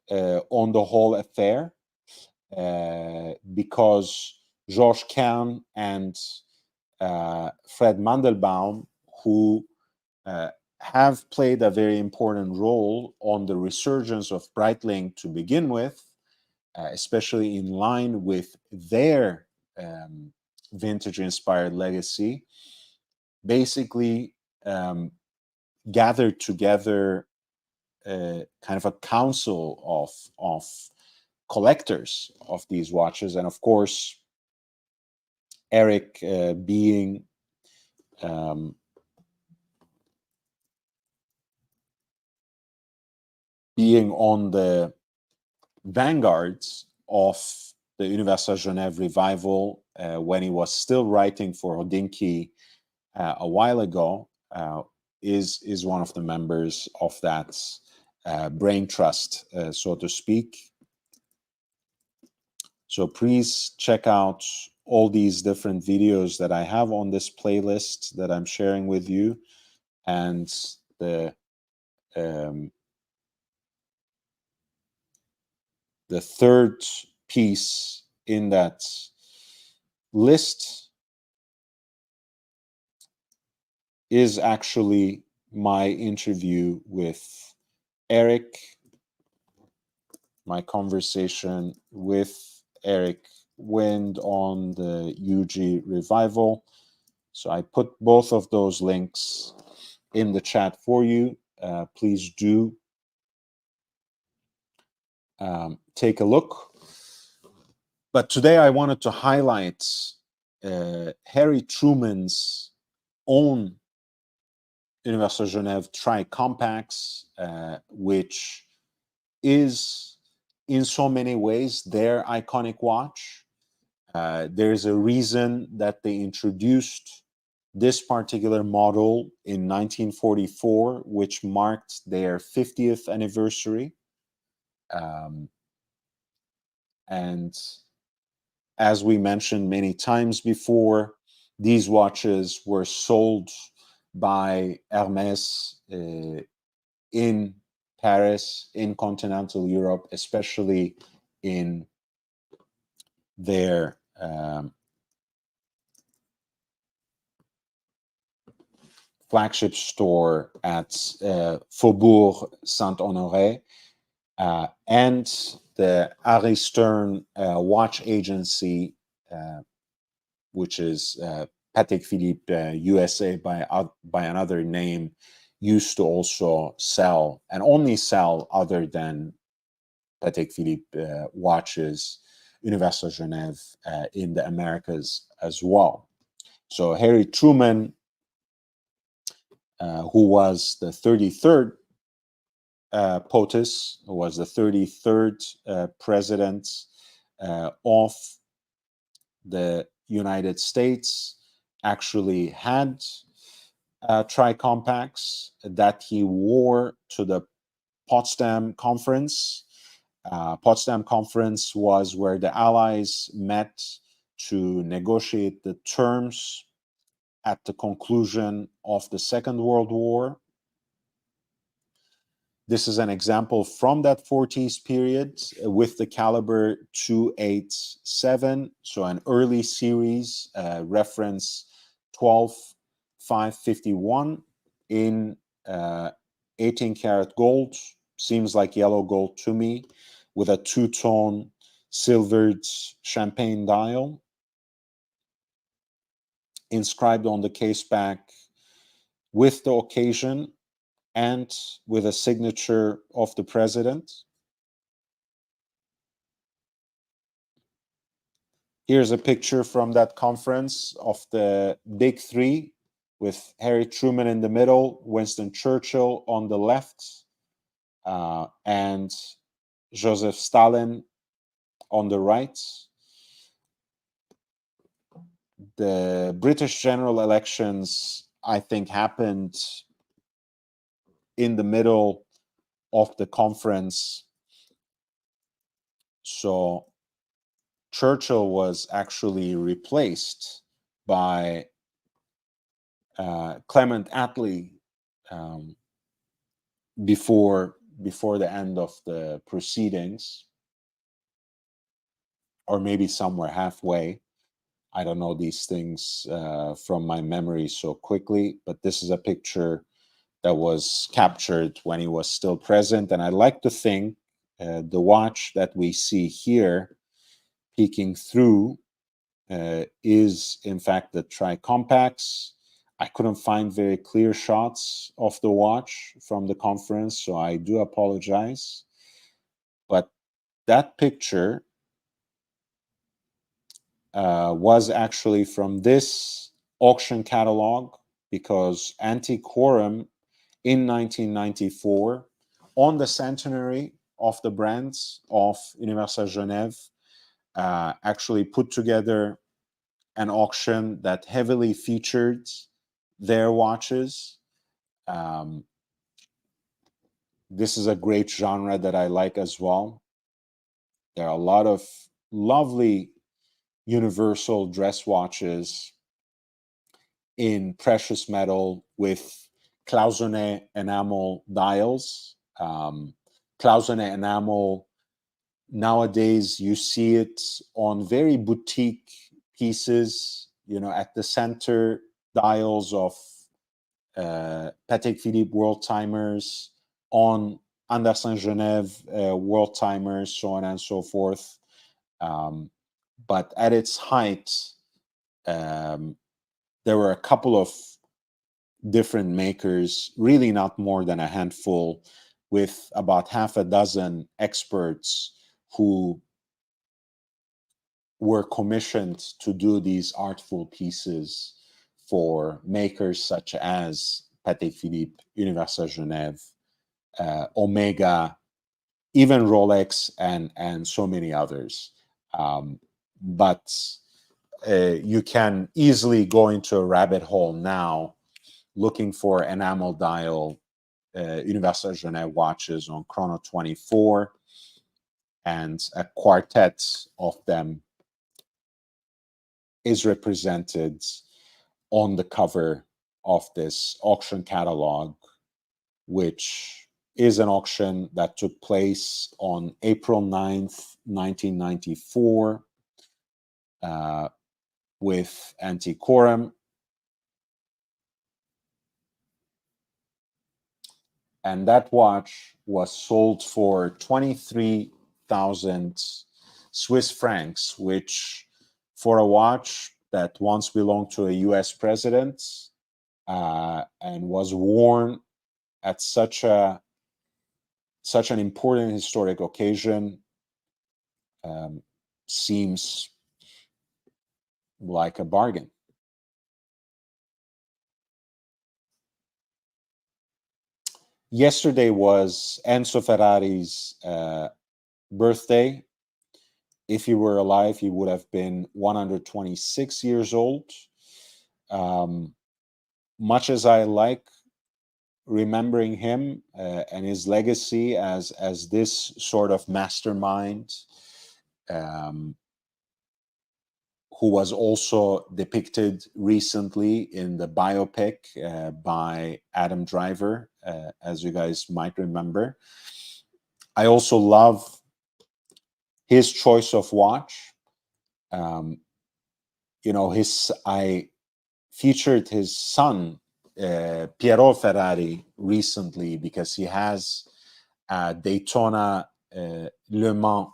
the whole affair, because Georges Kern and Fred Mandelbaum, who have played a very important role on the resurgence of Breitling to begin with, especially in line with their vintage-inspired legacy, basically gathered together kind of a council of collectors of these watches, and of course, Eric being on the vanguards of the Universal Genève revival when he was still writing for Hodinkee a while ago is one of the members of that brain trust, so to speak. So please check out all these different videos that I have on this playlist that I'm sharing with you, and the third piece in that list is actually my interview with Eric, my conversation with Eric Wind on the UG revival. So I put both of those links in the chat for you. Please do take a look. But today I wanted to highlight Harry Truman's own Universal Genève tri-compacts, which is in so many ways their iconic watch. There's a reason that they introduced this particular model in 1944, which marked their 50th anniversary. And as we mentioned many times before, these watches were sold by Hermès in Paris, in continental Europe, especially in their flagship store at Faubourg Saint-Honoré, and the Ari Stern watch agency, which is Patek Philippe USA by another name, used to also sell, and only sell other than Patek Philippe watches, Universal Genève in the Americas as well. So Harry Truman, who was the 33rd POTUS, who was the 33rd president of the United States, actually had tri-compacts that he wore to the Potsdam Conference. Potsdam Conference was where the Allies met to negotiate the terms at the conclusion of the Second World War. This is an example from that 40s period with the caliber 287, so an early series, reference 12551 in 18 karat gold, seems like yellow gold to me, with a two-tone silvered champagne dial. Inscribed on the case back with the occasion and with a signature of the president. Here's a picture from that conference of the Big Three, with Harry Truman in the middle, Winston Churchill on the left, and Joseph Stalin on the right. The British general elections, I think, happened in the middle of the conference. So Churchill was actually replaced by Clement Attlee before the end of the proceedings, or maybe somewhere halfway. I don't know these things from my memory so quickly, but this is a picture that was captured when he was still present. And I like to think the watch that we see here peeking through is in fact the tri-compacts. I couldn't find very clear shots of the watch from the conference, so I do apologize. But that picture was actually from this auction catalog, because Antiquorum in 1994, on the centenary of the brands of Universal Genève, actually put together an auction that heavily featured their watches. This is a great genre that I like as well. There are a lot of lovely universal dress watches in precious metal with cloisonné enamel dials. Cloisonné enamel, nowadays you see it on very boutique pieces, at the center dials of Patek Philippe world timers, on Anderson Genève world timers, so on and so forth. But at its height, there were a couple of different makers, really not more than a handful, with about half a dozen experts who were commissioned to do these artful pieces for makers such as Patek Philippe, Universal Genève, Omega, even Rolex, and so many others. But you can easily go into a rabbit hole now looking for enamel dial Universal Genève watches on Chrono 24, and a quartet of them is represented on the cover of this auction catalog, which is an auction that took place on April 9th, 1994, with Antiquorum. And that watch was sold for 23,000 Swiss francs, which for a watch that once belonged to a US president and was worn at such an important historic occasion, seems like a bargain. Yesterday was Enzo Ferrari's birthday. If he were alive, he would have been 126 years old. Much as I like remembering him and his legacy as this sort of mastermind, who was also depicted recently in the biopic by Adam Driver, as you guys might remember. I also love his choice of watch. I featured his son, Piero Ferrari, recently because he has a Daytona Le Mans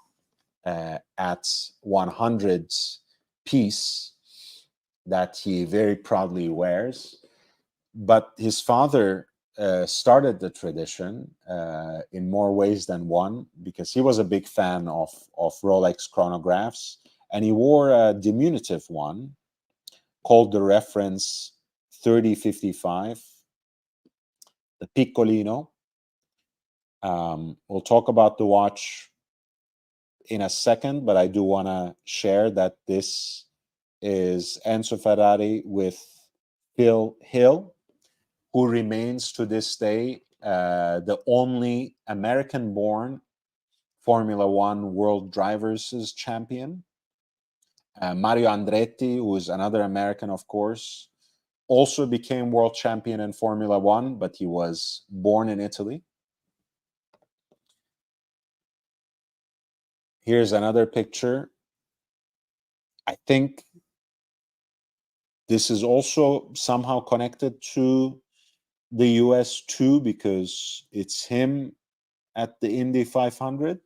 at 100 piece that he very proudly wears. But his father started the tradition in more ways than one, because he was a big fan of Rolex chronographs, and he wore a diminutive one called the reference 3055, the Piccolino. We'll talk about the watch in a second, but I do want to share that this is Enzo Ferrari with Phil Hill, who remains to this day the only American-born Formula One World Drivers' champion. Mario Andretti, who is another American, of course, also became world champion in Formula One, but he was born in Italy. Here's another picture. I think this is also somehow connected to the US too, because it's him at the Indy 500,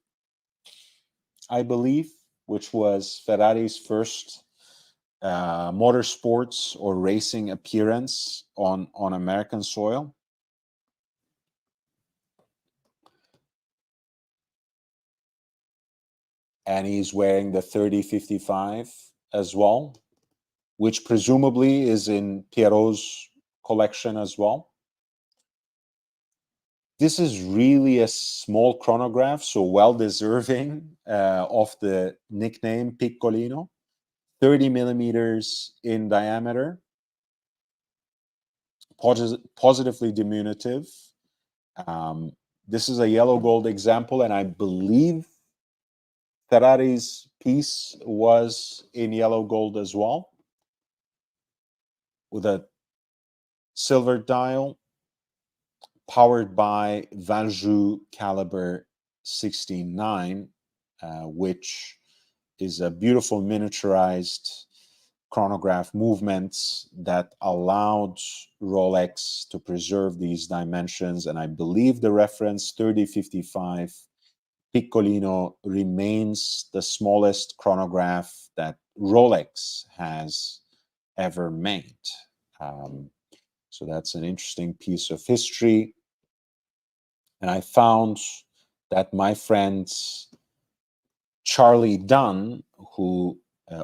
I believe, which was Ferrari's first motorsports or racing appearance on American soil. And he's wearing the 3055 as well, which presumably is in Pierrot's collection as well. This is really a small chronograph, so well deserving of the nickname Piccolino. 30 millimeters in diameter. positively diminutive. This is a yellow gold example, and I believe Ferrari's piece was in yellow gold as well, with a silver dial powered by Valjoux caliber 16.9, which is a beautiful miniaturized chronograph movements that allowed Rolex to preserve these dimensions. And I believe the reference 3055 Piccolino remains the smallest chronograph that Rolex has ever made. So that's an interesting piece of history. And I found that my friend Charlie Dunn, who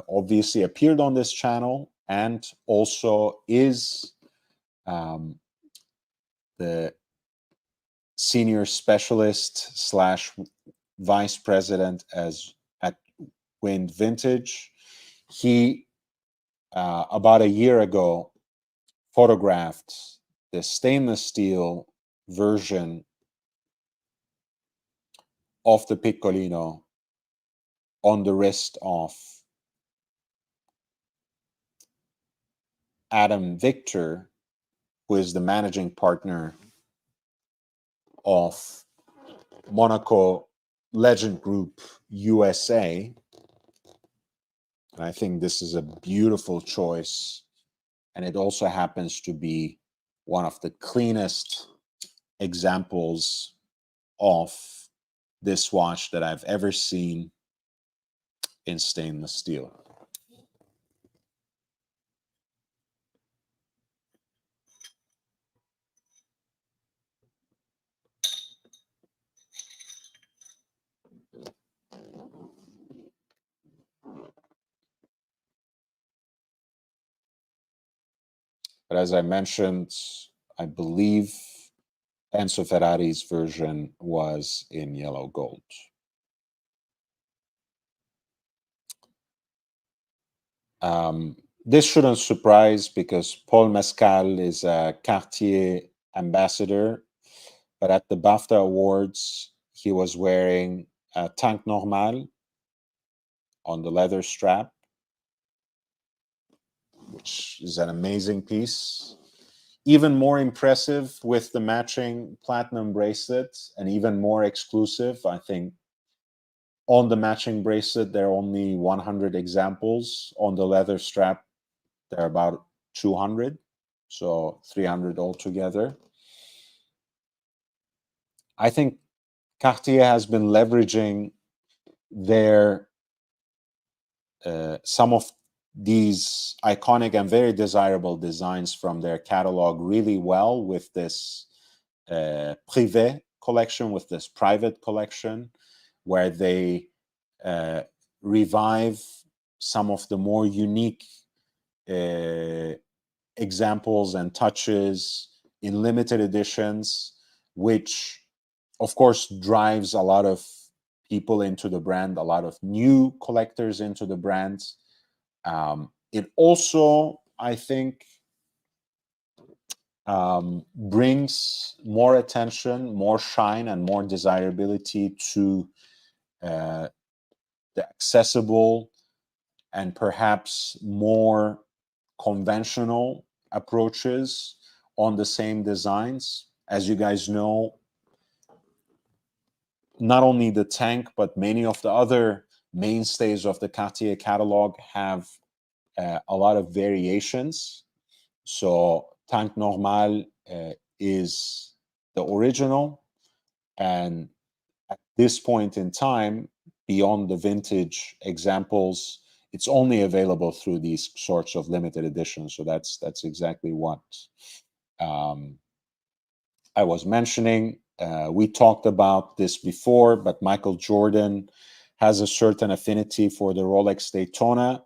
obviously appeared on this channel and also is the senior specialist slash vice president at Wind Vintage, he about a year ago photographed the stainless steel version of the Piccolino on the wrist of Adam Victor, who is the managing partner of Monaco Legend Group USA. And I think this is a beautiful choice. And it also happens to be one of the cleanest examples of this watch that I've ever seen in stainless steel. But as I mentioned, I believe Enzo Ferrari's version was in yellow gold. This shouldn't surprise because Paul Mescal is a Cartier ambassador, but at the BAFTA Awards, he was wearing a Tank Normal on the leather strap, which is an amazing piece. Even more impressive with the matching platinum bracelet, and even more exclusive. I think on the matching bracelet, there are only 100 examples. On the leather strap, there are about 200, so 300 altogether. I think Cartier has been leveraging their some of these iconic and very desirable designs from their catalog really well with this privé collection, with this private collection, where they revive some of the more unique examples and touches in limited editions, which of course drives a lot of people into the brand, a lot of new collectors into the brand. It also, I think, brings more attention, more shine, and more desirability to the accessible and perhaps more conventional approaches on the same designs. As you guys know, not only the Tank, but many of the other mainstays of the Cartier catalog have a lot of variations. So Tank Normal is the original, and at this point in time, beyond the vintage examples, it's only available through these sorts of limited editions. So that's exactly what I was mentioning. We talked about this before, but Michael Jordan has a certain affinity for the Rolex Daytona,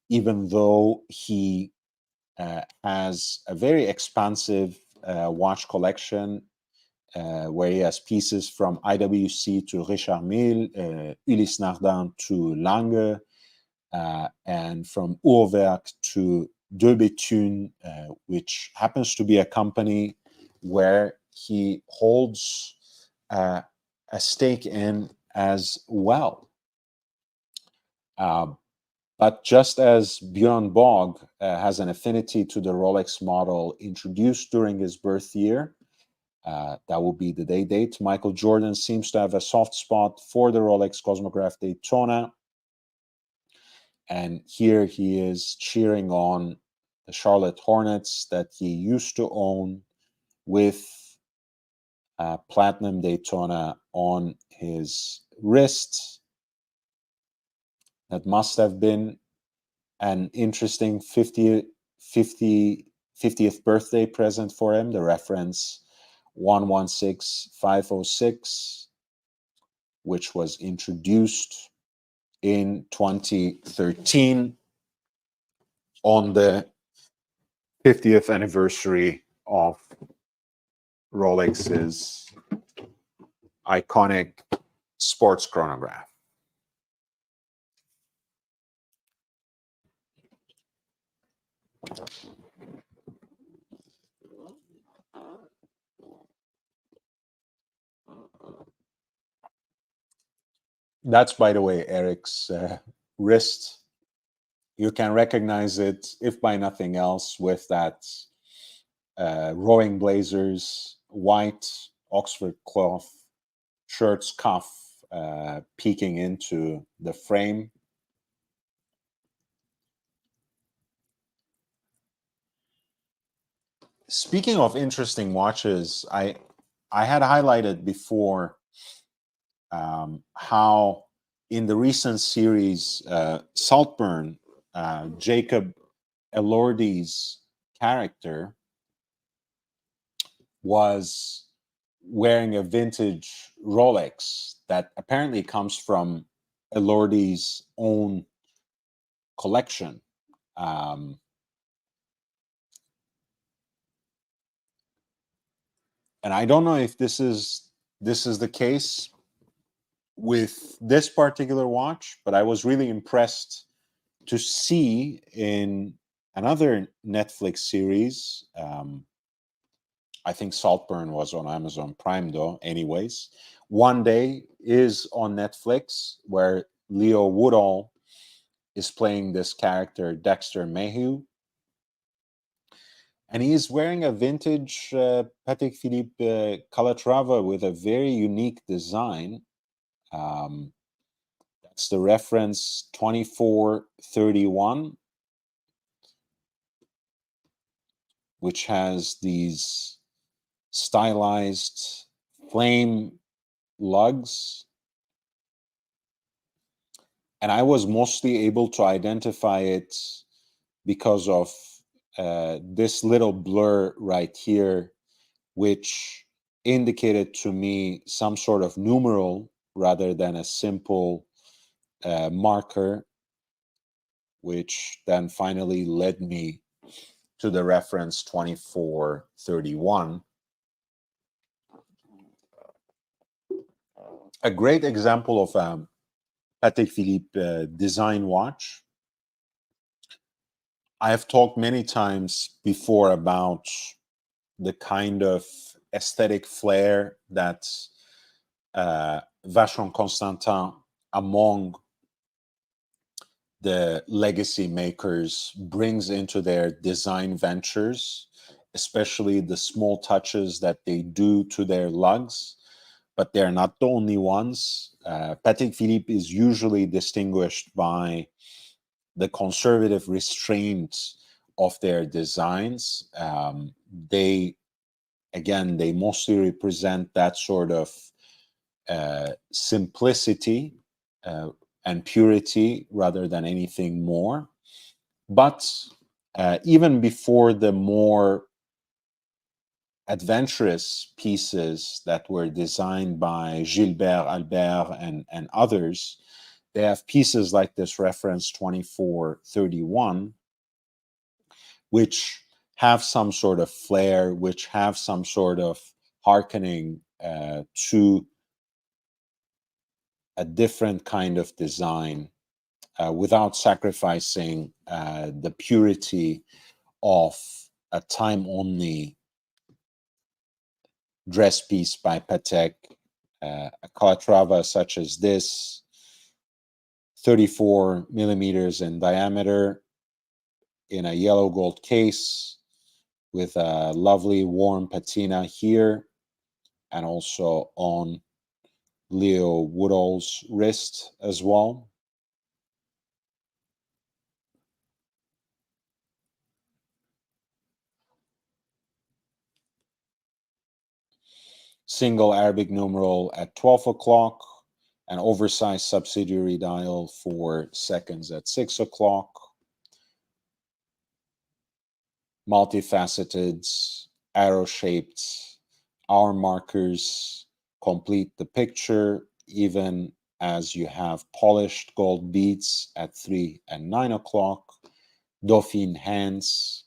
even though he has a very expansive watch collection where he has pieces from IWC to Richard Mille, Ulysse Nardin to Lange, and from Uhrwerk to De Bethune, which happens to be a company where he holds a stake in as well. But just as Björn Borg has an affinity to the Rolex model introduced during his birth year, that will be the day date, Michael Jordan seems to have a soft spot for the Rolex Cosmograph Daytona. And here he is cheering on the Charlotte Hornets that he used to own with Platinum Daytona on his wrist. That must have been an interesting 50th birthday present for him. The reference 116506, which was introduced in 2013 on the 50th anniversary of Rolex's iconic sports chronograph. That's, by the way, Eric's wrist. You can recognize it, if by nothing else, with that rowing blazers, white Oxford cloth shirt's cuff peeking into the frame. Speaking of interesting watches, I had highlighted before how in the recent series, Saltburn, Jacob Elordi's character was wearing a vintage Rolex that apparently comes from Elordi's own collection. And I don't know if this is the case with this particular watch, but I was really impressed to see in another Netflix series. I think Saltburn was on Amazon Prime, though. Anyways, One Day is on Netflix, where Leo Woodall is playing this character, Dexter Mayhew. And he is wearing a vintage Patek Philippe Calatrava with a very unique design. That's the reference 2431, which has these stylized flame lugs. And I was mostly able to identify it because of this little blur right here, which indicated to me some sort of numeral rather than a simple marker, which then finally led me to the reference 2431. A great example of a Patek Philippe design watch. I have talked many times before about the kind of aesthetic flair that Vacheron Constantin, among the legacy makers, brings into their design ventures, especially the small touches that they do to their lugs. But they're not the only ones. Patek Philippe is usually distinguished by the conservative restraint of their designs. They mostly represent that sort of simplicity and purity rather than anything more. But even before the more adventurous pieces that were designed by Gilbert Albert and others, they have pieces like this reference 2431, which have some sort of flair, which have some sort of hearkening to a different kind of design without sacrificing the purity of a time-only dress piece by Patek. A Calatrava such as this, 34 millimeters in diameter, in a yellow gold case with a lovely warm patina here, and also on Leo Woodall's wrist as well. Single Arabic numeral at 12 o'clock, an oversized subsidiary dial for seconds at 6 o'clock, multifaceted, arrow-shaped hour markers complete the picture, even as you have polished gold beads at 3 and 9 o'clock, Dauphine hands.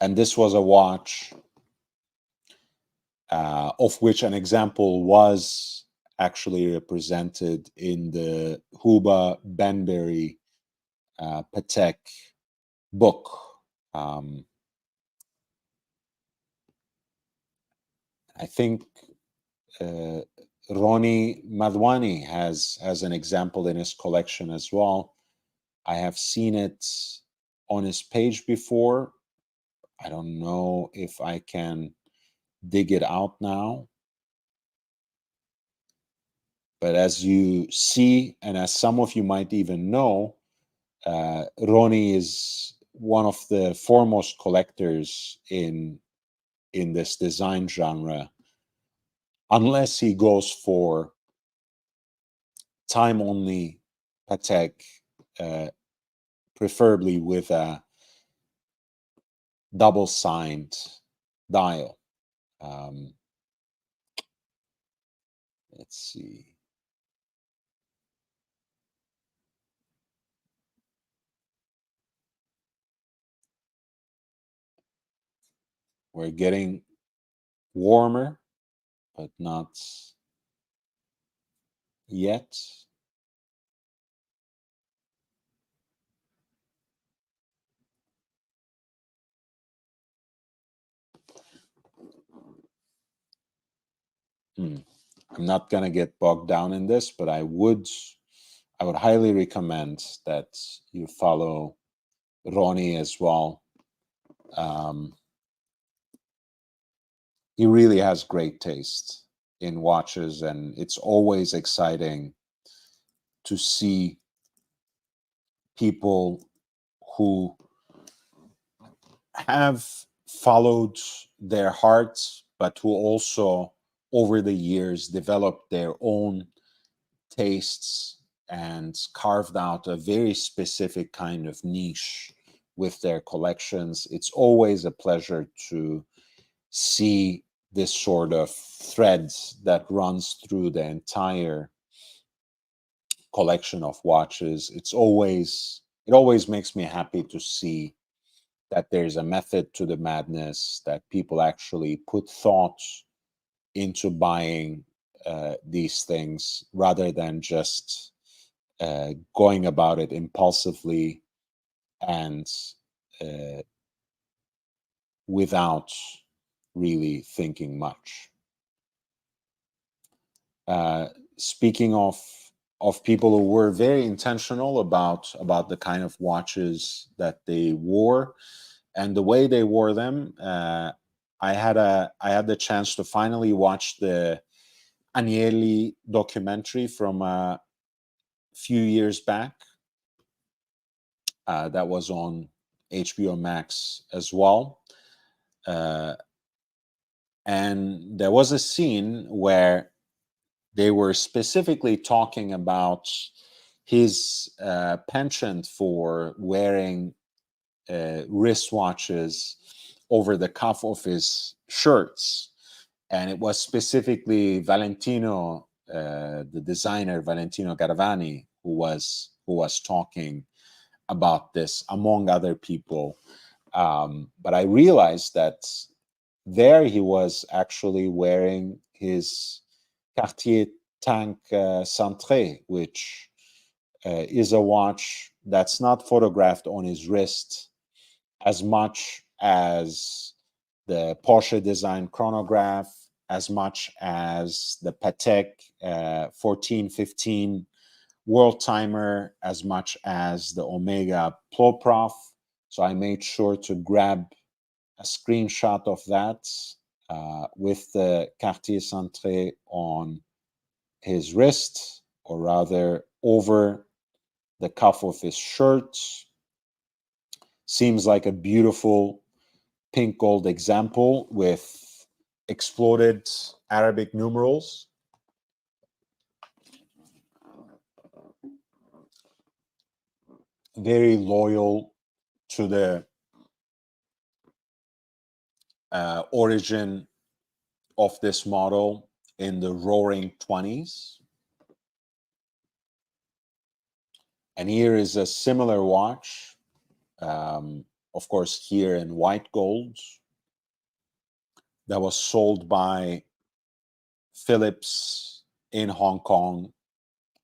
And this was a watch of which an example was actually represented in the Huba Banbury Patek book. I think Roni Madhwani has an example in his collection as well. I have seen it on his page before. I don't know if I can dig it out now. But as you see, and as some of you might even know, Roni is one of the foremost collectors in this design genre, unless he goes for time-only Patek, preferably with a double-signed dial. Let's see. We're getting warmer, but not yet. I'm not gonna get bogged down in this, but I would highly recommend that you follow Ronnie as well. He really has great taste in watches, and it's always exciting to see people who have followed their hearts, but who also over the years developed their own tastes and carved out a very specific kind of niche with their collections. It's always a pleasure to see this sort of thread that runs through the entire collection of watches. It always makes me happy to see that there's a method to the madness, that people actually put thought into buying these things rather than just going about it impulsively and without really thinking much. Speaking of people who were very intentional about the kind of watches that they wore and the way they wore them, I had the chance to finally watch the Agnelli documentary from a few years back. That was on HBO Max as well. And there was a scene where they were specifically talking about his penchant for wearing wristwatches over the cuff of his shirts. And it was specifically Valentino, the designer Valentino Garavani, who was talking about this, among other people. But I realized that there he was actually wearing his Cartier Tank Centré, which is a watch that's not photographed on his wrist as much as the Porsche design chronograph, as much as the Patek 1415 world timer, as much as the Omega Ploprof. So I made sure to grab a screenshot of that with the Cartier Centré on his wrist, or rather over the cuff of his shirt. Seems like a beautiful pink gold example with exploded Arabic numerals. Very loyal to the origin of this model in the roaring 20s. And here is a similar watch, of course, here in white gold, that was sold by Philips in Hong Kong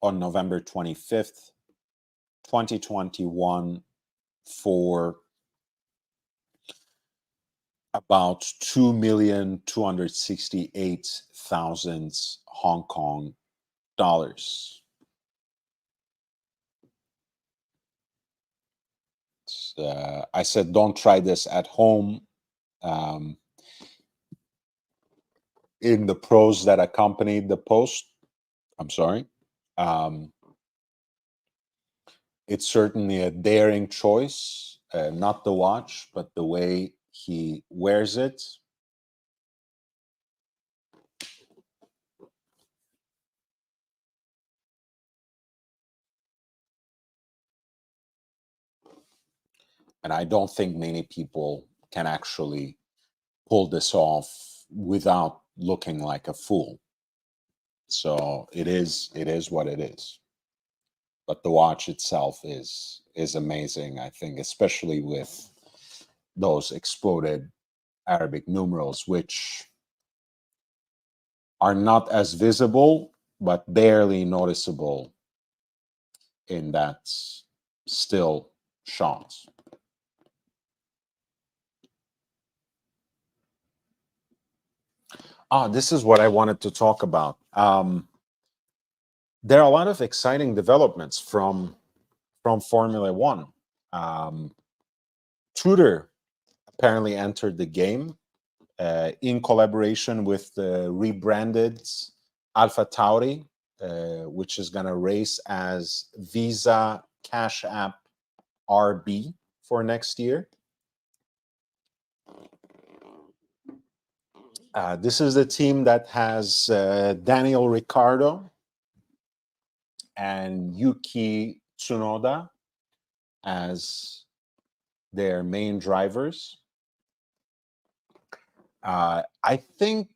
on November 25th, 2021 for about 2,268,000 Hong Kong dollars. I said, don't try this at home. In the prose that accompanied the post, I'm sorry. It's certainly a daring choice, not the watch, but the way he wears it. And I don't think many people can actually pull this off without looking like a fool. So it is what it is. But the watch itself is amazing, I think, especially with those exploded Arabic numerals, which are not as visible, but barely noticeable in that still shot. This is what I wanted to talk about. There are a lot of exciting developments from Formula One. Tudor apparently entered the game in collaboration with the rebranded Alpha Tauri, which is going to race as Visa Cash App RB for next year. This is the team that has Daniel Ricciardo and Yuki Tsunoda as their main drivers. I think,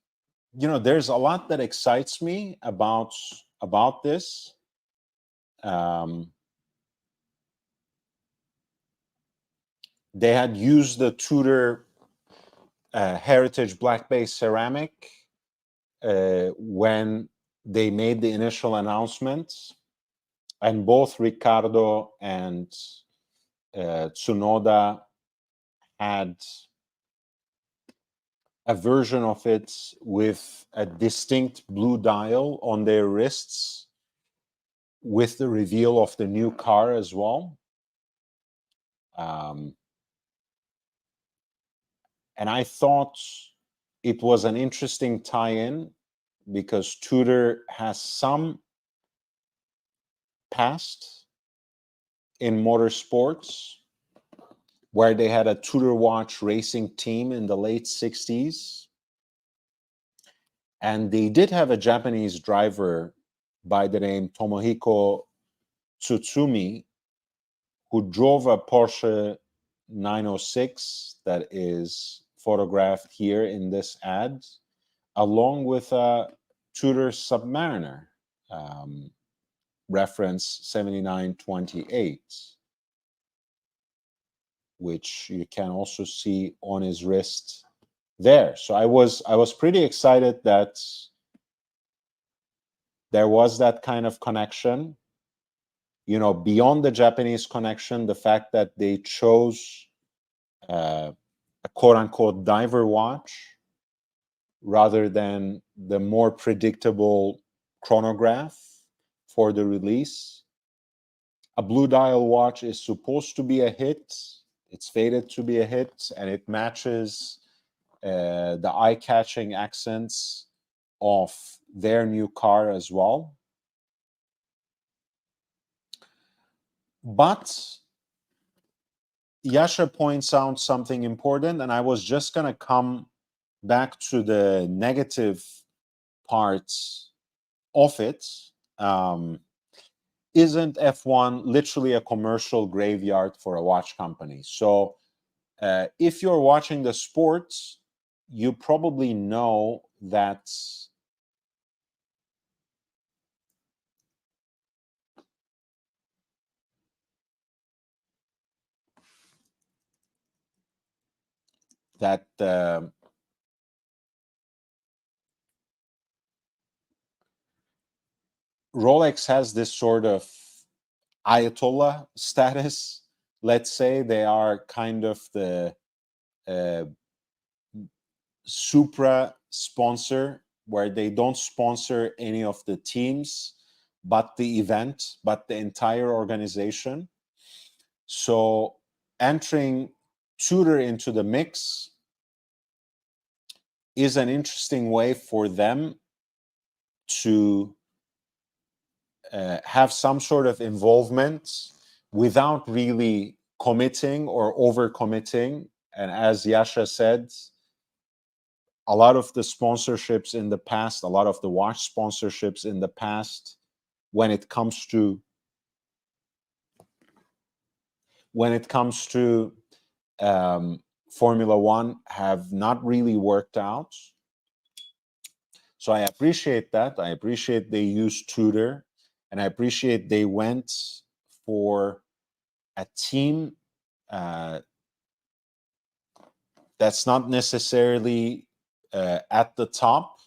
there's a lot that excites me about this. They had used the Tudor heritage black base ceramic when they made the initial announcements, and both Ricciardo and Tsunoda had a version of it with a distinct blue dial on their wrists with the reveal of the new car as well. And I thought it was an interesting tie-in because Tudor has some past in motorsports, where they had a Tudor watch racing team in the late 60s. And they did have a Japanese driver by the name Tomohiko Tsutsumi, who drove a Porsche 906 that is photographed here in this ad, along with a Tudor Submariner, reference 7928, which you can also see on his wrist there. So I was pretty excited that there was that kind of connection. You know, beyond the Japanese connection, the fact that they chose a quote-unquote diver watch rather than the more predictable chronograph for the release. A blue dial watch is supposed to be a hit. It's fated to be a hit, and it matches the eye-catching accents of their new car as well. But Yasha points out something important, and I was just going to come back to the negative parts of it. Isn't F1 literally a commercial graveyard for a watch company? So if you're watching the sports, you probably know that Rolex has this sort of Ayatollah status. Let's say they are kind of the supra sponsor, where they don't sponsor any of the teams, but the event, but the entire organization. So entering Tudor into the mix is an interesting way for them to have some sort of involvement without really committing or over-committing. And as Yasha said, a lot of the sponsorships in the past, a lot of the watch sponsorships in the past, when it comes to Formula One, have not really worked out. So I appreciate that. I appreciate they used Tudor, and I appreciate they went for a team that's not necessarily at the top,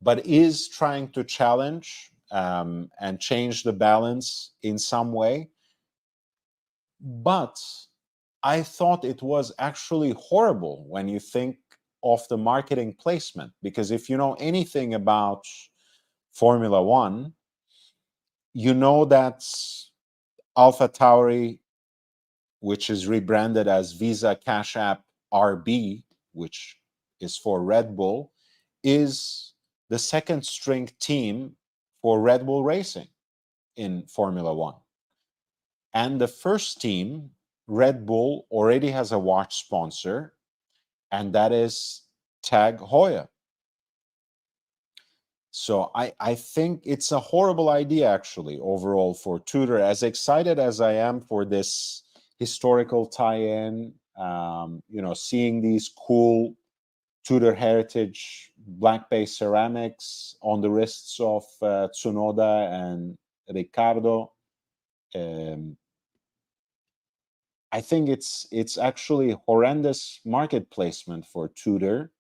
but is trying to challenge and change the balance in some way. But I thought it was actually horrible when you think of the marketing placement, because if you know anything about Formula One, you know that Alpha Tauri, which is rebranded as Visa Cash App RB, which is for Red Bull, is the second string team for Red Bull Racing in Formula One. And the first team, Red Bull, already has a watch sponsor, and that is Tag Heuer. So I think it's a horrible idea, actually, overall, for Tudor. As excited as I am for this historical tie-in, seeing these cool Tudor heritage black base ceramics on the wrists of Tsunoda and Ricciardo, I think it's actually horrendous market placement for Tudor,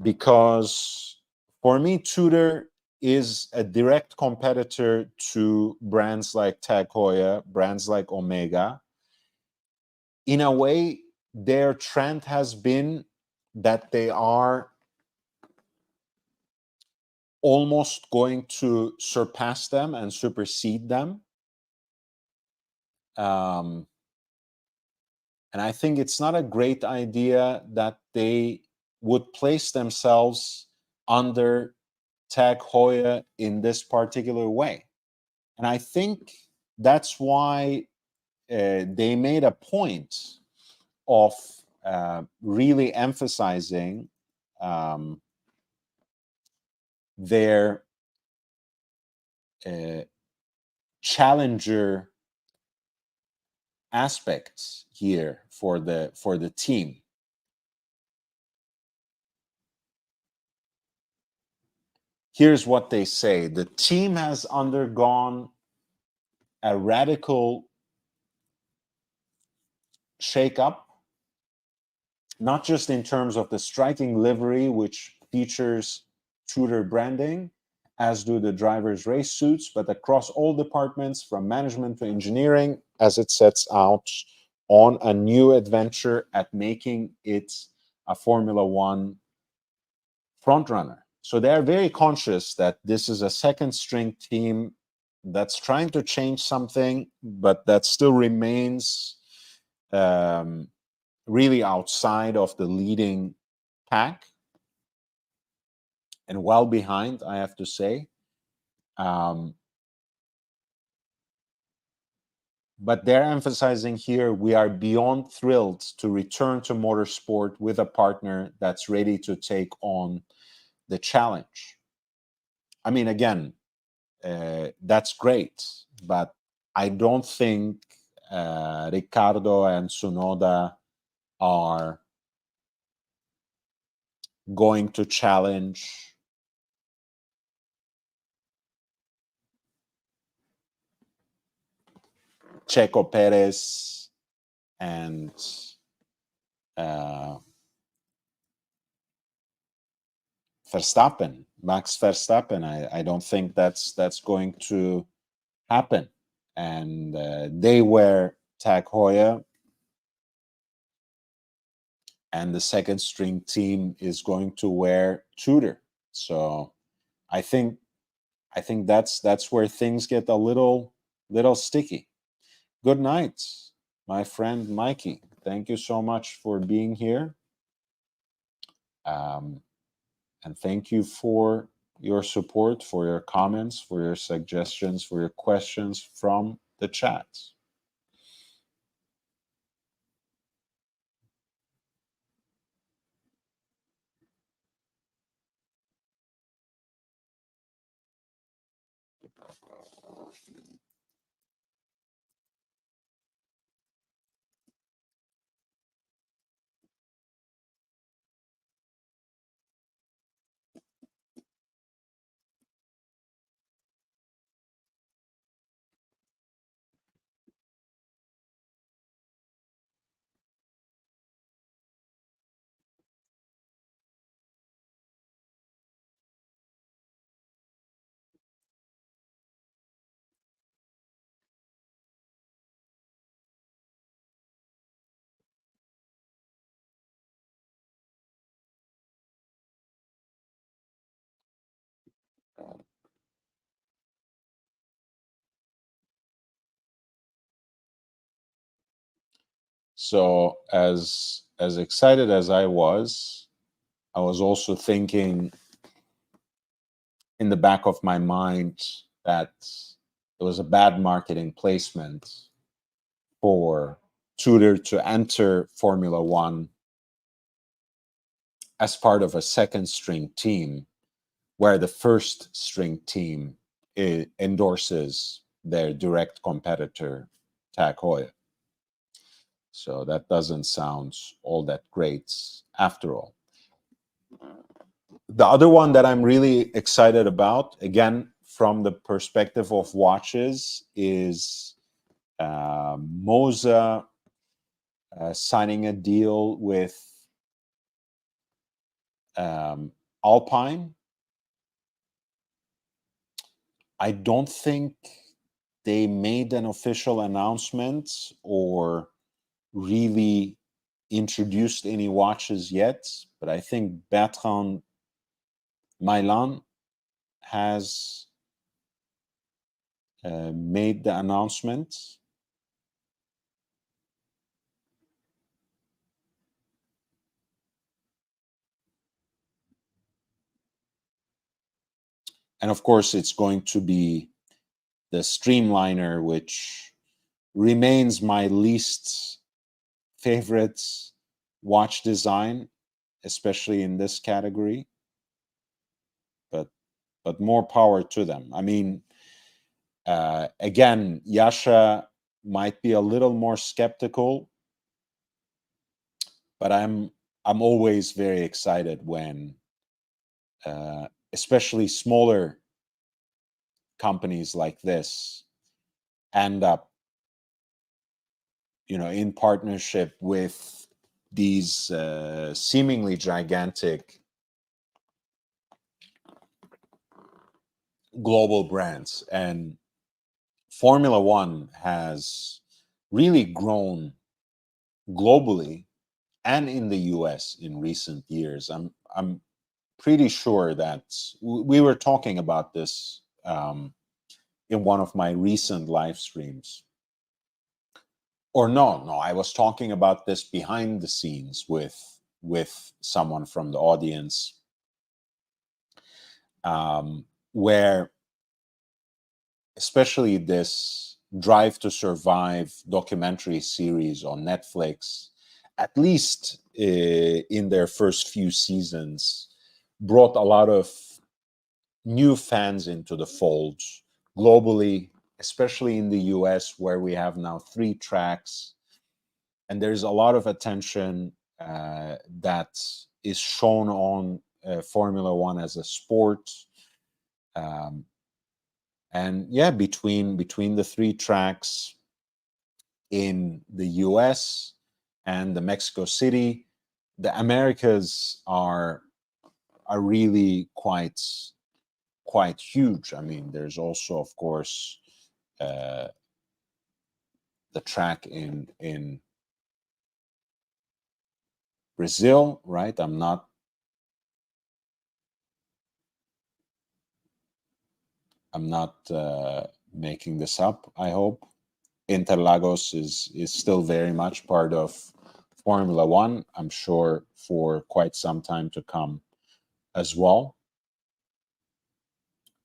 because for me, Tudor is a direct competitor to brands like Tag Heuer, brands like Omega. In a way, their trend has been that they are almost going to surpass them and supersede them. And I think it's not a great idea that they would place themselves under Tag Heuer in this particular way. And I think that's why they made a point of really emphasizing their challenger aspects here for the team. Here's what they say: the team has undergone a radical shakeup, not just in terms of the striking livery, which features Tudor branding, as do the driver's race suits, but across all departments, from management to engineering, as it sets out on a new adventure at making it a Formula One frontrunner. So they're very conscious that this is a second string team that's trying to change something, but that still remains really outside of the leading pack and well behind, I have to say. But they're emphasizing here, we are beyond thrilled to return to motorsport with a partner that's ready to take on the challenge. I mean, again, that's great, but I don't think Riccardo and Tsunoda are going to challenge Checo Perez and Verstappen, Max Verstappen. I don't think that's going to happen. And they wear Tag Heuer, and the second string team is going to wear Tudor. So I think that's where things get a little sticky. Good night, my friend Mikey. Thank you so much for being here. And thank you for your support, for your comments, for your suggestions, for your questions from the chat. So as excited as I was also thinking in the back of my mind that it was a bad marketing placement for Tudor to enter Formula One as part of a second string team, where the first string team endorses their direct competitor, Tag Heuer. So that doesn't sound all that great after all. The other one that I'm really excited about, again, from the perspective of watches, is Moza signing a deal with Alpine. I don't think they made an official announcement or really introduced any watches yet, but I think Bertrand Milan has made the announcement. And of course, it's going to be the Streamliner, which remains my least favorite watch design, especially in this category. But more power to them. I mean, again, Yasha might be a little more skeptical, but I'm always very excited when, especially smaller companies like this, end up, in partnership with these seemingly gigantic global brands, and Formula One has really grown globally and in the US in recent years. I'm pretty sure that we were talking about this in one of my recent live streams. Or no, I was talking about this behind the scenes with someone from the audience, where especially this Drive to Survive documentary series on Netflix, at least in their first few seasons, brought a lot of new fans into the fold globally, especially in the US, where we have now 3 tracks. And there's a lot of attention that is shown on Formula One as a sport. And yeah, between the 3 tracks in the US and the Mexico City, the Americas are really quite huge. I mean, there's also, of course, the track in Brazil, right? I'm not making this up, I hope. Interlagos is still very much part of Formula One, I'm sure, for quite some time to come as well.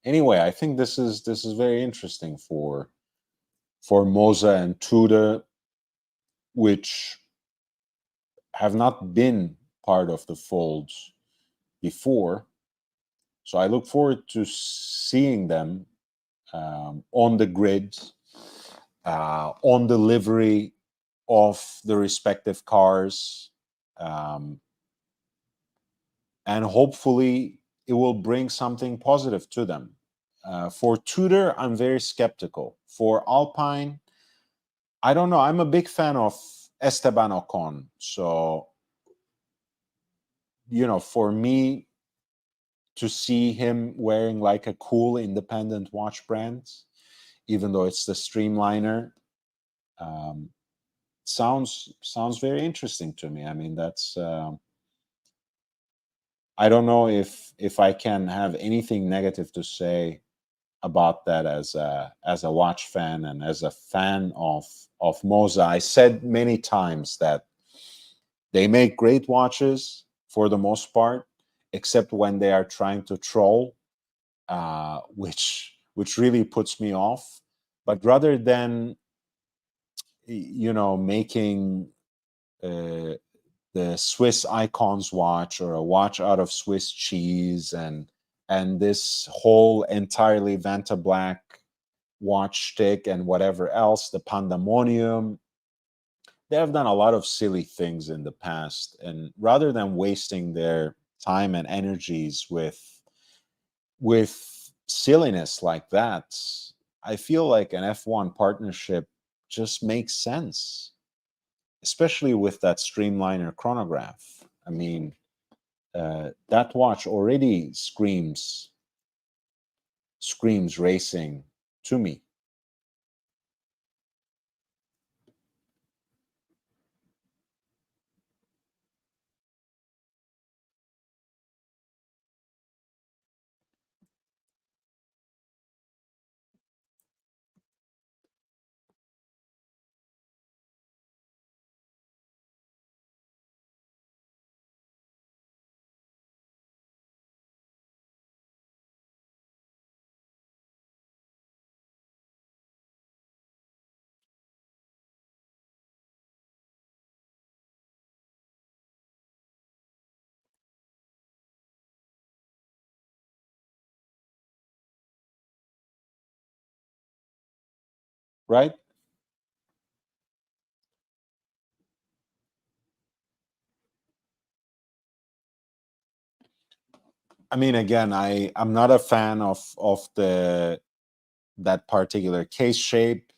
Anyway, I think this is very interesting for Moza and Tude, which have not been part of the fold before. So I look forward to seeing them on the grid, on the livery of the respective cars, and hopefully it will bring something positive to them. For Tudor, I'm very skeptical. For Alpine, I don't know. I'm a big fan of Esteban Ocon. So, for me to see him wearing like a cool independent watch brand, even though it's the Streamliner, sounds very interesting to me. I mean, that's I don't know if I can have anything negative to say about that as a watch fan and as a fan of Moza. I said many times that they make great watches for the most part, except when they are trying to troll, which really puts me off. But rather than making the Swiss Icons watch or a watch out of Swiss cheese and this whole entirely Vanta Black watch stick and whatever else, the Pandemonium, they have done a lot of silly things in the past. And rather than wasting their time and energies with silliness like that, I feel like an F1 partnership just makes sense, especially with that Streamliner chronograph. I mean, that watch already screams racing to me. Right? I mean, again, I'm not a fan of that particular case shape.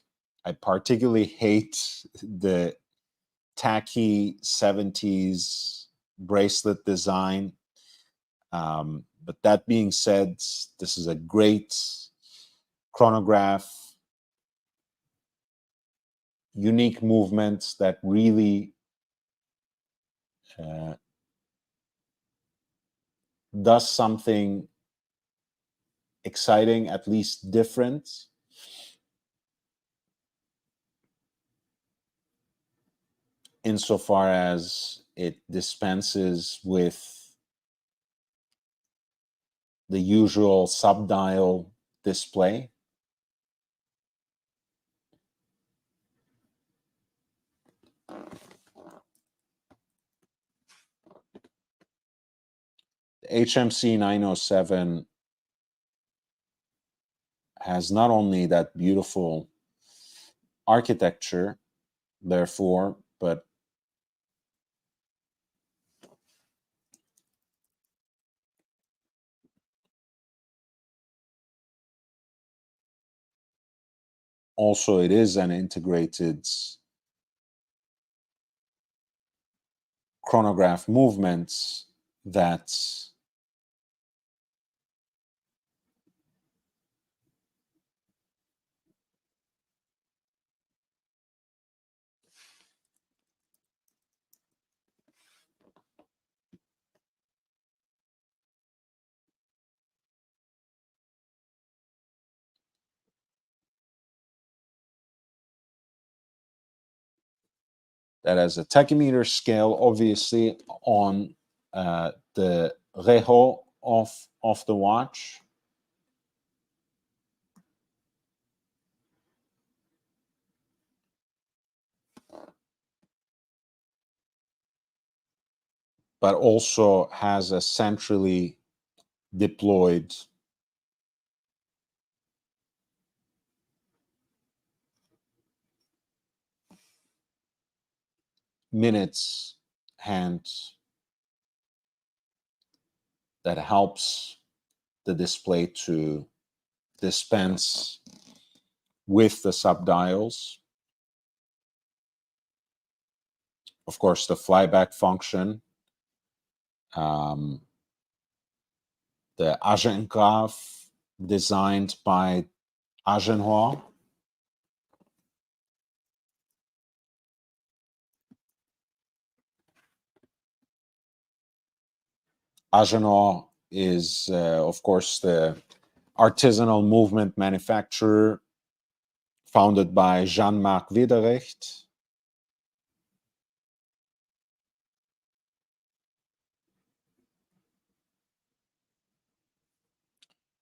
I particularly hate the tacky 70s bracelet design. But that being said, this is a great chronograph, unique movements that really does something exciting, at least different. Insofar as it dispenses with the usual subdial display. The HMC 907 has not only that beautiful architecture, therefore, but also it is an integrated chronograph movement that has a tachymeter scale, obviously, on the reho of the watch. But also has a centrally deployed minutes hand that helps the display to dispense with the subdials. Of course, the flyback function, the chronograph designed by Agenhor. Agenhor is, of course, the artisanal movement manufacturer founded by Jean-Marc Wiederrecht.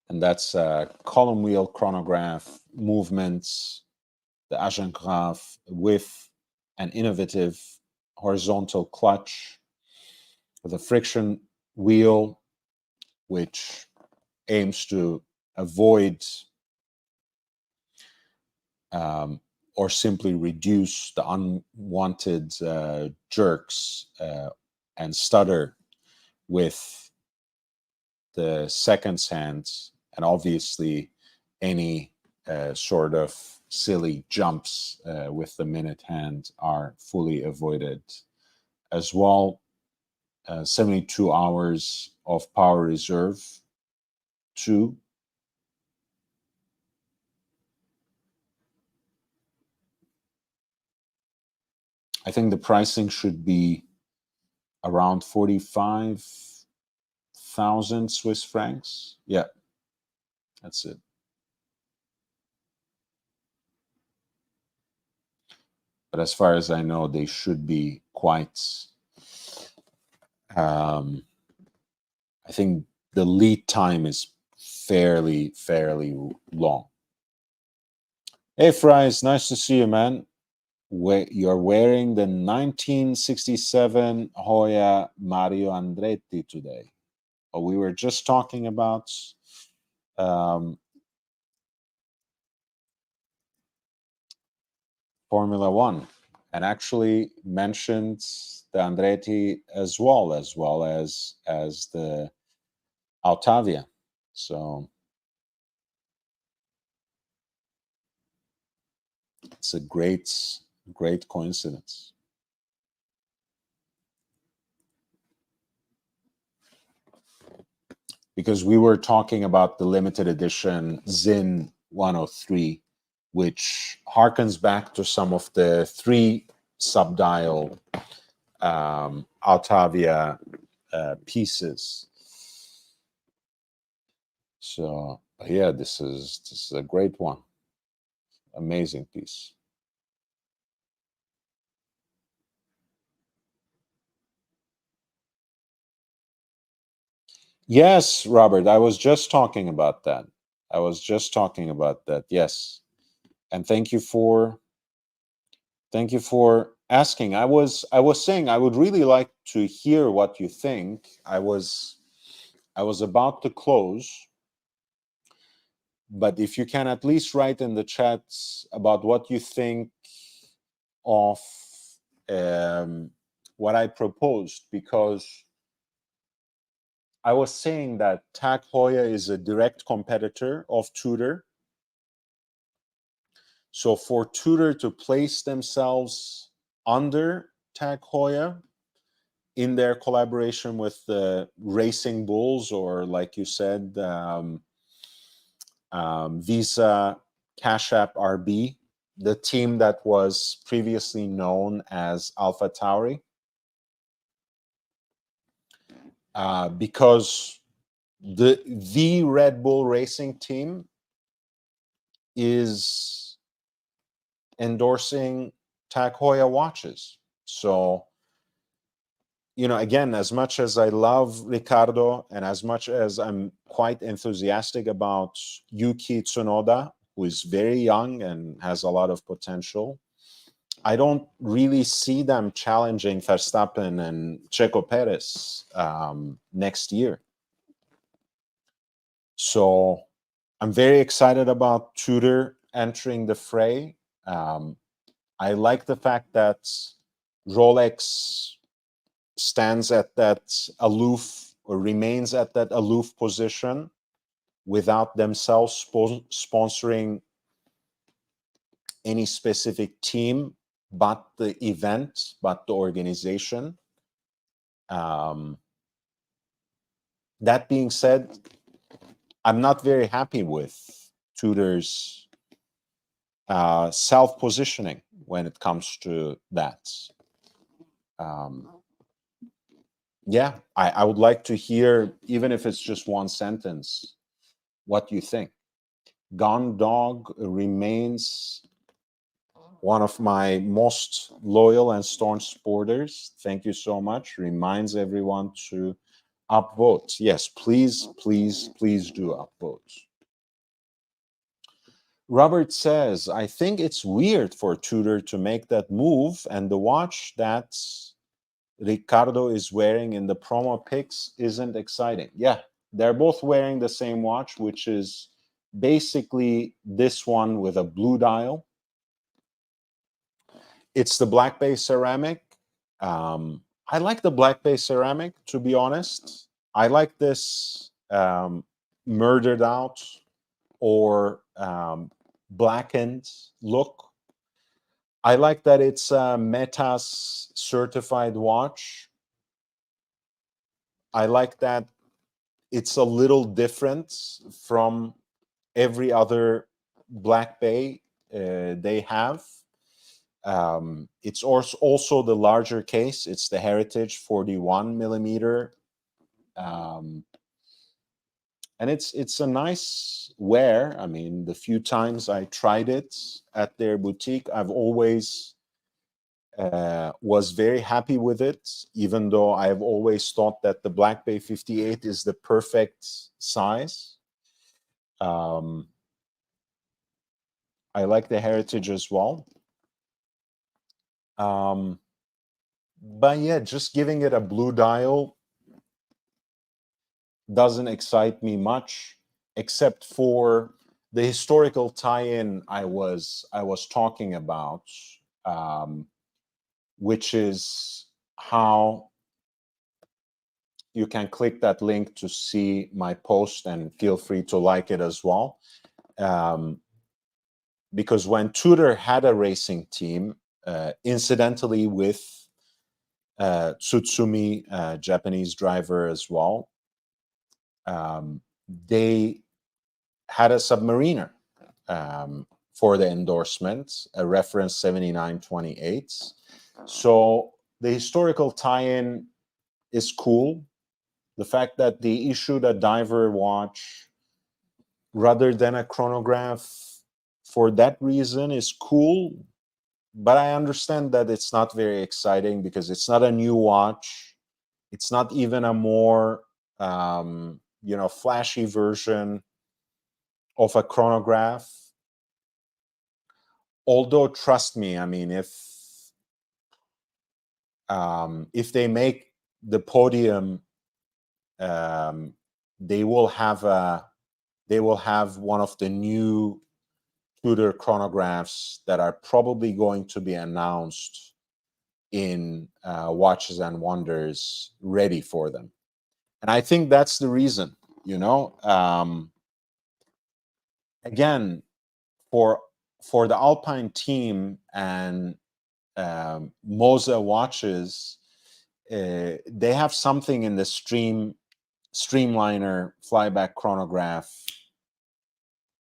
And that's column wheel chronograph movements, the Agengraph with an innovative horizontal clutch with a friction wheel, which aims to avoid or simply reduce the unwanted jerks and stutter with the seconds hand, and obviously any sort of silly jumps with the minute hand are fully avoided as well. 72 hours of power reserve 2. I think the pricing should be around 45,000 Swiss francs. Yeah, that's it. But as far as I know, they should be quite, I think the lead time is fairly long. Hey, Fries, nice to see you, man. You're wearing the 1967 Hoya Mario Andretti today. Oh, we were just talking about Formula One, and actually mentioned the Andretti as well as the Altavia. So it's a great coincidence. because we were talking about the limited edition Zin 103, which harkens back to some of the 3 subdial Altavia pieces. So yeah, this is a great one. Amazing piece. Yes, Robert, I was just talking about that. Yes. And thank you for asking. I was saying I would really like to hear what you think. I was about to close, but if you can at least write in the chats about what you think of what I proposed, because I was saying that Tag Heuer is a direct competitor of Tudor. So for Tudor to place themselves under Tag Heuer in their collaboration with the Racing Bulls, or like you said, Visa Cash App RB, the team that was previously known as Alpha Tauri, because the Red Bull Racing team is endorsing Tag Heuer watches. So, you know, again, as much as I love Ricardo and as much as I'm quite enthusiastic about Yuki Tsunoda, who is very young and has a lot of potential, I don't really see them challenging Verstappen and Checo Perez next year. So I'm very excited about Tudor entering the fray. I like the fact that Rolex stands at that aloof, or remains at that aloof position, without themselves sponsoring any specific team, but the event, but the organization. That being said, I'm not very happy with Tudor's self-positioning when it comes to that. Yeah, I would like to hear, even if it's just one sentence, what you think. Gone Dog remains one of my most loyal and staunch supporters. Thank you so much. Reminds everyone to upvote. Yes, please, please, please do upvote. Robert says, I think it's weird for Tudor to make that move, and the watch that Ricardo is wearing in the promo pics isn't exciting. Yeah, they're both wearing the same watch, which is basically this one with a blue dial. It's the Black Bay ceramic. I like the Black Bay ceramic, to be honest. I like this murdered out or blackened look. I like that it's a Metas certified watch. I like that it's a little different from every other Black Bay they have. It's also the larger case. It's the Heritage 41 millimeter. And it's a nice wear. I mean, the few times I tried it at their boutique, I've always was very happy with it, even though I've always thought that the Black Bay 58 is the perfect size. I like the Heritage as well. But yeah, just giving it a blue dial doesn't excite me much, except for the historical tie-in I was talking about, which is how you can click that link to see my post, and feel free to like it as well. Because when Tudor had a racing team, incidentally with Tsutsumi, Japanese driver as well, they had a submariner for the endorsement, a reference 7928. So the historical tie-in is cool. The fact that they issued a diver watch rather than a chronograph for that reason is cool. But I understand that it's not very exciting because it's not a new watch. It's not even a more, flashy version of a chronograph. Although, trust me, I mean, if they make the podium, they will have one of the new Tudor chronographs that are probably going to be announced in Watches and Wonders ready for them. And I think that's the reason, again, for the Alpine team and Moza watches, they have something in the Streamliner flyback chronograph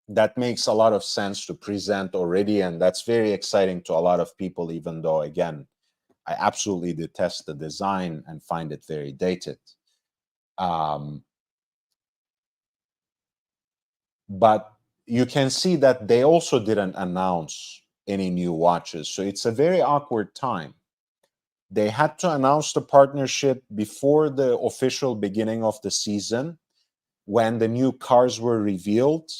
that makes a lot of sense to present already, and that's very exciting to a lot of people, even though, again, I absolutely detest the design and find it very dated. But you can see that they also didn't announce any new watches. So it's a very awkward time. They had to announce the partnership before the official beginning of the season when the new cars were revealed,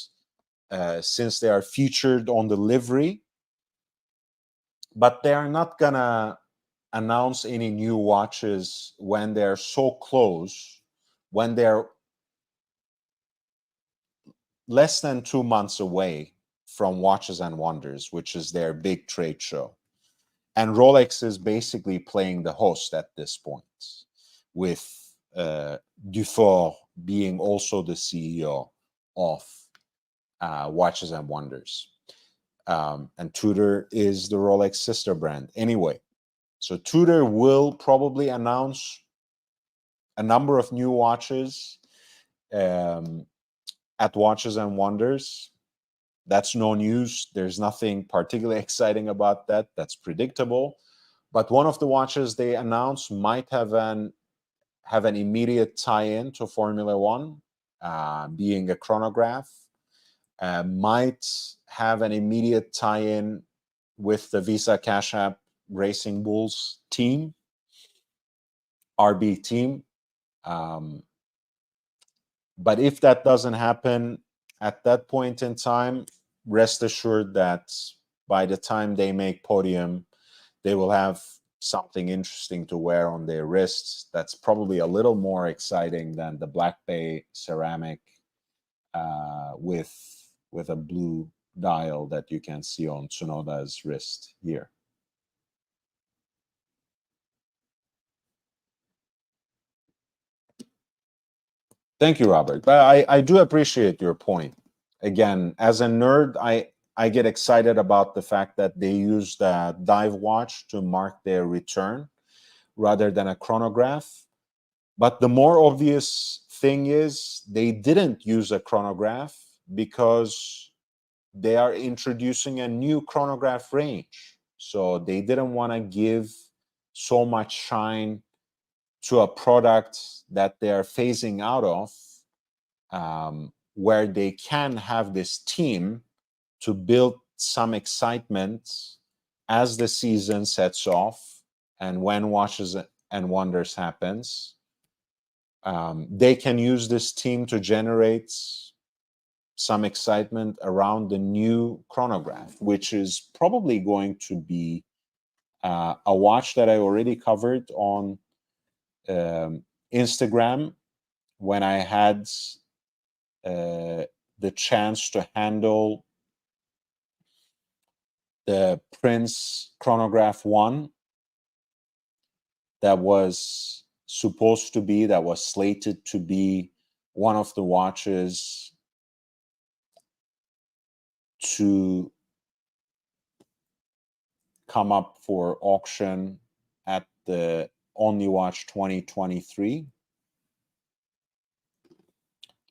since they are featured on the livery. But they are not going to announce any new watches when they're so close, when they're less than 2 months away from Watches and Wonders, which is their big trade show. And Rolex is basically playing the host at this point, with Dufour being also the CEO of Watches and Wonders. And Tudor is the Rolex sister brand. Anyway, so Tudor will probably announce a number of new watches at Watches and Wonders. That's no news. There's nothing particularly exciting about that. That's predictable. But one of the watches they announced might have an immediate tie-in to Formula One, being a chronograph. Might have an immediate tie-in with the Visa Cash App Racing Bulls team, RB team. But if that doesn't happen at that point in time, rest assured that by the time they make podium, they will have something interesting to wear on their wrists. That's probably a little more exciting than the Black Bay ceramic with a blue dial that you can see on Tsunoda's wrist here. Thank you, Robert. But I do appreciate your point. Again, as a nerd, I get excited about the fact that they used a dive watch to mark their return rather than a chronograph. But the more obvious thing is they didn't use a chronograph because they are introducing a new chronograph range. So they didn't want to give so much shine to a product that they are phasing out of, where they can have this team to build some excitement as the season sets off and when Watches and Wonders happens. They can use this team to generate some excitement around the new chronograph, which is probably going to be a watch that I already covered on Instagram when I had the chance to handle the Prince Chronograph 1 that was slated to be one of the watches to come up for auction at the Only Watch 2023.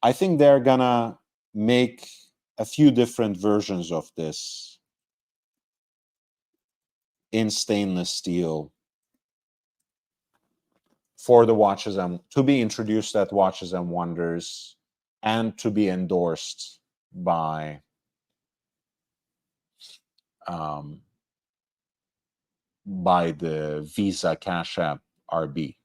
I think they're gonna make a few different versions of this in stainless steel for the watches and to be introduced at Watches and Wonders and to be endorsed by the Visa Cash App RB.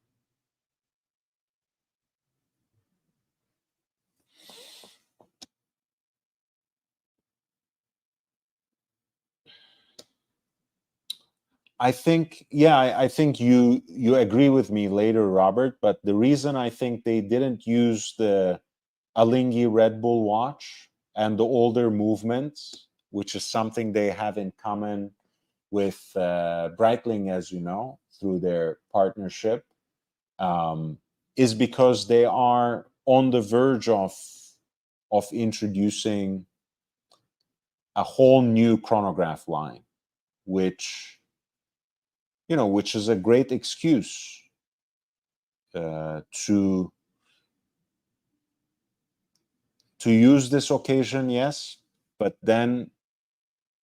I think, yeah, I think you agree with me later, Robert. But the reason I think they didn't use the Alinghi Red Bull watch and the older movements, which is something they have in common with Breitling, as you know, through their partnership, is because they are on the verge of introducing a whole new chronograph line, which is a great excuse to use this occasion, yes, but then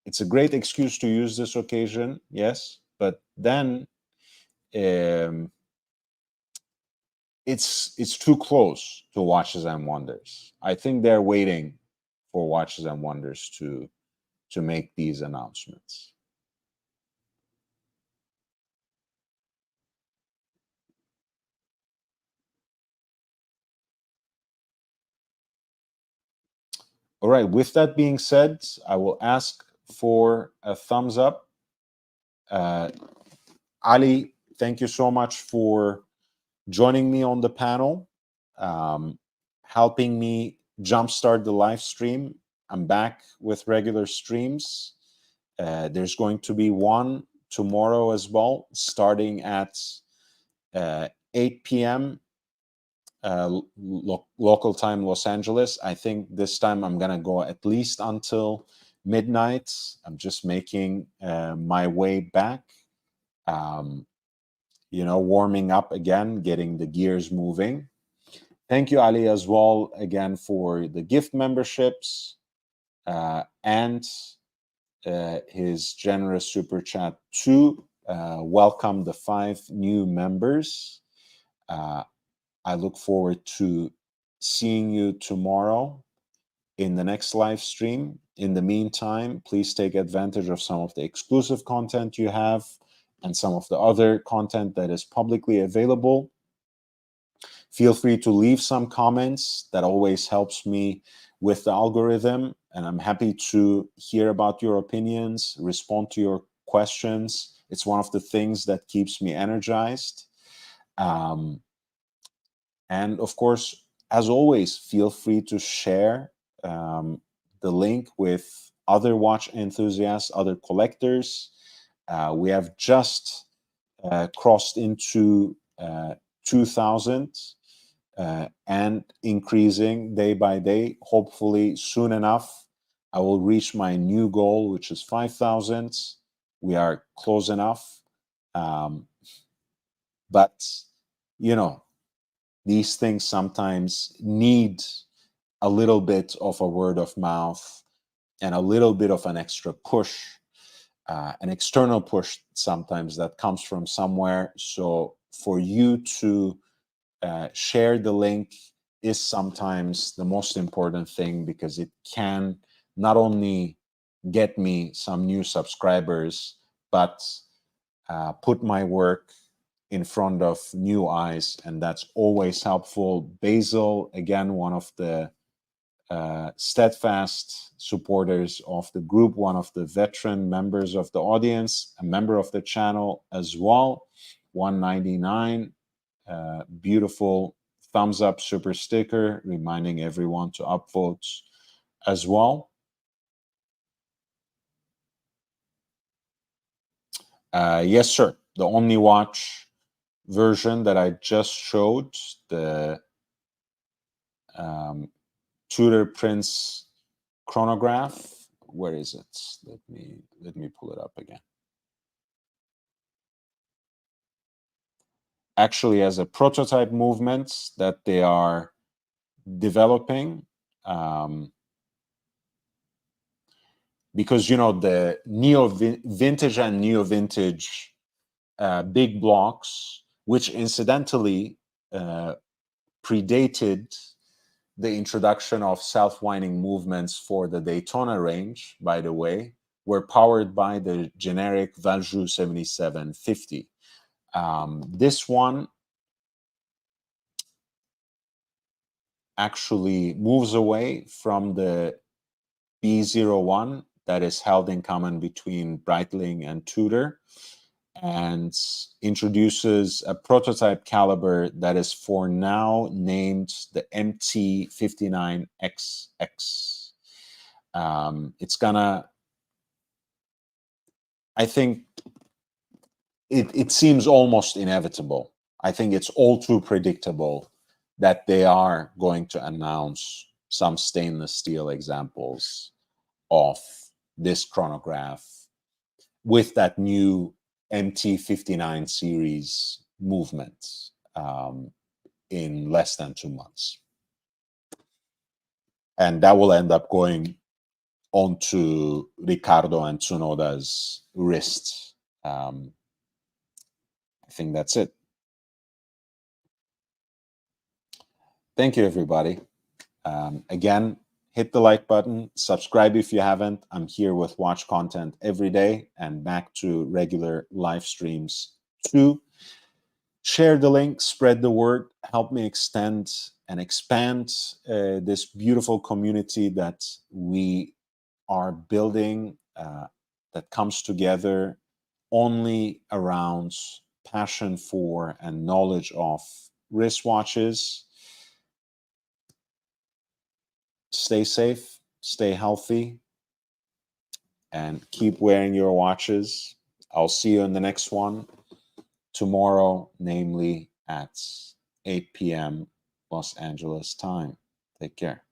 it's a great excuse to use this occasion, yes, but then it's too close to Watches and Wonders. I think they're waiting for Watches and Wonders to make these announcements. All right, with that being said, I will ask for a thumbs up. Ali, thank you so much for joining me on the panel, helping me jumpstart the live stream. I'm back with regular streams. There's going to be one tomorrow as well, starting at 8 p.m. Local time, Los Angeles. I think this time I'm gonna go at least until midnight. I'm just making my way back, warming up again, getting the gears moving. Thank you, Ali, as well, again, for the gift memberships and his generous super chat to welcome the 5 new members. I look forward to seeing you tomorrow in the next live stream. In the meantime, please take advantage of some of the exclusive content you have and some of the other content that is publicly available. Feel free to leave some comments. That always helps me with the algorithm, and I'm happy to hear about your opinions, respond to your questions. It's one of the things that keeps me energized. And of course, as always, feel free to share the link with other watch enthusiasts, other collectors. We have just crossed into 2,000 and increasing day by day. Hopefully, soon enough, I will reach my new goal, which is 5,000. We are close enough. But, these things sometimes need a little bit of a word of mouth and a little bit of an extra push, an external push sometimes that comes from somewhere. So for you to share the link is sometimes the most important thing, because it can not only get me some new subscribers, but put my work in front of new eyes, and that's always helpful. Basil, again, one of the steadfast supporters of the group, one of the veteran members of the audience, a member of the channel as well. 199, beautiful thumbs up super sticker, reminding everyone to upvote as well. Yes, sir. The OmniWatch version that I just showed, the Tudor Prince chronograph. Where is it? Let me pull it up again. Actually, as a prototype movement that they are developing. Because, you know, the vintage and neo-vintage big blocks, which incidentally predated the introduction of self-winding movements for the Daytona range, by the way, were powered by the generic Valjoux 7750. This one actually moves away from the B01 that is held in common between Breitling and Tudor, and introduces a prototype caliber that is for now named the MT59XX. It's gonna, I think it seems almost inevitable. I think it's all too predictable that they are going to announce some stainless steel examples of this chronograph with that new MT59 series movement in less than 2 months. And that will end up going onto Ricardo and Tsunoda's wrists. I think that's it. Thank you, everybody. Again, hit the like button, subscribe if you haven't. I'm here with watch content every day and back to regular live streams too. Share the link, spread the word, help me extend and expand this beautiful community that we are building that comes together only around passion for and knowledge of wristwatches. Stay safe, stay healthy, and keep wearing your watches. I'll see you in the next one tomorrow, namely at 8 p.m. Los Angeles time. Take care.